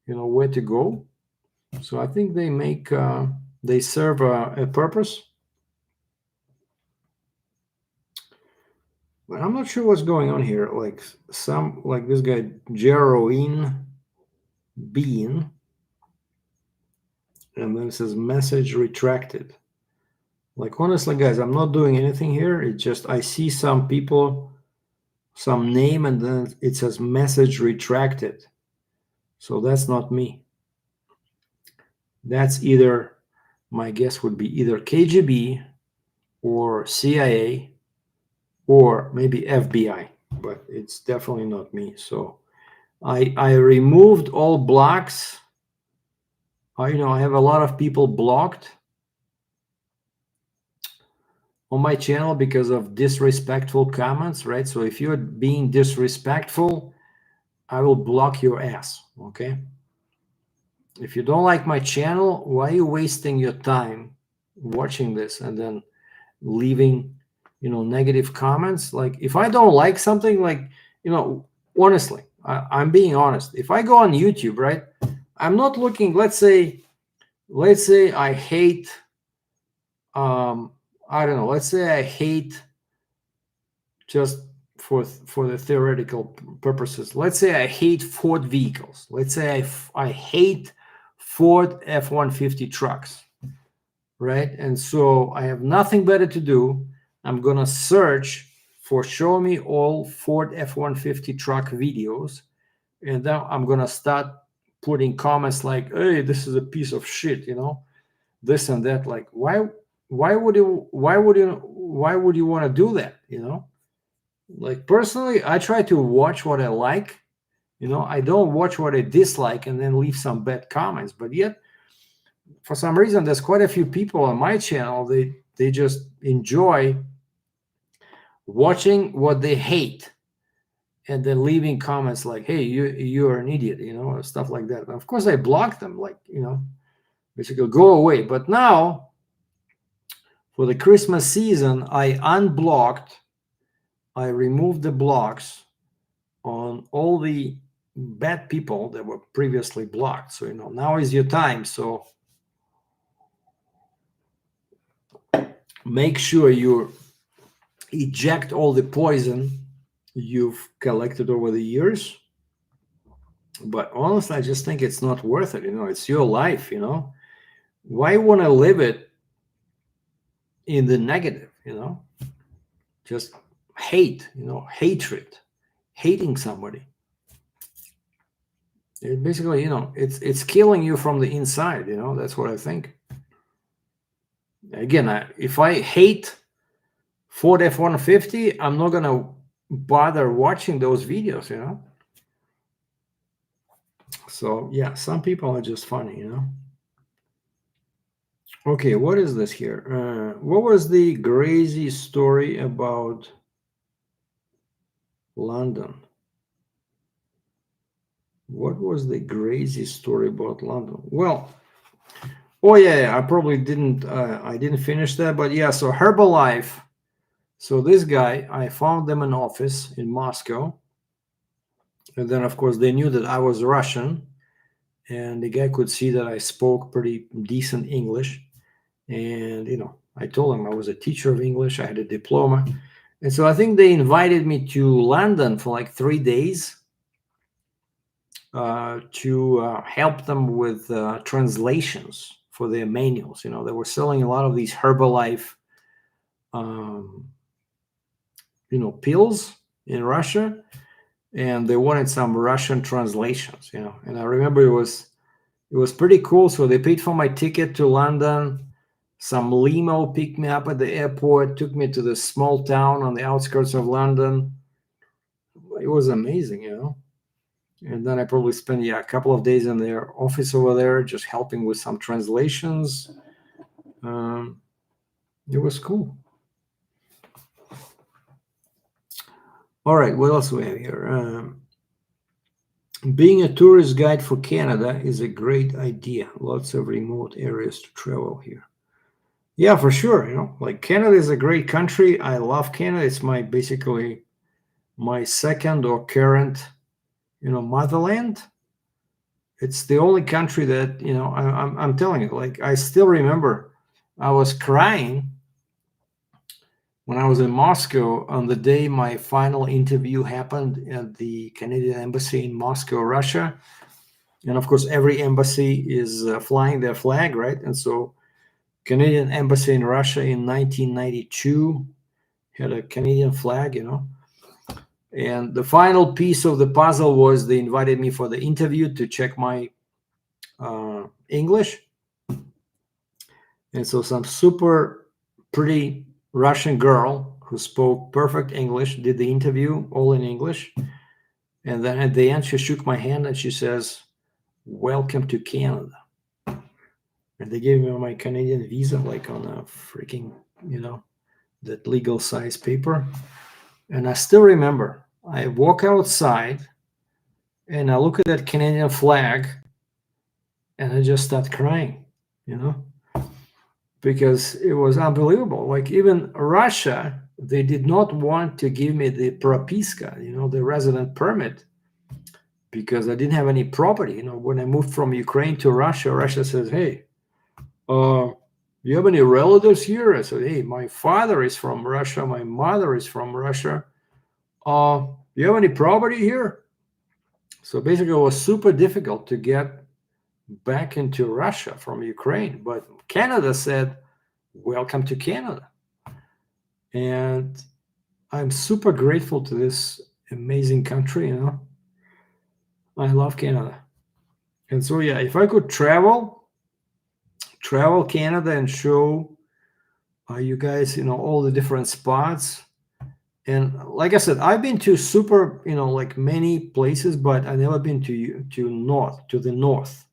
where to go. So I think they serve a purpose. But I'm not sure what's going on here. Like this guy, Jeroen Bean, and then it says message retracted. Like, honestly, guys, I'm not doing anything here. It's just I see some people, some name, and then it says message retracted. So that's not me. That's either, my guess would be either KGB or CIA or maybe FBI, but it's definitely not me. So I removed all blocks. I have a lot of people blocked on my channel because of disrespectful comments, right? So if you're being disrespectful, I will block your ass, okay? If you don't like my channel, why are you wasting your time watching this and then leaving, negative comments? Like, if I don't like something, like, honestly, I'm being honest. If I go on YouTube, right, I'm not looking, let's say I hate, I don't know, let's say I hate, just for the theoretical purposes, let's say I hate Ford vehicles. Let's say I hate Ford F-150 trucks, right? And so I have nothing better to do. I'm going to search for show me all Ford F-150 truck videos. And then I'm going to start putting comments like, hey, this is a piece of shit, this and that. Like, why would you want to do that? Like, personally, I try to watch what I like. I don't watch what I dislike and then leave some bad comments. But yet, for some reason, there's quite a few people on my channel. They just enjoy watching what they hate and then leaving comments like, hey, you're an idiot, or stuff like that. And of course, I block them, like, basically go away. But now, for the Christmas season, I removed the blocks on all the bad people that were previously blocked. So, now is your time. So make sure you eject all the poison you've collected over the years. But honestly, I just think it's not worth it. It's your life. Why want to live it in the negative? Just hate, hatred, hating somebody. It basically, it's killing you from the inside. That's what I think. Again, if I hate Ford F-150, I'm not gonna bother watching those videos, you know. So yeah, some people are just funny, you know. Okay, what is this here? What was the crazy story about London? What was the crazy story about London? Well, oh yeah, I probably didn't. I didn't finish that, but yeah. So Herbalife. So this guy, I found them an office in Moscow, and then of course they knew that I was Russian, and the guy could see that I spoke pretty decent English. And you know, I told him I was a teacher of English. I had a diploma, and so I think they invited me to London for like 3 days to help them with translations for their manuals. You know, they were selling a lot of these Herbalife, um, you know, pills in Russia, and they wanted some Russian translations. You know, and I remember it was pretty cool. So they paid for my ticket to London. Some limo picked me up at the airport, took me to the small town on the outskirts of London. It was amazing, you know. And then I probably spent a couple of days in their office over there, just helping with some translations. It was cool. All right, what else do we have here? Being a tourist guide for Canada is a great idea. Lots of remote areas to travel here. Yeah, for sure. You know, like Canada is a great country. I love Canada. It's basically my second or current, you know, motherland. It's the only country that, you know, I'm telling you, like I still remember I was crying when I was in Moscow on the day my final interview happened at the Canadian Embassy in Moscow, Russia. And of course, every embassy is flying their flag, right? And so Canadian Embassy in Russia in 1992 had a Canadian flag, you know. And the final piece of the puzzle was they invited me for the interview to check my English. And so some super pretty Russian girl who spoke perfect English did the interview all in English. And then at the end, she shook my hand and she says, "Welcome to Canada." And they gave me my Canadian visa, like on a freaking, you know, that legal size paper. And I still remember I walk outside and I look at that Canadian flag and I just start crying, you know, because it was unbelievable. Like even Russia, they did not want to give me the propiska, you know, the resident permit, because I didn't have any property. You know, when I moved from Ukraine to Russia, Russia says, "Hey, you have any relatives here?" I said, "Hey, my father is from Russia. My mother is from Russia. You have any property here?" So basically, it was super difficult to get back into Russia from Ukraine. But Canada said, "Welcome to Canada." And I'm super grateful to this amazing country, you know. I love Canada. And so, yeah, if I could travel Canada and show you guys, you know, all the different spots. And like I said, I've been to super, you know, like many places, but I never been to the north.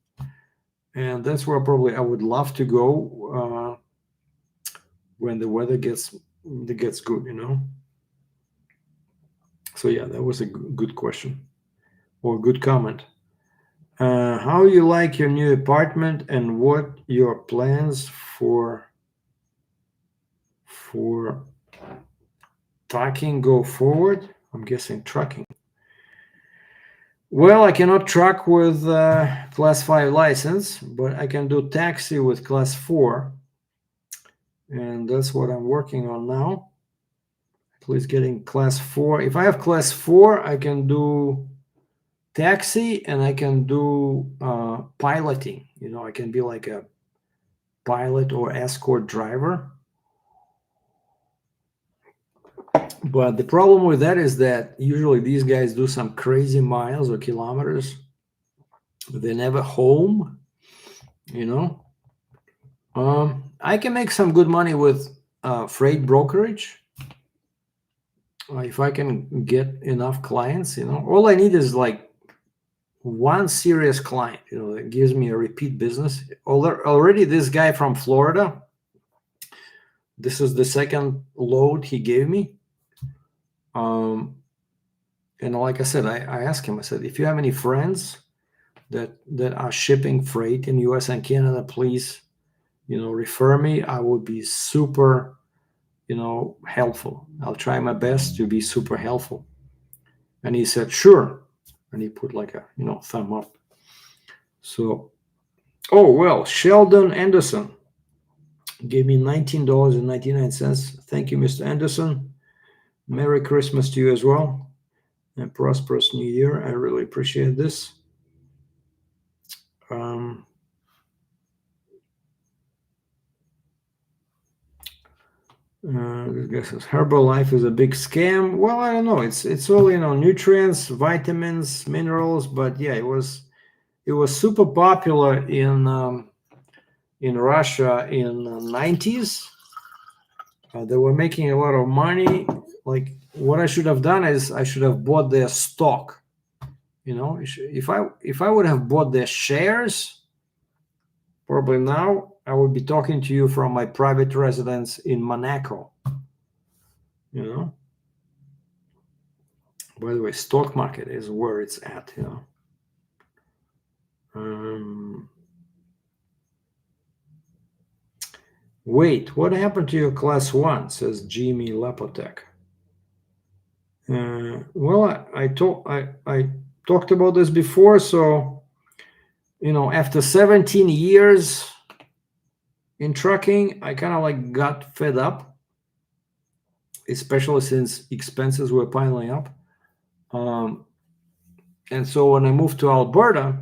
And that's where probably I would love to go when the weather gets good, you know. So yeah, that was a good question or good comment. How you like your new apartment and what your plans for trucking go forward? I'm guessing trucking. Well, I cannot truck with class 5 license, but I can do taxi with class 4. And that's what I'm working on now. Please getting class 4. If I have class 4, I can do taxi and I can do piloting. You know, I can be like a pilot or escort driver. But the problem with that is that usually these guys do some crazy miles or kilometers. They're never home, you know. I can make some good money with freight brokerage. If I can get enough clients, all I need is like one serious client, that gives me a repeat business. Already this guy from Florida, this is the second load he gave me. And like I said, I asked him, I said, if you have any friends that are shipping freight in US and Canada, please, refer me. I would be super, helpful. I'll try my best to be super helpful. And he said, sure. And he put like a, thumb up. So, Sheldon Anderson gave me $19.99. Thank you, Mr. Anderson. Merry Christmas to you as well. And prosperous New Year. I really appreciate this. This guy says Herbalife is a big scam. Well, I don't know. It's all nutrients, vitamins, minerals. But yeah, it was super popular in Russia in the 90s. They were making a lot of money. Like what I should have done is I should have bought their stock. If I would have bought their shares, probably now I would be talking to you from my private residence in Monaco. By the way, stock market is where it's at. Wait, what happened to your class 1? Says Jimmy Lapotek. Well, I talked about this before. So, after 17 years in trucking, I kind of like got fed up, especially since expenses were piling up. And so when I moved to Alberta,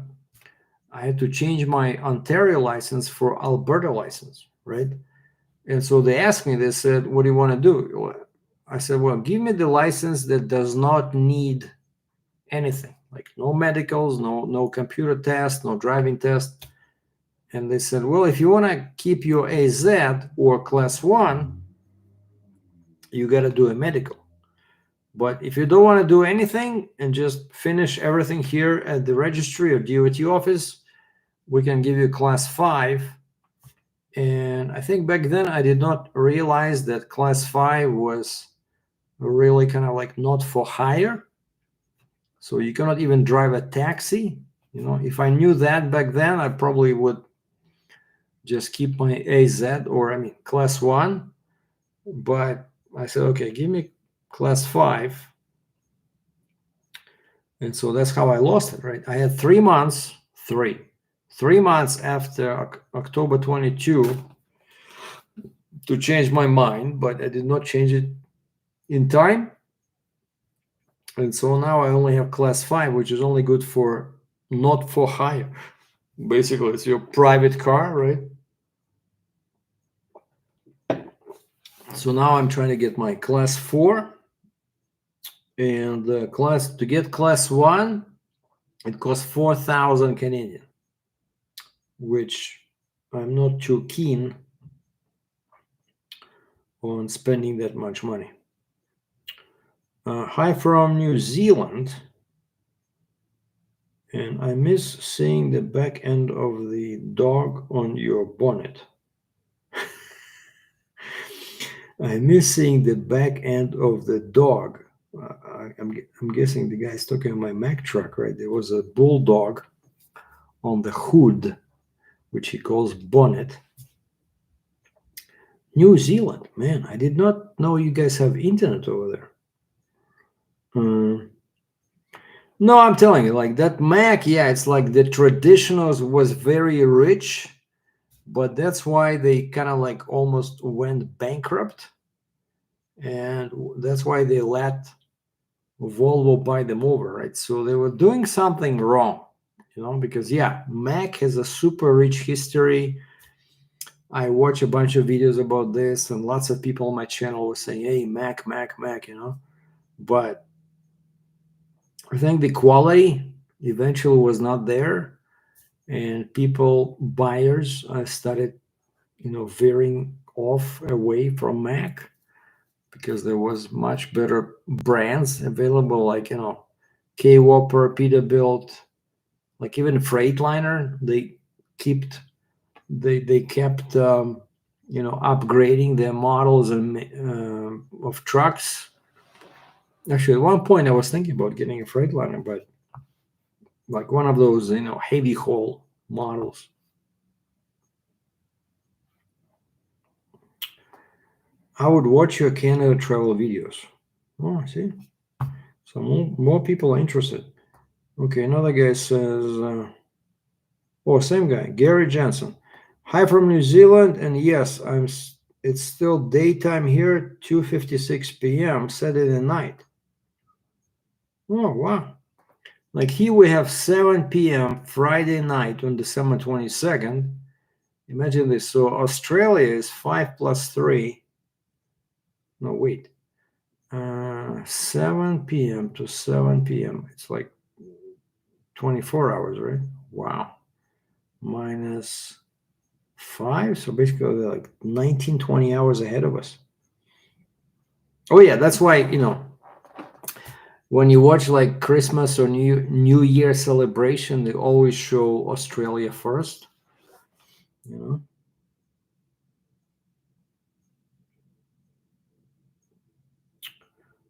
I had to change my Ontario license for Alberta license, right? And so they asked me, they said, what do you want to do? I said, well, give me the license that does not need anything, like no medicals, no computer test, no driving test. And they said, well, if you want to keep your AZ or class 1, you got to do a medical. But if you don't want to do anything and just finish everything here at the registry or DOT office, we can give you class 5. And I think back then I did not realize that class 5 was really kind of like not for hire. So you cannot even drive a taxi. If I knew that back then, I probably would just keep my AZ or class 1. But I said, okay, give me class 5. And so that's how I lost it, right? I had 3 months, 3 months after October 22 to change my mind, but I did not change it in time. And so now I only have class 5, which is only good for not for hire. Basically, it's your private car, right? So now I'm trying to get my class 4. And to get class 1, it costs 4,000 Canadian, which I'm not too keen on spending that much money. Hi from New Zealand. And I miss seeing the back end of the dog on your bonnet. I miss seeing the back end of the dog. I'm guessing the guy's talking about my Mack truck, right? There was a bulldog on the hood, which he calls bonnet. New Zealand, man, I did not know you guys have internet over there. No, I'm telling you, like that Mac, yeah, it's like the traditionals was very rich, but that's why they kind of like almost went bankrupt. And that's why they let Volvo buy them over, right? So they were doing something wrong, because yeah, Mac has a super rich history. I watch a bunch of videos about this, and lots of people on my channel were saying, hey, Mac, but I think the quality eventually was not there, and buyers started, veering off away from Mac because there was much better brands available, like K-Whopper, Peterbilt, like even Freightliner. They kept upgrading their models and of trucks. Actually, at one point I was thinking about getting a Freightliner, but like one of those heavy haul models. I would watch your Canada travel videos. Oh, I see. So more people are interested. Okay, another guy says, same guy, Gary Jensen. Hi from New Zealand, and yes, it's still daytime here, 2:56 p.m. Saturday night. Oh, wow. Like here we have 7 p.m. Friday night on December 22nd. Imagine this. So Australia is 5 plus 3. No, wait. 7 p.m. to 7 p.m. It's like 24 hours, right? Wow. Minus 5. So basically they're like 19, 20 hours ahead of us. Oh, yeah. That's why, when you watch like Christmas or New Year celebration, they always show Australia first.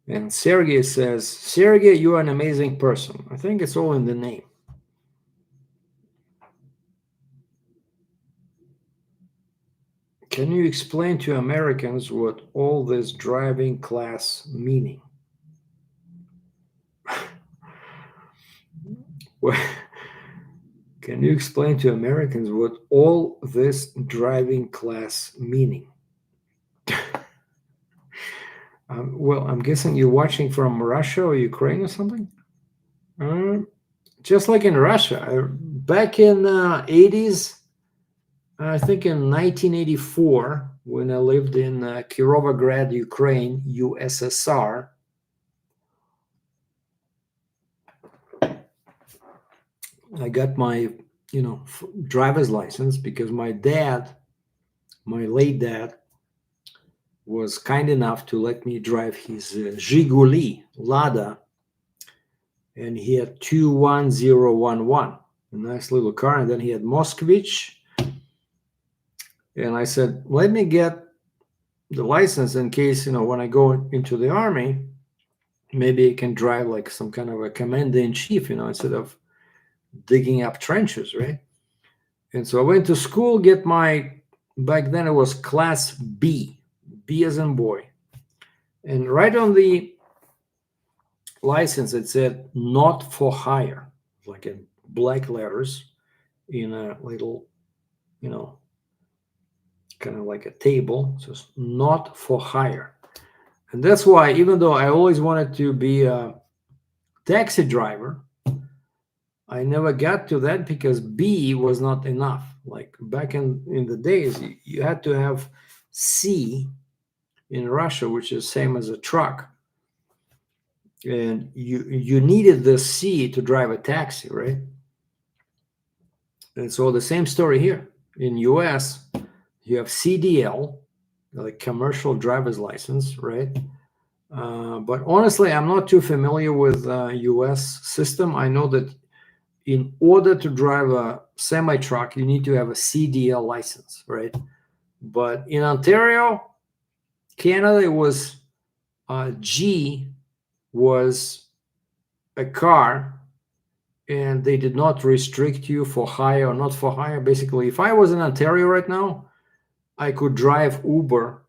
And Sergei says, Sergei, you are an amazing person. I think it's all in the name. Can you explain to Americans what all this driving class meaning? Can you explain to Americans what all this driving class meaning? Well, I'm guessing you're watching from Russia or Ukraine or something? Just like in Russia, back in 80s, I think in 1984, when I lived in Kirovograd, Ukraine, USSR, I got my, driver's license because my late dad, was kind enough to let me drive his Zhiguli Lada, and he had 21011, a nice little car, and then he had Moskvich, and I said, let me get the license in case, when I go into the army, maybe I can drive like some kind of a commander-in-chief, instead of digging up trenches, right? And so I went to school, back then it was class B as in boy. And right on the license, it said not for hire, like in black letters in a little, kind of like a table. So it's not for hire. And that's why, even though I always wanted to be a taxi driver, I never got to that because B was not enough. Like back in the days, you had to have C in Russia, which is same as a truck. And you needed the C to drive a taxi, right? And so the same story here. In US, you have CDL, like commercial driver's license, right? But honestly, I'm not too familiar with US system. I know that in order to drive a semi-truck, you need to have a CDL license, right? But in Ontario, Canada, it was G was a car, and they did not restrict you for hire or not for hire. Basically, if I was in Ontario right now, I could drive Uber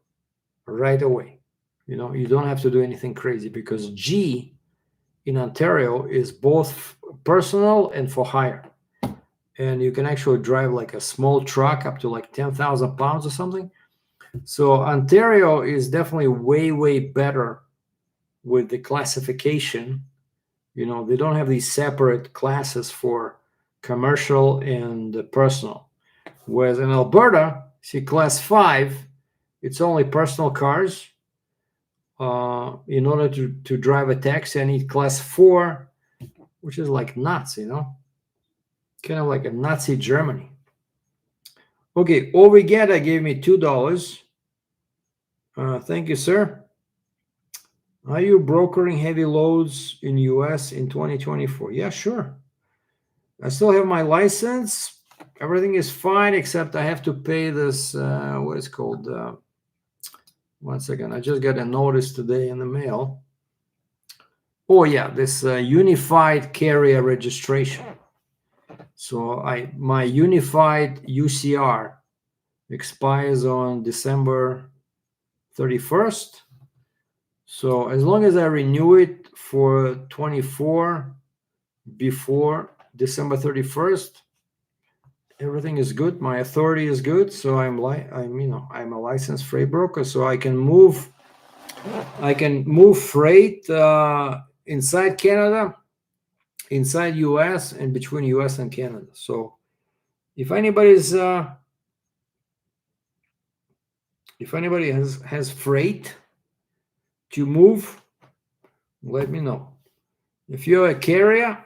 right away. You don't have to do anything crazy because G in Ontario is both personal and for hire. And you can actually drive like a small truck up to like 10,000 pounds or something. So Ontario is definitely way, way better with the classification. They don't have these separate classes for commercial and personal. Whereas in Alberta, see class 5, it's only personal cars. In order to drive a taxi, I need class 4, which is like nuts, kind of like a Nazi Germany. Okay, Ovigeta gave me $2. Thank you, sir. Are you brokering heavy loads in US in 2024? Yeah, sure. I still have my license. Everything is fine, except I have to pay this, what is called, 1 second. I just got a notice today in the mail. Oh yeah, this unified carrier registration. So my unified UCR expires on December 31st. So as long as I renew it for 24 before December 31st, everything is good. My authority is good. So I'm a licensed freight broker, so I can move freight inside Canada, inside US, and between US and Canada. So if anybody has freight to move, let me know. If you're a carrier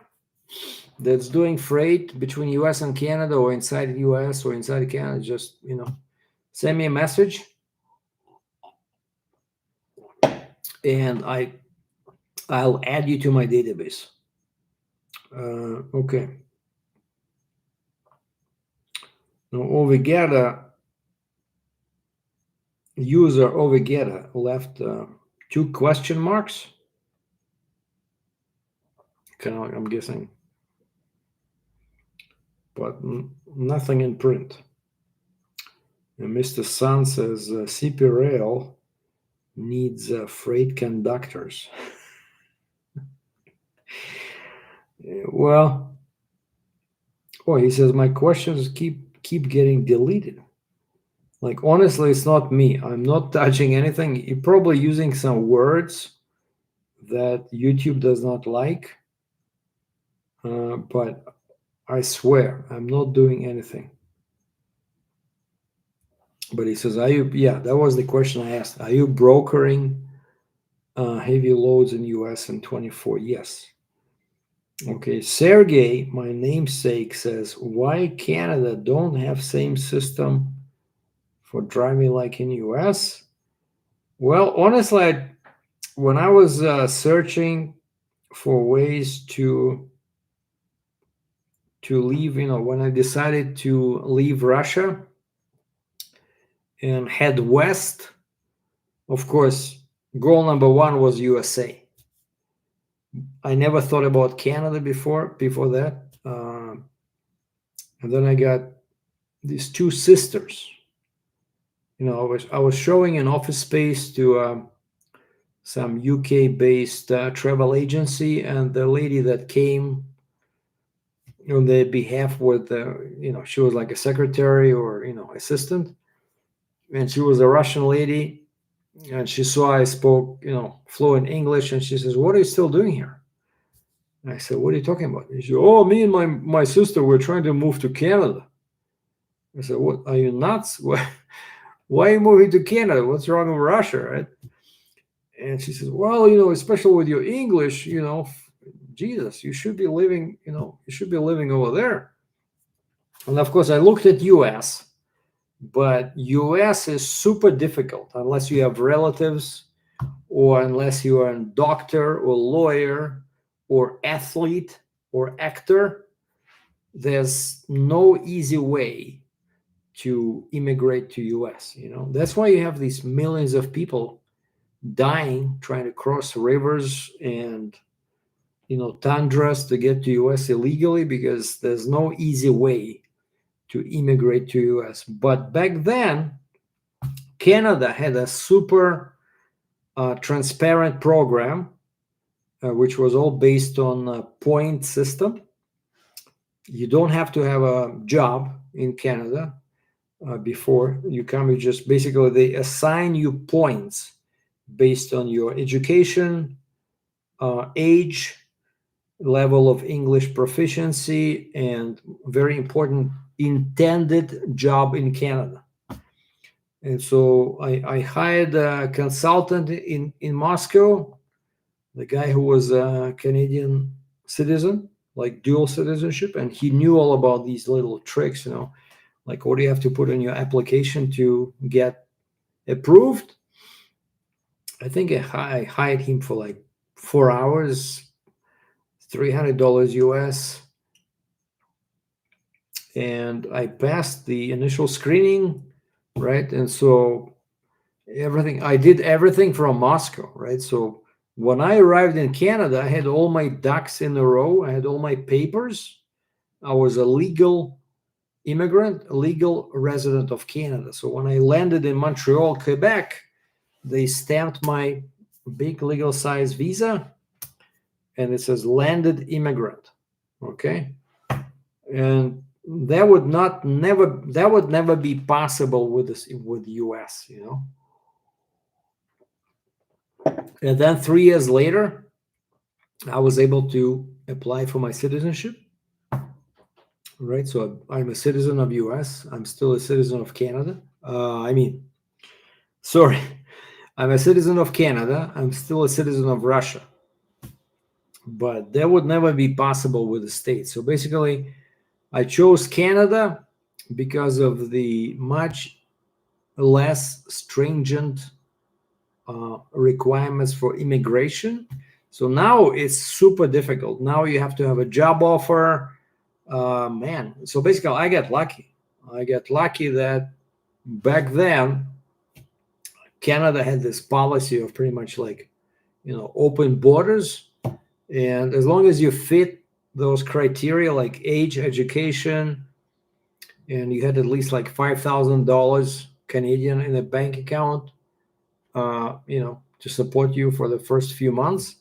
that's doing freight between US and Canada, or inside US or inside Canada, just send me a message, and I'll add you to my database. Okay. Now user Ovigeta left 2 question marks. I'm guessing, but nothing in print. And Mr. Sun says CP Rail needs freight conductors. Well, he says my questions keep getting deleted. Like, honestly, it's not me. I'm not touching anything. You're probably using some words that YouTube does not like, but I swear I'm not doing anything. But he says, are you? Yeah, that was the question I asked. Are you brokering heavy loads in US in 24? Yes. Okay, Sergei, my namesake, says, why Canada don't have same system for driving like in US? Well, honestly, when I was searching for ways to leave, when I decided to leave Russia and head west, of course, goal number 1 was USA. I never thought about Canada before that. And then I got these 2 sisters. I was showing an office space to some UK-based travel agency, and the lady that came on their behalf with, she was like a secretary or, assistant, and she was a Russian lady, and she saw I spoke, fluent English, and she says, what are you still doing here? And I said, what are you talking about? And she said, oh, me and my sister, we're trying to move to Canada. I said, what, are you nuts? Why are you moving to Canada? What's wrong with Russia, right? And she says, well, especially with your English, Jesus, you should be living over there. And of course, I looked at US, but US is super difficult unless you have relatives, or unless you are a doctor or lawyer or athlete or actor. There's no easy way to immigrate to US. That's why you have these millions of people dying trying to cross rivers and tundras to get to US illegally, because there's no easy way to immigrate to US. But back then, Canada had a super transparent program, which was all based on a point system. You don't have to have a job in Canada before you come. You just basically, they assign you points based on your education, age, level of English proficiency, and very important, intended job in Canada. And so I hired a consultant in Moscow, the guy who was a Canadian citizen, like dual citizenship, and he knew all about these little tricks, Like, what do you have to put in your application to get approved? I think I hired him for like 4 hours, $300 US. And I passed the initial screening, right? And so I did everything from Moscow, right? So when I arrived in Canada, I had all my ducks in a row. I had all my papers. I was a legal immigrant, a legal resident of Canada. So when I landed in Montreal, Quebec, they stamped my big legal size visa and it says landed immigrant. Okay. And that would never be possible with the US, you know. And then 3 years later, I was able to apply for my citizenship. Right, so I'm a citizen of US. I'm still a citizen of Canada. Sorry, I'm a citizen of Canada. I'm still a citizen of Russia. But that would never be possible with the States. So basically, I chose Canada because of the much less stringent requirements for immigration. So now it's super difficult. Now you have to have a job offer. So basically, I get lucky. I get lucky that back then, Canada had this policy of pretty much like, open borders. And as long as you fit those criteria like age, education, and you had at least like $5,000 Canadian in a bank account, to support you for the first few months.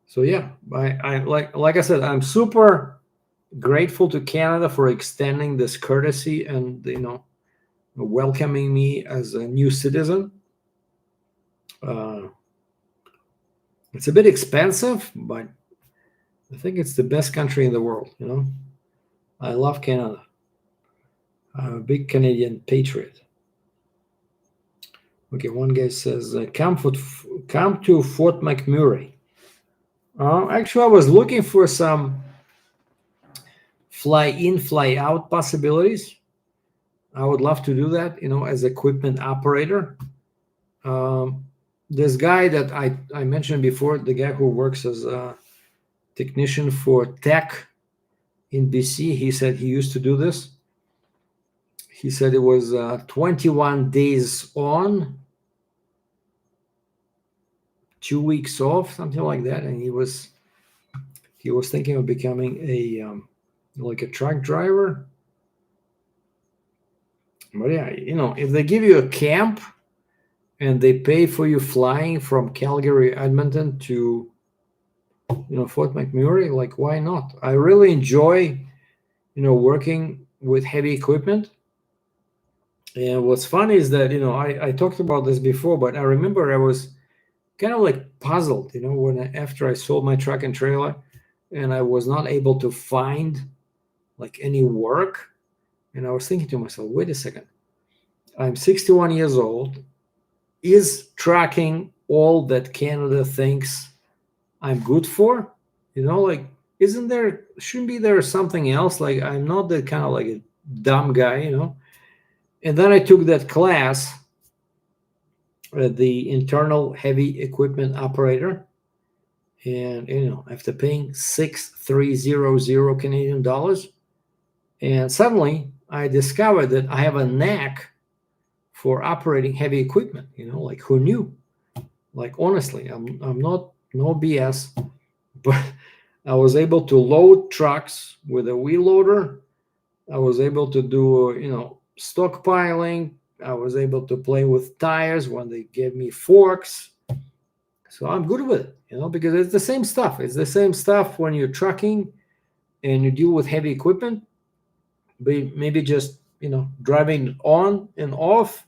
So yeah, I like I said, I'm super grateful to Canada for extending this courtesy and welcoming me as a new citizen. It's a bit expensive, but I think it's the best country in the world. I love Canada. I'm a big Canadian patriot. Okay, one guy says, come to Fort McMurray. Actually, I was looking for some fly in, fly out possibilities. I would love to do that, as equipment operator. This guy that I mentioned before, the guy who works as a technician for tech in BC, he said he used to do this. He said it was 21 days on, 2 weeks off, something like that, and he was thinking of becoming a truck driver. But yeah, if they give you a camp and they pay for you flying from Calgary, Edmonton to Fort McMurray, like, why not? I really enjoy working with heavy equipment. And what's funny is that I talked about this before, but I remember I was kind of like puzzled, after I sold my truck and trailer and I was not able to find like any work. And I was thinking to myself, wait a second, I'm 61 years old. Is trucking all that Canada thinks I'm good for? Shouldn't be there something else? Like, I'm not that kind of like a dumb guy, And then I took that class, the internal heavy equipment operator. And, after paying $6,300 Canadian dollars, and suddenly I discovered that I have a knack for operating heavy equipment, like, who knew? Like, honestly, I'm not, no BS, but I was able to load trucks with a wheel loader. I was able to do, stockpiling. I was able to play with tires when they gave me forks. So I'm good with it, because it's the same stuff. It's the same stuff when you're trucking and you deal with heavy equipment, maybe just, driving on and off.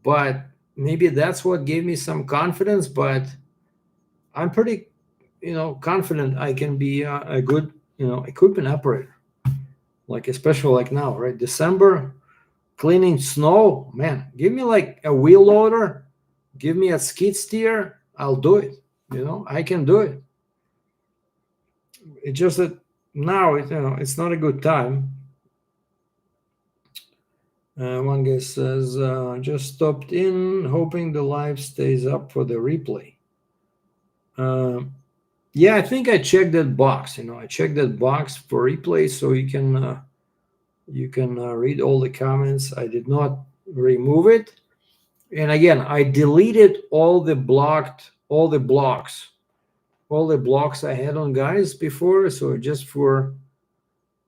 But maybe that's what gave me some confidence. But I'm pretty, confident I can be a good, equipment operator. Like, especially like now, right? December, cleaning snow, man, give me like a wheel loader, give me a skid steer, I'll do it. I can do it. It's just that now, it's not a good time. One guy says, just stopped in, hoping the live stays up for the replay. Yeah, I think I checked that box. I checked that box for replay, so you can read all the comments. I did not remove it, and again, I deleted all the blocks I had on guys before. So just for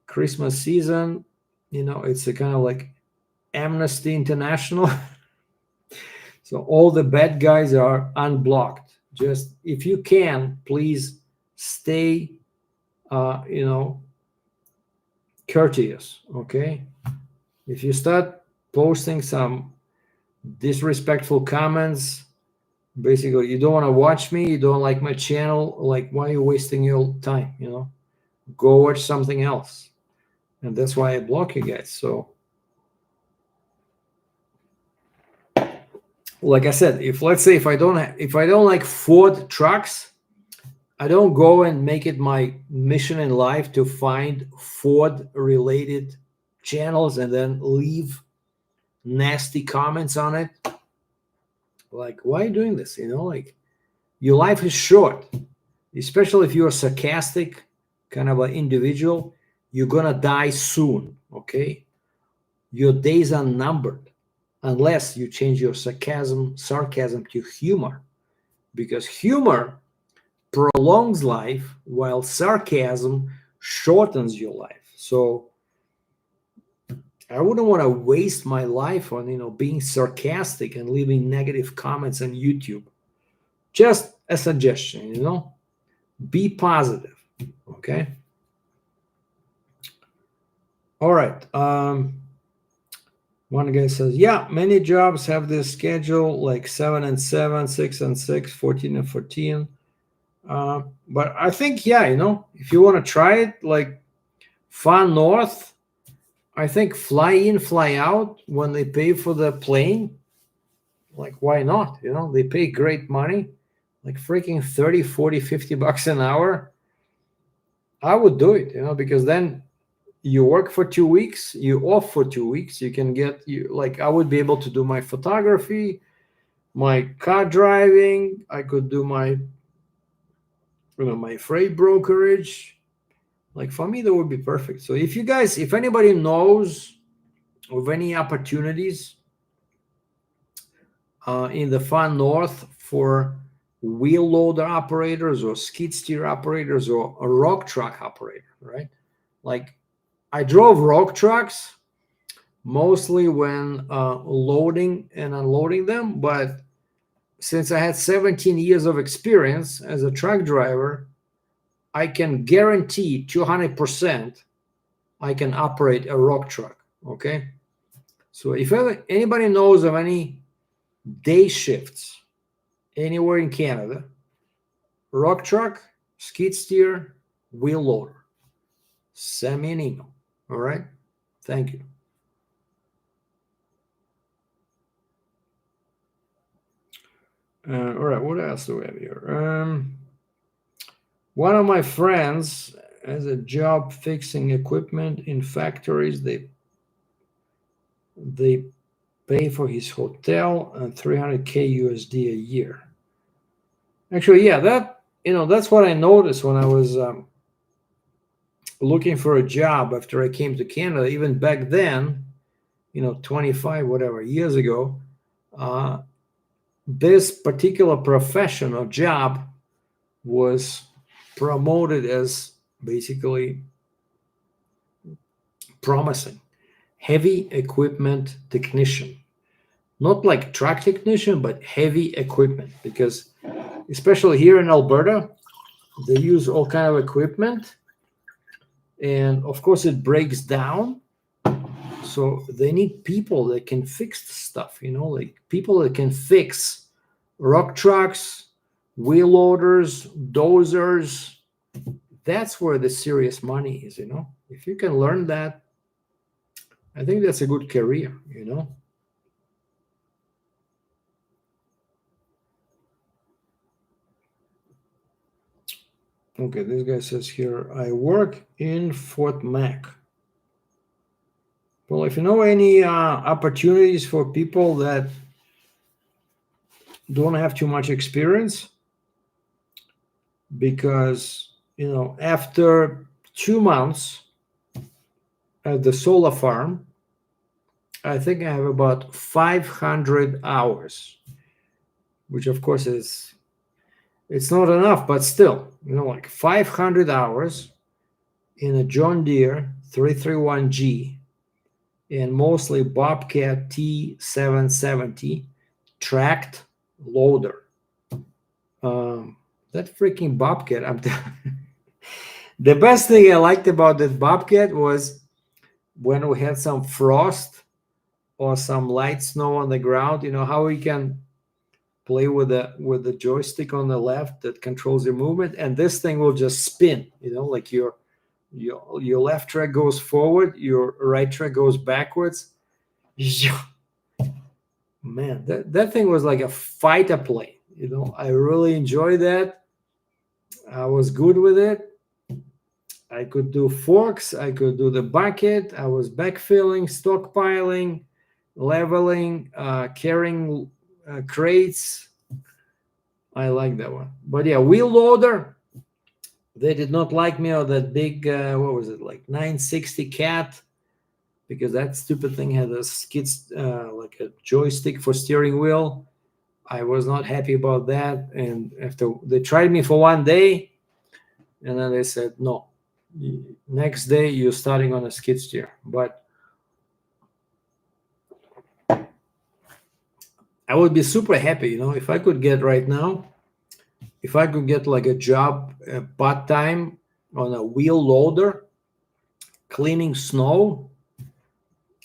Christmas season, it's a kind of like Amnesty International. So all the bad guys are unblocked. Just if you can, please stay, courteous. Okay. If you start posting some disrespectful comments, basically you don't want to watch me, you don't like my channel, like why are you wasting your time? Go watch something else. And that's why I block you guys. So like I said, if let's say if I don't like Ford trucks, I don't go and make it my mission in life to find Ford related channels and then leave nasty comments on it. Like, why are you doing this? Like, your life is short, especially if you're a sarcastic kind of an individual. You're gonna die soon. Okay, your days are numbered unless you change your sarcasm to humor, because humor prolongs life while sarcasm shortens your life. So I wouldn't want to waste my life on being sarcastic and leaving negative comments on YouTube. Just a suggestion. Be positive. Okay. All right. One guy says, yeah, many jobs have this schedule like 7 and 7, 6 and 6, 14 and 14. But I think, yeah, if you want to try it, like far north, I think fly in, fly out when they pay for the plane. Like, why not? They pay great money, like freaking 30, 40, 50 bucks an hour. I would do it, because then you work for 2 weeks, you off for 2 weeks, you can like, I would be able to do my photography, my car driving, I could do my my freight brokerage. Like, for me, that would be perfect. So if anybody knows of any opportunities in the far north for wheel loader operators or skid steer operators or a rock truck operator, right? Like, I drove rock trucks mostly when loading and unloading them, but since I had 17 years of experience as a truck driver, I can guarantee 200% I can operate a rock truck. Okay. So if anybody knows of any day shifts anywhere in Canada, rock truck, skid steer, wheel loader, send me an email. All right. Thank you. All right. What else do we have here? One of my friends has a job fixing equipment in factories. They pay for his hotel and $300K USD a year. Actually, yeah, that's what I noticed when I was looking for a job after I came to Canada. Even back then, 25 whatever years ago, this particular profession or job was promoted as basically promising. Heavy equipment technician. Not like truck technician, but heavy equipment, because especially here in Alberta, they use all kind of equipment, and of course it breaks down. So they need people that can fix the stuff, like people that can fix rock trucks, wheel loaders, dozers. That's where the serious money is. If you can learn that, I think that's a good career. Okay, this guy says here, I work in Fort Mac. Well, if you know any opportunities for people that don't have too much experience, because after 2 months at the solar farm, I think I have about 500 hours, which of course it's not enough, but still, like 500 hours in a John Deere 331G and mostly Bobcat T770 tracked loader. That freaking Bobcat, the best thing I liked about that Bobcat was when we had some frost or some light snow on the ground, how we can play with the joystick on the left that controls your movement, and this thing will just spin, like your left track goes forward, your right track goes backwards. Man, that thing was like a fighter plane. I really enjoyed that. I was good with it. I could do forks, I could do the bucket, I was backfilling, stockpiling, leveling, carrying crates. I like that one. But yeah, wheel loader, they did not like me, or that big what was it, like 960 cat, because that stupid thing had a skid, like a joystick for steering wheel. I was not happy about that, and after they tried me for 1 day, and then they said no, next day you're starting on a skid steer. But I would be super happy, if I could get right now, if I could get like a job part-time on a wheel loader cleaning snow,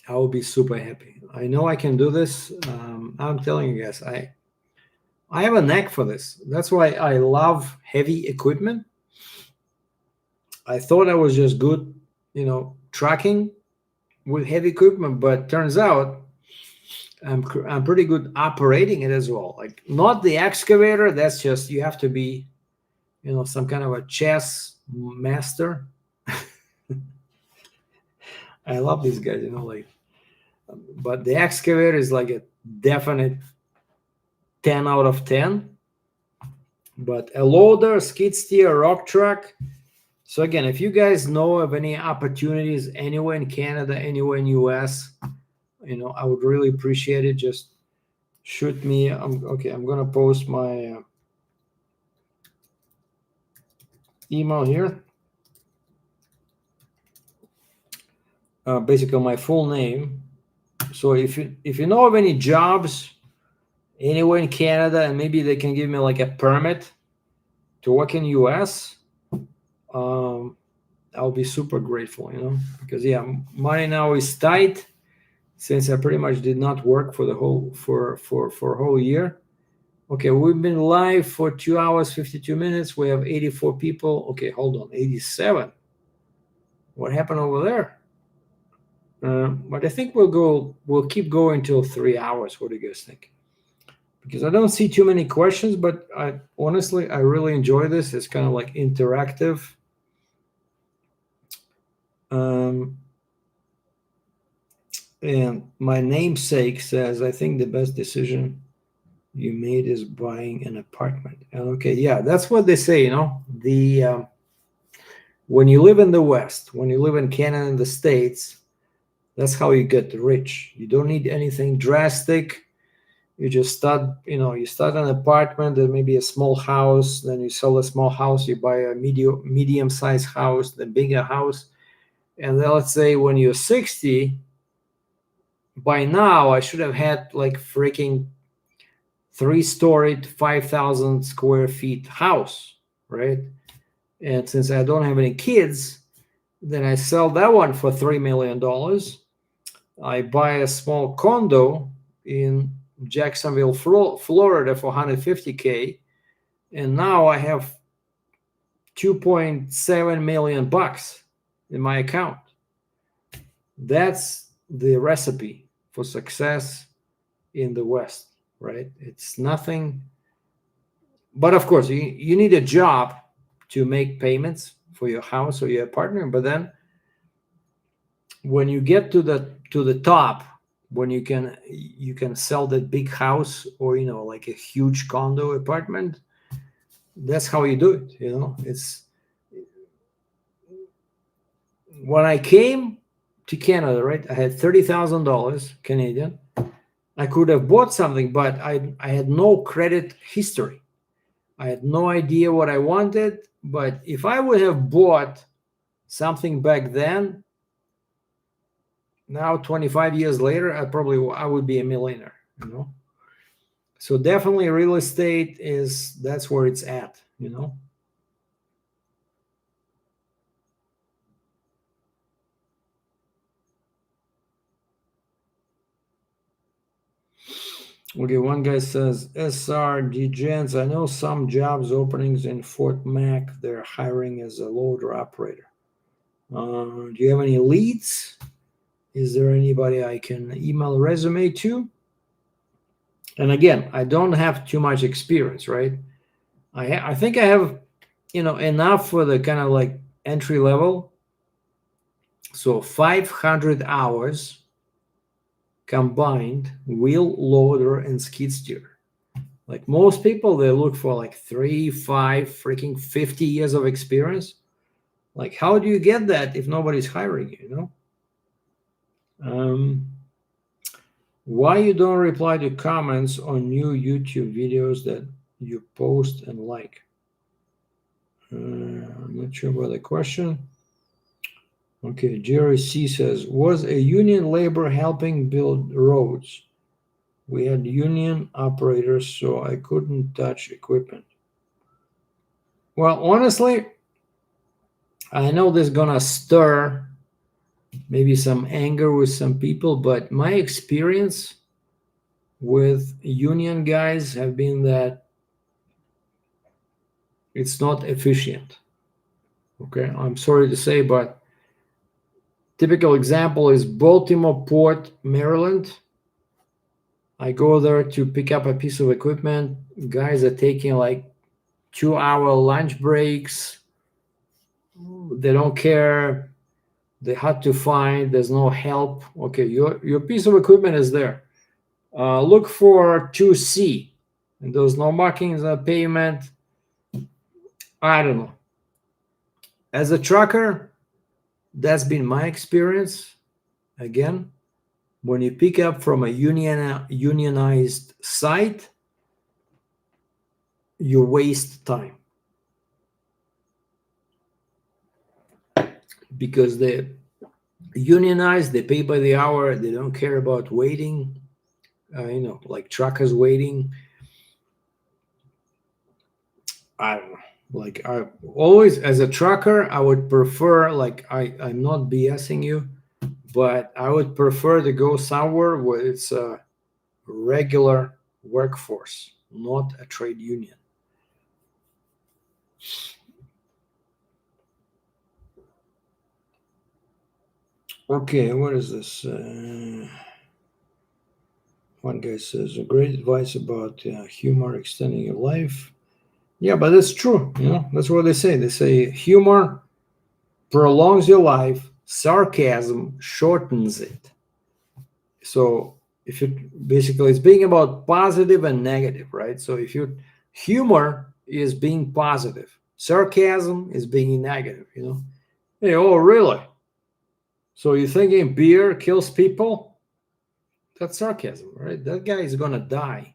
I would be super happy. I know I can do this. I'm telling you guys, I have a knack for this. That's why I love heavy equipment. I thought I was just good, trucking with heavy equipment, but turns out I'm pretty good operating it as well. Like, not the excavator. That's just, you have to be, some kind of a chess master. I love these guys, but the excavator is like a definite 10 out of 10. But a loader, skid steer, rock truck. So again, if you guys know of any opportunities anywhere in Canada, anywhere in US, I would really appreciate it. Just shoot me. I'm going to post my email here. Basically my full name. So if you know of any jobs anywhere in Canada, and maybe they can give me like a permit to work in US, I'll be super grateful, because money now is tight, since I pretty much did not work for the whole for a whole year. Okay, we've been live for 2 hours 52 minutes. We have 84 people. Okay, hold on, 87. What happened over there? But I think we'll keep going till 3 hours. What do you guys think? Because I don't see too many questions, but I really enjoy this. It's kind of like interactive. And my namesake says, I think the best decision you made is buying an apartment. And okay, yeah, that's what they say, when you live in the West, when you live in Canada and the States, that's how you get rich. You don't need anything drastic. You just start, you start an apartment, then maybe a small house, then you sell a small house, you buy a medium-sized house, then bigger house. And then let's say when you're 60, by now I should have had like freaking 3-storied, 5,000 square feet house, right? And since I don't have any kids, then I sell that one for $3 million. I buy a small condo in Jacksonville, Florida for $150K, and now I have $2.7 million in my account. That's the recipe for success in the West, right? It's nothing, but of course you need a job to make payments for your house or your partner, but then when you get to the top, when you can sell that big house, or like a huge condo apartment, that's how you do it. It's when I came to Canada, right? I had $30,000 Canadian. I could have bought something, but I had no credit history. I had no idea what I wanted. But if I would have bought something back then, now 25 years later, I would be a millionaire. So definitely real estate that's where it's at. Okay, one guy says, SRD Gents, I know some jobs openings in Fort Mac, they're hiring as a loader operator. Do you have any leads? Is there anybody I can email a resume to? And again, I don't have too much experience, right? I think I have, enough for the kind of like entry level. So 500 hours combined wheel loader and skid steer. Like most people, they look for like 3, 5, freaking 50 years of experience. Like, how do you get that if nobody's hiring you? Why you don't reply to comments on new YouTube videos that you post and like? I'm not sure about the question. Okay, Jerry C says, was a union labor helping build roads? We had union operators, so I couldn't touch equipment. Well, honestly, I know this is gonna stir maybe some anger with some people, but my experience with union guys have been that it's not efficient. Okay, I'm sorry to say, but typical example is Baltimore Port, Maryland. I go there to pick up a piece of equipment. Guys are taking like 2-hour lunch breaks. They don't care. They had to find. There's no help. Okay, your piece of equipment is there. Look for 2C. And there's no markings on pavement. I don't know. As a trucker, that's been my experience. Again, when you pick up from a unionized site, you waste time. Because they unionized, they pay by the hour, they don't care about waiting, like truckers waiting. I don't know. Like, I always, as a trucker, I would prefer, like, I'm not BSing you, but I would prefer to go somewhere where it's a regular workforce, not a trade union. Okay, what is this? One guy says, great advice about humor extending your life. Yeah, but that's true. That's what they say. They say humor prolongs your life, sarcasm shortens it. So if it basically, it's being about positive and negative, right? So if your humor is being positive, sarcasm is being negative. Hey, oh really? So you're thinking beer kills people? That's sarcasm, right? That guy is gonna die.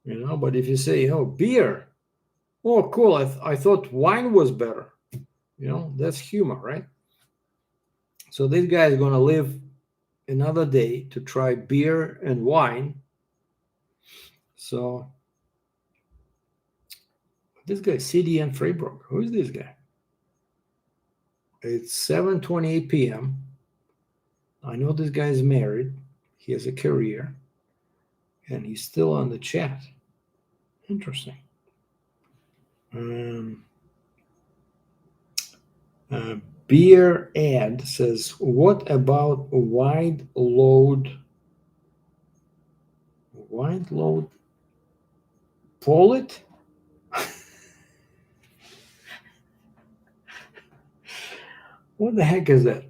But if you say, beer, oh cool, I thought wine was better. That's humor, right? So this guy is gonna live another day to try beer and wine. So this guy, CDN Freibrook, who is this guy? It's 7:28 p.m. I know this guy is married. He has a career. And he's still on the chat. Interesting. Beer ad says, what about wide load Pollet? What the heck is that?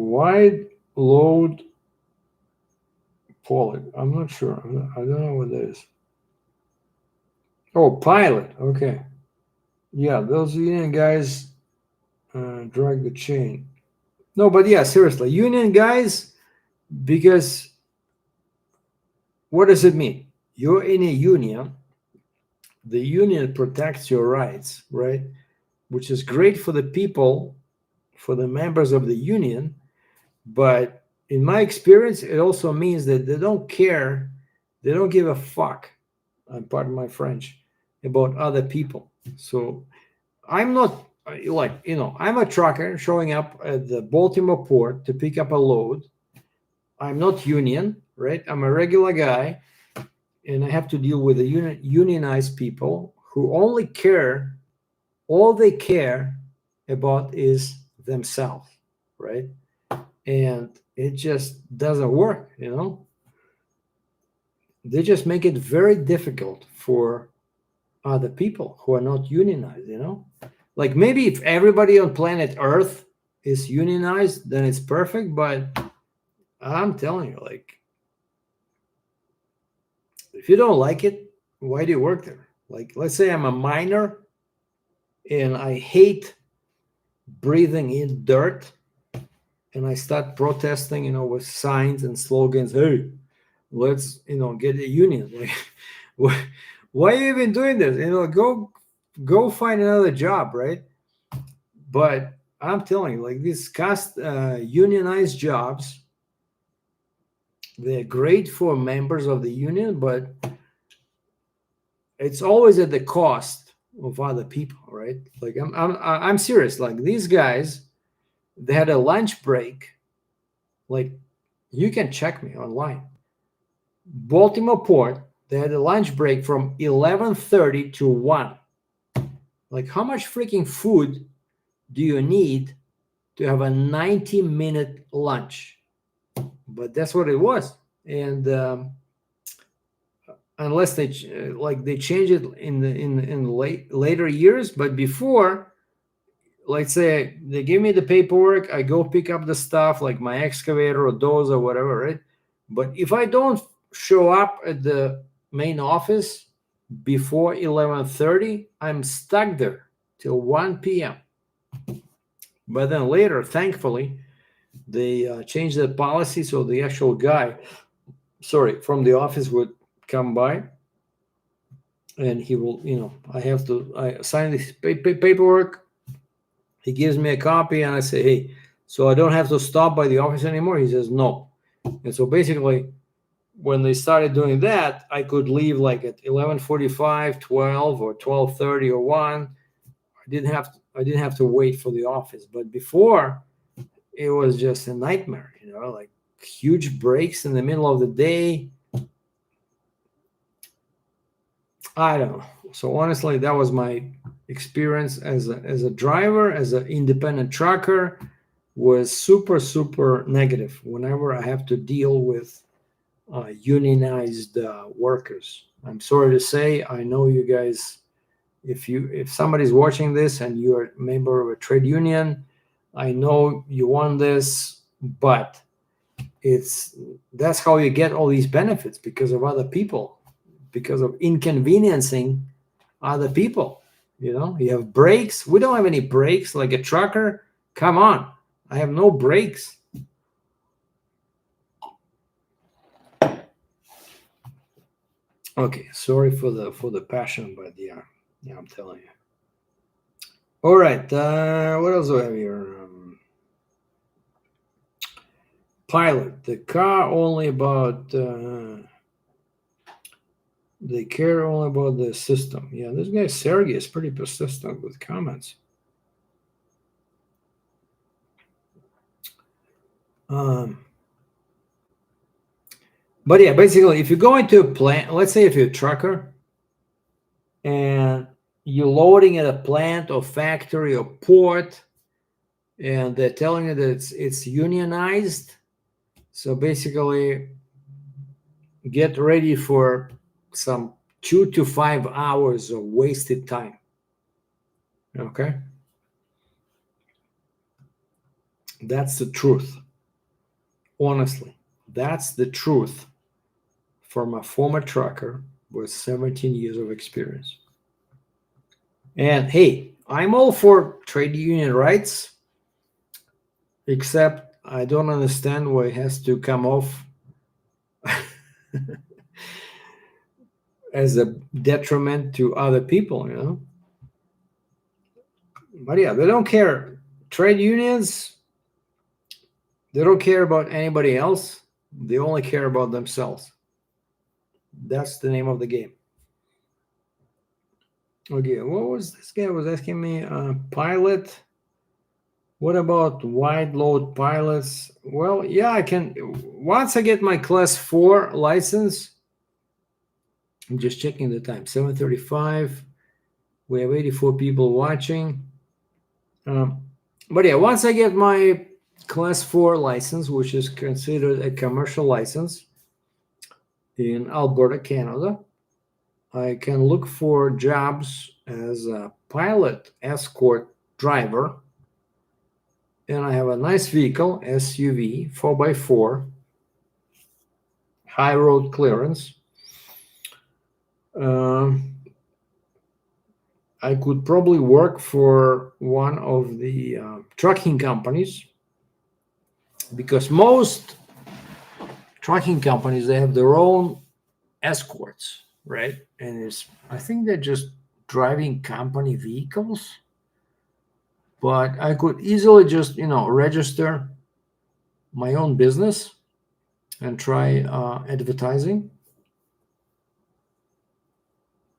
wide load pilot. I'm not sure. I don't know what that is. Oh, pilot. Okay. Yeah, those union guys drag the chain. No, but yeah, seriously, union guys, because what does it mean? You're in a union. The union protects your rights, right? Which is great for the people, for the members of the union. But in my experience, it also means that they don't care, they don't give a fuck, pardon my French, about other people. So I'm not I'm a trucker showing up at the Baltimore port to pick up a load. I'm not union, right? I'm a regular guy, and I have to deal with the unionized people who only care, all they care about is themselves, right? And it just doesn't work, They just make it very difficult for other people who are not unionized, Like maybe if everybody on planet Earth is unionized, then it's perfect. But I'm telling you, like, if you don't like it, why do you work there? Like, let's say I'm a miner and I hate breathing in dirt, and I start protesting, with signs and slogans. Hey, let's, get a union. Like, why are you even doing this? Go find another job, right? But I'm telling you, like these unionized jobs, they're great for members of the union, but it's always at the cost of other people, right? Like I'm serious. Like these guys, they had a lunch break. Like you can check me online. Baltimore Port, they had a lunch break from 11:30 to 1. Like how much freaking food do you need to have a 90-minute lunch? But that's what it was. And unless they change it in later years, but before, let's say they give me the paperwork, I go pick up the stuff like my excavator or dozer or whatever, right? But if I don't show up at the main office before 11:30, I'm stuck there till 1 p.m. But then later, thankfully, they changed the policy, so the actual guy, from the office would come by, and he will, I sign this paperwork. He gives me a copy, and I say, hey, so I don't have to stop by the office anymore? He says, no. And so basically, when they started doing that, I could leave like at 11:45, 12, or 12:30 or 1. I didn't have to wait for the office. But before, it was just a nightmare, like huge breaks in the middle of the day. I don't know. So honestly, that was my experience as a driver, as an independent trucker, was super, super negative whenever I have to deal with unionized workers. I'm sorry to say, I know you guys, if somebody's watching this and you're a member of a trade union, I know you want this, but that's how you get all these benefits, because of other people, because of inconveniencing other people. You have breaks. We don't have any breaks. Like a trucker, come on, I have no breaks. Okay, sorry for the passion, but yeah, I'm telling you. All right, what else do I have here? Pilot, the car only about. They care only about the system. Yeah, this guy Sergei is pretty persistent with comments. But yeah, basically, if you go into a plant, let's say if you're a trucker and you're loading at a plant or factory or port, and they're telling you that it's unionized, so basically get ready for some 2 to 5 hours of wasted time. Okay, that's the truth. Honestly, that's the truth from a former trucker with 17 years of experience. And hey, I'm all for trade union rights, except I don't understand why it has to come off as a detriment to other people, you know? But yeah, they don't care. Trade unions, they don't care about anybody else. They only care about themselves. That's the name of the game. Okay, what was this guy was asking me? Pilot. What about wide load pilots? Well, yeah, I can. Once I get my class 4 license, I'm just checking the time. 7:35. We have 84 people watching. But yeah, once I get my class 4 license, which is considered a commercial license in Alberta, Canada, I can look for jobs as a pilot escort driver. And I have a nice vehicle, SUV, 4x4, high road clearance. I could probably work for one of the trucking companies, because most trucking companies, they have their own escorts, right? And I think they're just driving company vehicles. But I could easily just, register my own business and try advertising.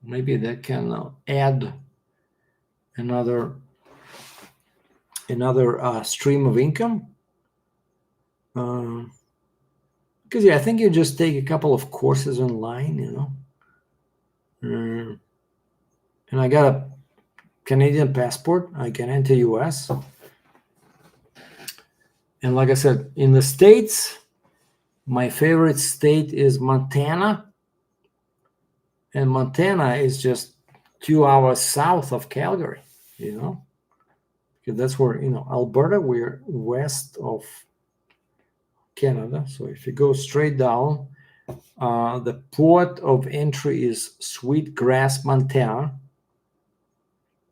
Maybe that can add another stream of income. Because yeah, I think you just take a couple of courses online, and I got a Canadian passport. I can enter US. And like I said, in the States, my favorite state is Montana. And Montana is just 2 hours south of Calgary, because that's where, Alberta, we're west of Canada. So if you go straight down, the port of entry is Sweetgrass, Montana.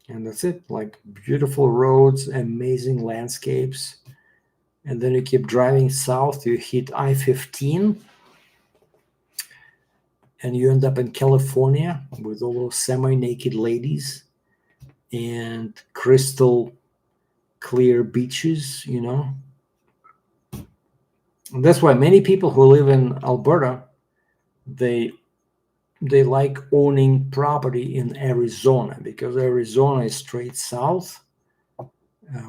And that's it, like beautiful roads, amazing landscapes. And then you keep driving south, you hit I-15, and you end up in California with all those semi-naked ladies and crystal clear beaches, And that's why many people who live in Alberta, they like owning property in Arizona, because Arizona is straight south,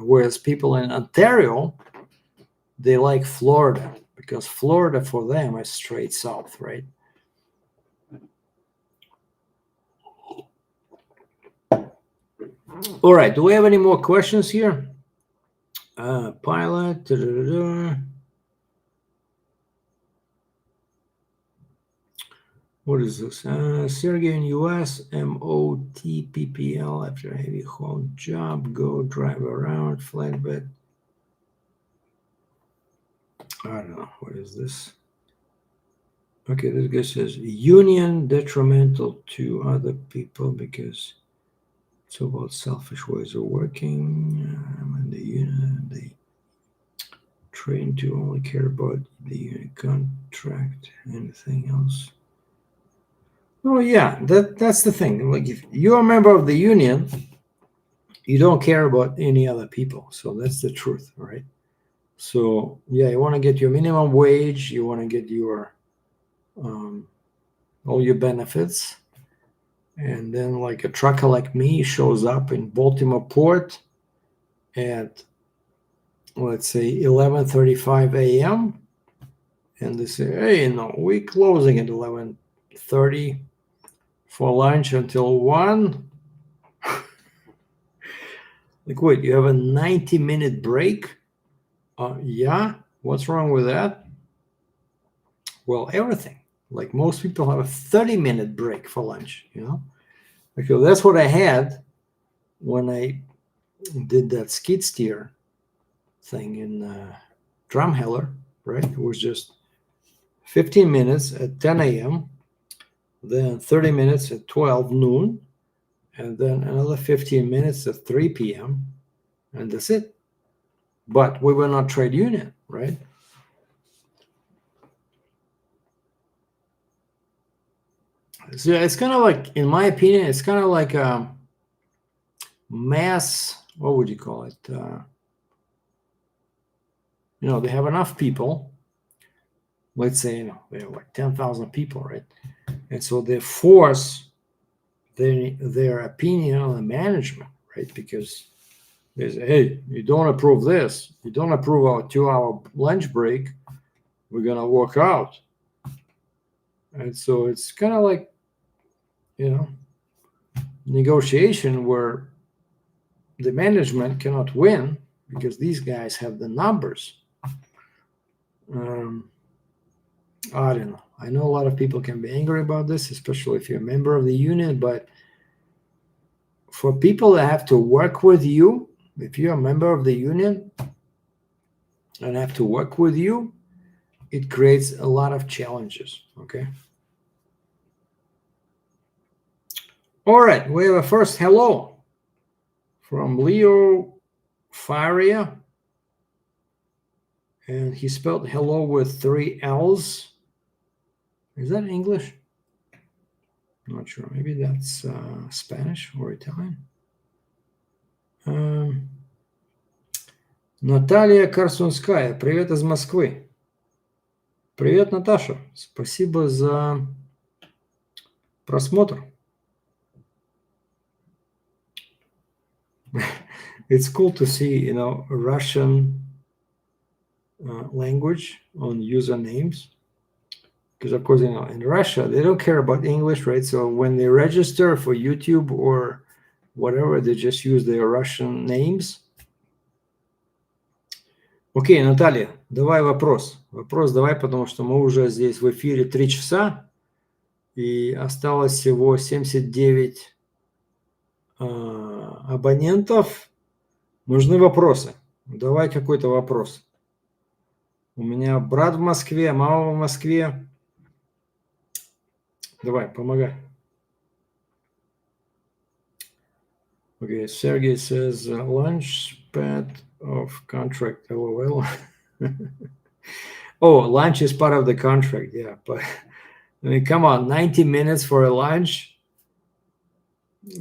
whereas people in Ontario, they like Florida, because Florida for them is straight south, right? All right, do we have any more questions here? Pilot. What is this? Sergei in US, MOTPPL, after a heavy haul job, go drive around, flatbed. I don't know. What is this? Okay, this guy says union detrimental to other people because it's about selfish ways of working. And the union, they train to only care about the union contract, anything else. Oh yeah, that's the thing. Like if you're a member of the union, you don't care about any other people. So that's the truth, right? So yeah, you want to get your minimum wage, you want to get your all your benefits, and then like a trucker like me shows up in Baltimore Port at, let's say, 11:35 a.m. and they say, hey, no, we're closing at 11:30 for lunch until 1. Like, wait, you have a 90-minute break? Yeah, what's wrong with that? Well, everything. Like most people have a 30-minute break for lunch, Okay, that's what I had when I did that skid steer thing in Drumheller, right? It was just 15 minutes at 10 a.m., then 30 minutes at 12 noon, and then another 15 minutes at 3 p.m., and that's it. But we were not trade union, right? So it's kind of like, in my opinion, it's kind of like a mass, what would you call it? They have enough people. Let's say, they have like 10,000 people, right? And so they force their opinion on the management, right? Because they say, hey, you don't approve this. You don't approve our 2-hour lunch break. We're going to walk out. And so it's kind of like, negotiation where the management cannot win because these guys have the numbers. I don't know. I know a lot of people can be angry about this, especially if you're a member of the union, but for people that have to work with you, if you're a member of the union and have to work with you, it creates a lot of challenges, okay? All right, we have a first hello from Leo Faria, and he spelled hello with 3 L's. Is that English? Not sure. Maybe that's Spanish or Italian. Наталья Корсунская, привет из Москвы. Привет, Наташа. Спасибо за просмотр. It's cool to see, Russian language on usernames. Because, of course, in Russia, they don't care about English, right? So when they register for YouTube or whatever, they just use their Russian names. Окей, Наталья, давай вопрос. Вопрос давай, потому что мы уже здесь в эфире 3 часа, и осталось всего 79 абонентов. Нужны вопросы. Давай какой-то вопрос. У меня брат в Москве, мама в Москве. Давай, помогай. Okay, Sergei says lunch pad of contract. LOL. Oh, lunch is part of the contract. Yeah, but come on, 90 minutes for a lunch.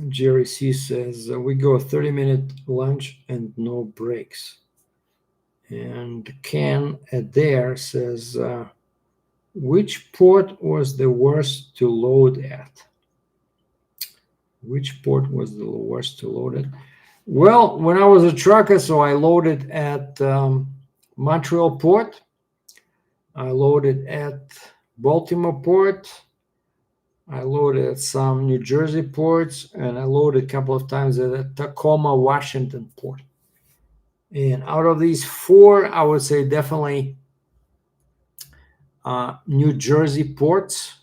Jerry C says we go 30-minute lunch and no breaks. And Ken Adair says, which port was the worst to load at? Which port was the worst to load at? Well, when I was a trucker, so I loaded at Montreal port. I loaded at Baltimore port. I loaded at some New Jersey ports, and I loaded a couple of times at Tacoma, Washington port. And out of these 4, I would say definitely New Jersey ports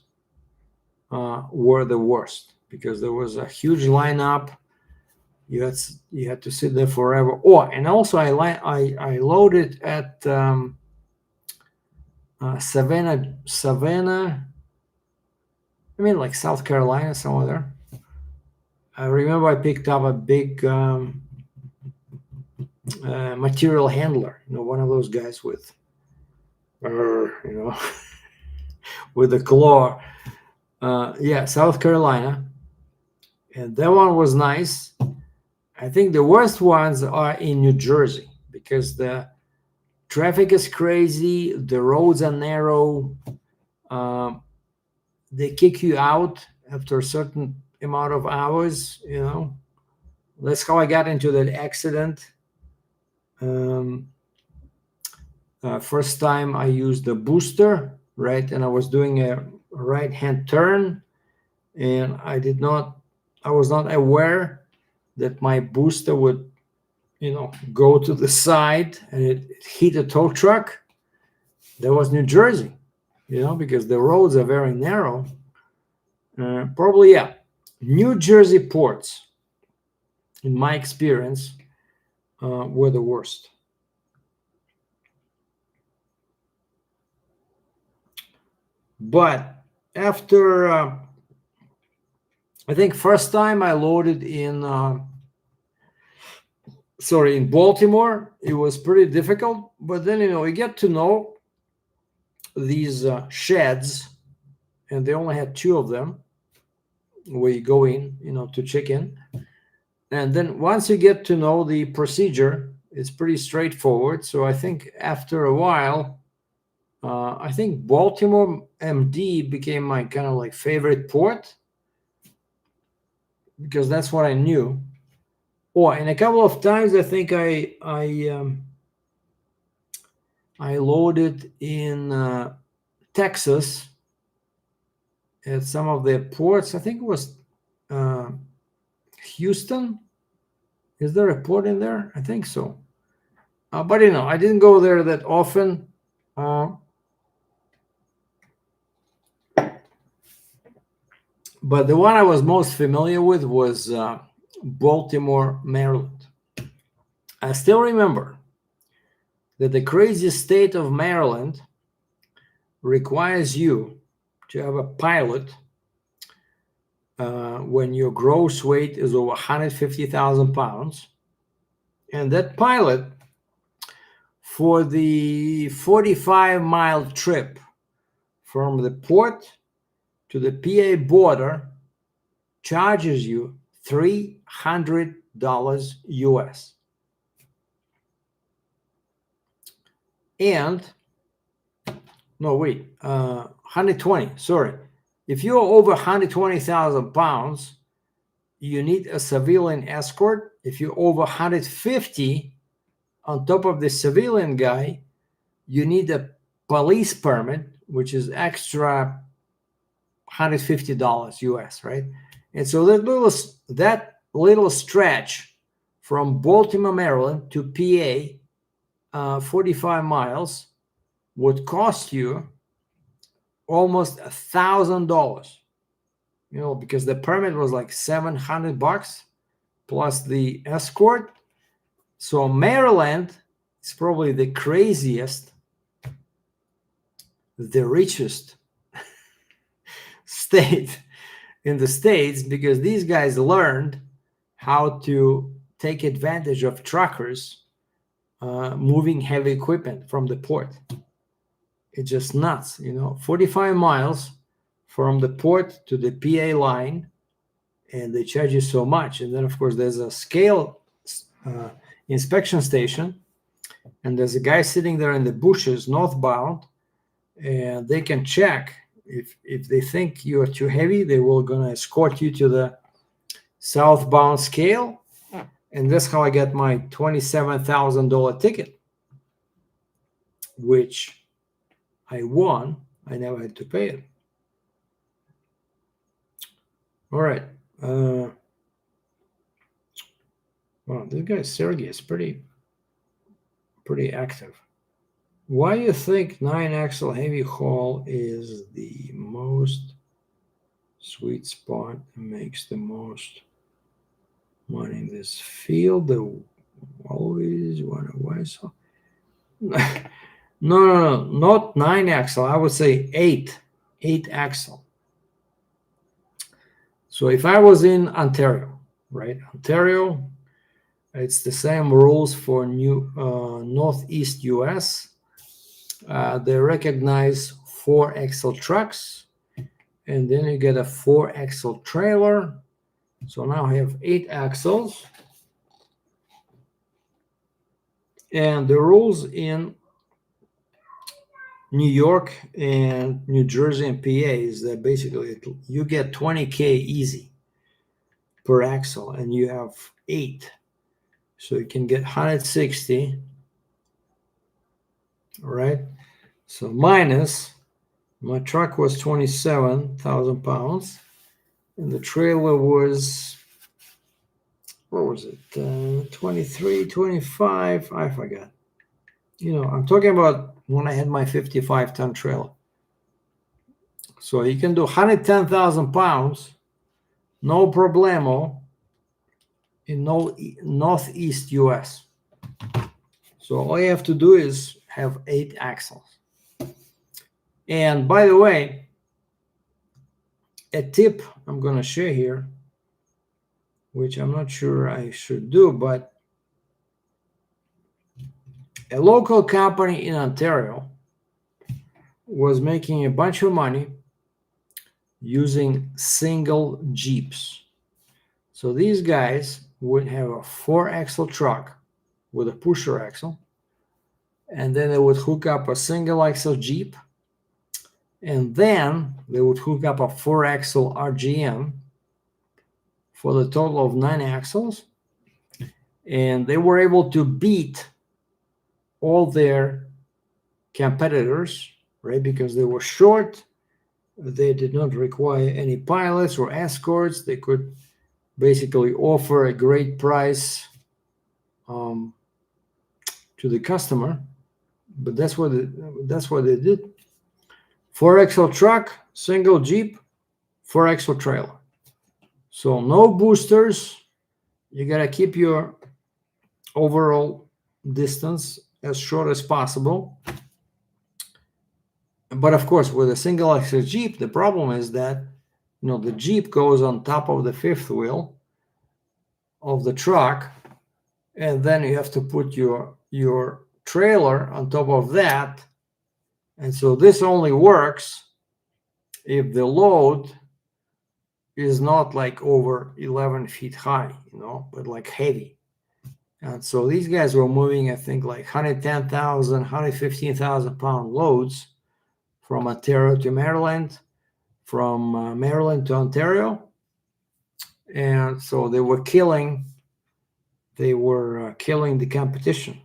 were the worst because there was a huge lineup. You had to sit there forever. Oh, and also I loaded at Savannah. I mean, like South Carolina, somewhere there. I remember I picked up a big material handler, one of those guys with, with a claw. Yeah, South Carolina. And that one was nice. I think the worst ones are in New Jersey because the traffic is crazy. The roads are narrow. They kick you out after a certain amount of hours, That's how I got into that accident. First time I used the booster, right? And I was doing a right-hand turn, and I was not aware that my booster would, go to the side, and it hit a tow truck. That was New Jersey, because the roads are very narrow. Probably, yeah. New Jersey ports, in my experience, were the worst. But after, I think first time I loaded in, in Baltimore, it was pretty difficult. But then, you get to know these sheds, and they only had 2 of them where you go in, to check in. And then once you get to know the procedure, it's pretty straightforward. So I think after a while, I think Baltimore MD became my kind of like favorite port, because that's what I knew. And a couple of times I think I loaded in Texas at some of their ports. I think it was Houston. Is there a port in there? I think so. But I didn't go there that often. But the one I was most familiar with was Baltimore, Maryland. I still remember that the crazy state of Maryland requires you to have a pilot when your gross weight is over 150,000 pounds. And that pilot, for the 45-mile trip from the port to the PA border, charges you $300 US. And, no, wait, 120, sorry. If you're over 120,000 pounds, you need a civilian escort. If you're over 150, on top of the civilian guy, you need a police permit, which is extra $150 US, right? And so that little stretch from Baltimore, Maryland to PA, 45 miles, would cost you almost $1,000, because the permit was like $700 plus the escort. So Maryland is probably the craziest, the richest state in the States, because these guys learned how to take advantage of truckers moving heavy equipment from the port. It's just nuts, 45 miles from the port to the PA line, and they charge you so much. And then, of course, there's a scale inspection station, and there's a guy sitting there in the bushes northbound, and they can check. If they think you are too heavy, they will gonna escort you to the southbound scale. And that's how I got my $27,000 ticket, which I won. I never had to pay it. All right. Wow, this guy Sergei is pretty active. Why do you think 9-axle heavy haul is the most sweet spot and makes the most money in this field? Always want to why so? No, not 9-axle. I would say 8-axle. So if I was in Ontario, right? Ontario, it's the same rules for Northeast US. They recognize 4-axle trucks, and then you get a 4-axle trailer. So now I have 8 axles. And the rules in New York and New Jersey and PA is that basically you get 20K easy per axle, and you have 8. So you can get 160, right? So minus, my truck was 27,000 pounds, and the trailer was, what was it, 23, 25, I forgot. I'm talking about when I had my 55-ton trailer. So you can do 110,000 pounds, no problemo, in Northeast US. So all you have to do is have 8 axles. And by the way, a tip I'm going to share here, which I'm not sure I should do, but a local company in Ontario was making a bunch of money using single Jeeps. So these guys would have a 4-axle truck with a pusher axle, and then they would hook up a single axle Jeep, and then they would hook up a 4-axle RGM for the total of 9 axles, and they were able to beat all their competitors, right? Because they were short, they did not require any pilots or escorts. They could basically offer a great price to the customer, but that's what they did. 4-axle truck, single Jeep, 4-axle trailer. So no boosters. You gotta keep your overall distance as short as possible. But of course, with a single axle Jeep, the problem is that the Jeep goes on top of the fifth wheel of the truck, and then you have to put your trailer on top of that. And so this only works if the load is not like over 11 feet high, but like heavy. And so these guys were moving, I think, like 110,000, 115,000 pound loads from Ontario to Maryland, from Maryland to Ontario. And so they were killing the competition.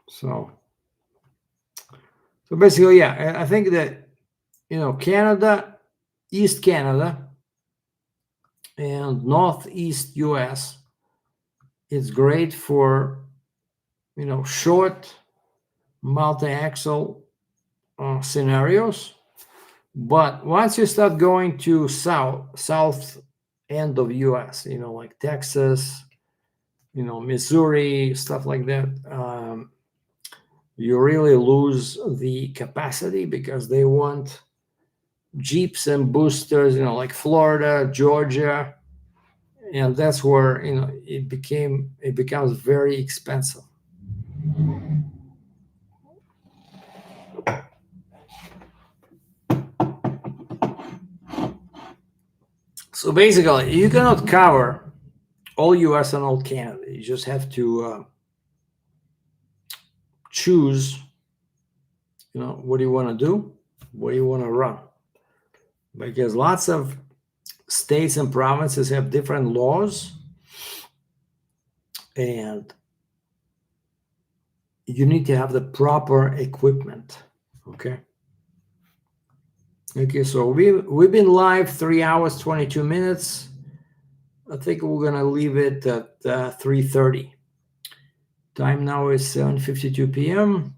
So basically, yeah, I think that, Canada, East Canada, and Northeast US, it's great for, short multi-axle scenarios. But once you start going to south end of US, like Texas, Missouri, stuff like that, you really lose the capacity because they want Jeeps and boosters, like Florida, Georgia, and that's where it becomes very expensive. So basically, you cannot cover all US and all Canada. You just have to choose, what do you want to do, what do you want to run, because lots of states and provinces have different laws, and you need to have the proper equipment. Okay, so we've been live 3 hours 22 minutes. I think we're gonna leave it at 3:30. Time now is 7:52 p.m.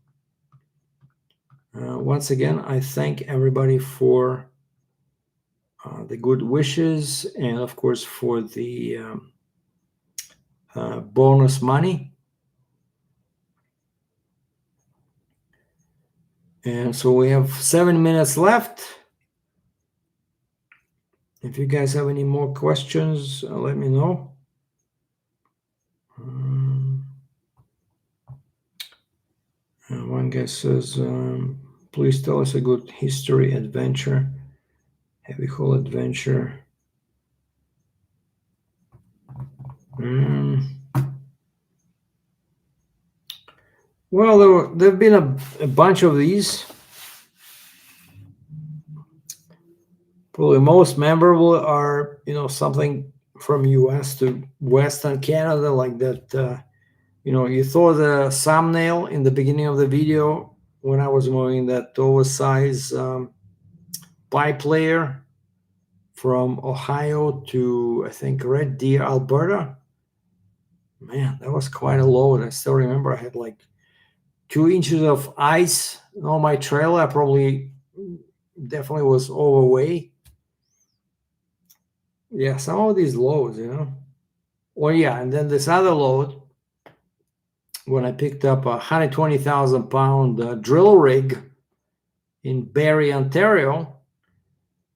Once again, I thank everybody for the good wishes, and of course for the bonus money. And so we have 7 minutes left. If you guys have any more questions, let me know. One guy says, please tell us a good history adventure, heavy haul adventure. Well, there have been a bunch of these. Probably most memorable are, something from US to Western Canada, like that. You saw the thumbnail in the beginning of the video when I was moving that oversized pipe layer from Ohio to, I think, Red Deer, Alberta. Man, that was quite a load. I still remember I had like 2 inches of ice on my trailer. I probably definitely was overweight. Yeah, some of these loads, Well, yeah, and then this other load, when I picked up a 120,000 pound drill rig in Barrie, Ontario,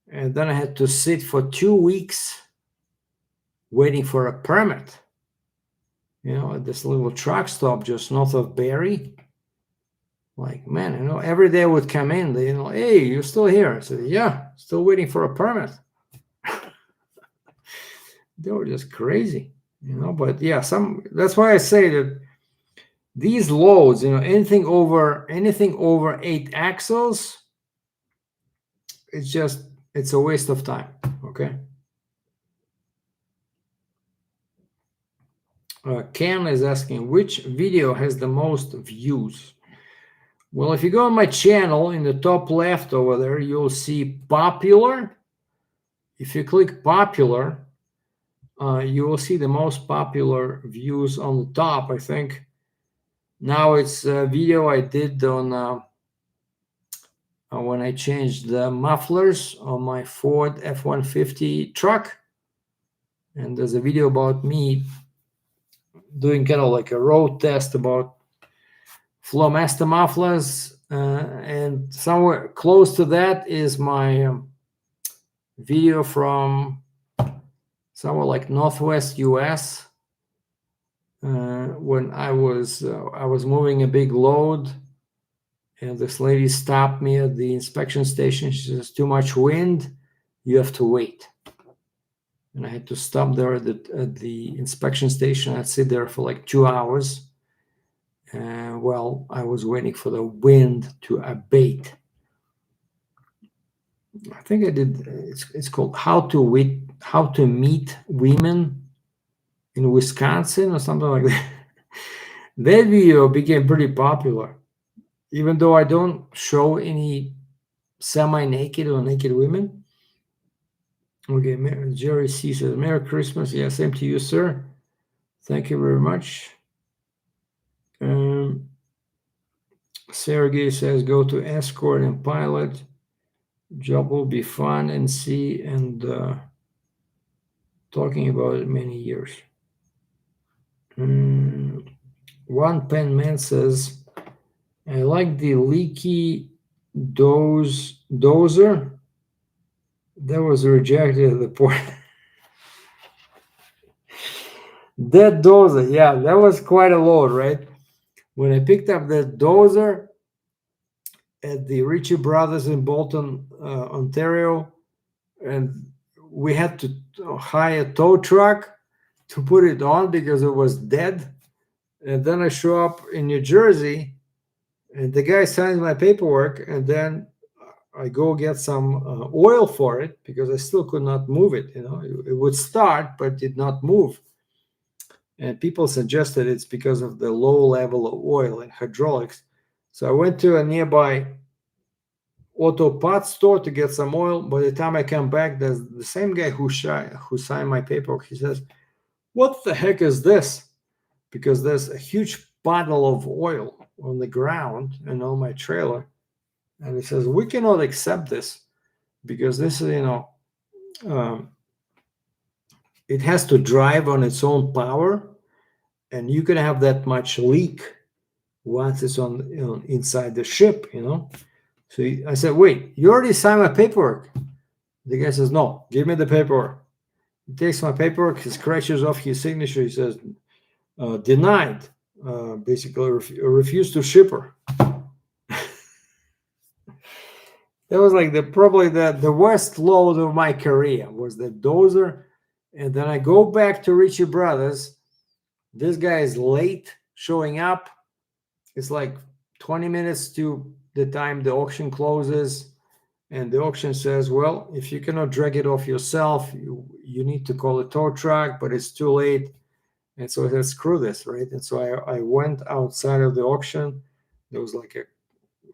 and then I had to sit for 2 weeks waiting for a permit, at this little truck stop just north of Barrie. Like, man, every day I would come in, hey, you're still here. I said, yeah, still waiting for a permit. They were just crazy, but yeah, that's why I say that these loads, anything over 8 axles, it's a waste of time. Okay. Ken is asking, which video has the most views? Well, if you go on my channel, in the top left over there, you'll see popular. If you click popular, you will see the most popular views on the top. I think now it's a video I did on when I changed the mufflers on my Ford F-150 truck. And there's a video about me doing kind of like a road test about Flowmaster mufflers. And somewhere close to that is my video from somewhere like Northwest US. When I was moving a big load, and this lady stopped me at the inspection station. She says, too much wind, you have to wait. And I had to stop there at the inspection station. I'd sit there for like 2 hours. Well, I was waiting for the wind to abate. I think I did. It's called How to Meet Women in Wisconsin or something like that. That video became pretty popular, even though I don't show any semi-naked or naked women. Okay, Jerry C says, Merry Christmas. Yeah, same to you, sir. Thank you very much. Sergei says, go to escort and pilot. Job will be fun and see, and talking about it many years. One Pen Man says, I like the leaky dozer that was rejected at the port. That dozer, yeah, that was quite a load, right? When I picked up that dozer at the Ritchie Brothers in Bolton, Ontario, and we had to hire a tow truck to put it on because it was dead. And then I show up in New Jersey, and the guy signs my paperwork, and then I go get some oil for it because I still could not move it. It would start, but did not move. And people suggested it's because of the low level of oil and hydraulics. So I went to a nearby auto parts store to get some oil. By the time I come back, there's the same guy who signed my paperwork. He says, what the heck is this? Because there's a huge puddle of oil on the ground and on my trailer. And he says, we cannot accept this because this is, it has to drive on its own power, and you can have that much leak once it's on inside the ship, So I said, wait, you already signed my paperwork. The guy says, no, give me the paperwork. He takes my paperwork, he scratches off his signature. He says, denied, basically refused to ship her. That was like probably the worst load of my career was the dozer. And then I go back to Ritchie Brothers. This guy is late showing up. It's like 20 minutes to the time the auction closes. And the auction says, well, if you cannot drag it off yourself, you need to call a tow truck, but it's too late. And so I said, screw this, right? And so I went outside of the auction. There was like a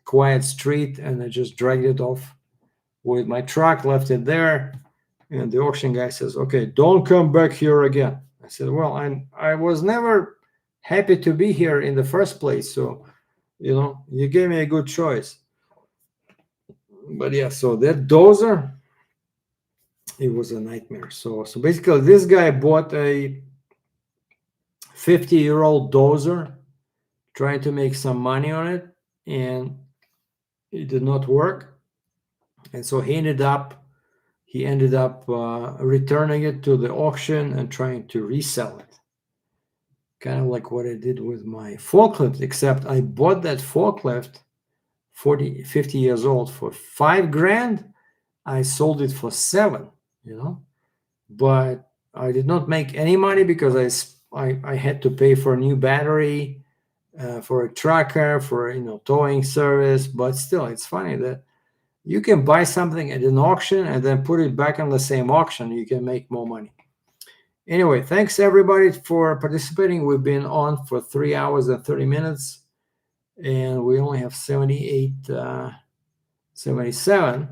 quiet street, and I just dragged it off with my truck, left it there. And the auction guy says, okay, don't come back here again. I said, well, I was never happy to be here in the first place. So, you gave me a good choice. But yeah, so that dozer, it was a nightmare. So basically this guy bought a 50-year-old dozer, trying to make some money on it. And it did not work, and so he ended up returning it to the auction and trying to resell it. Kind of like what I did with my forklift, except I bought that forklift 50 years old for $5,000. I sold it for $7,000, but I did not make any money because I had to pay for a new battery, for a tracker, for towing service. But still, it's funny that you can buy something at an auction and then put it back on the same auction. You can make more money. Anyway, thanks everybody for participating. We've been on for 3 hours and 30 minutes, and we only have 77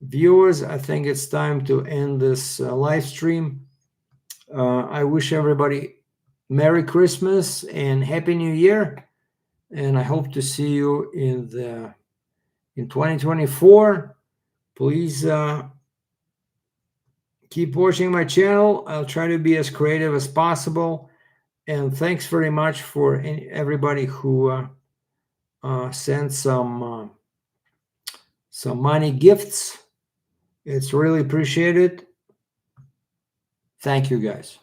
viewers. I think it's time to end this live stream. I wish everybody Merry Christmas and Happy New Year, and I hope to see you in 2024. Please keep watching my channel. I'll try to be as creative as possible. And thanks very much for everybody who sent some money gifts. It's really appreciated. Thank you, guys.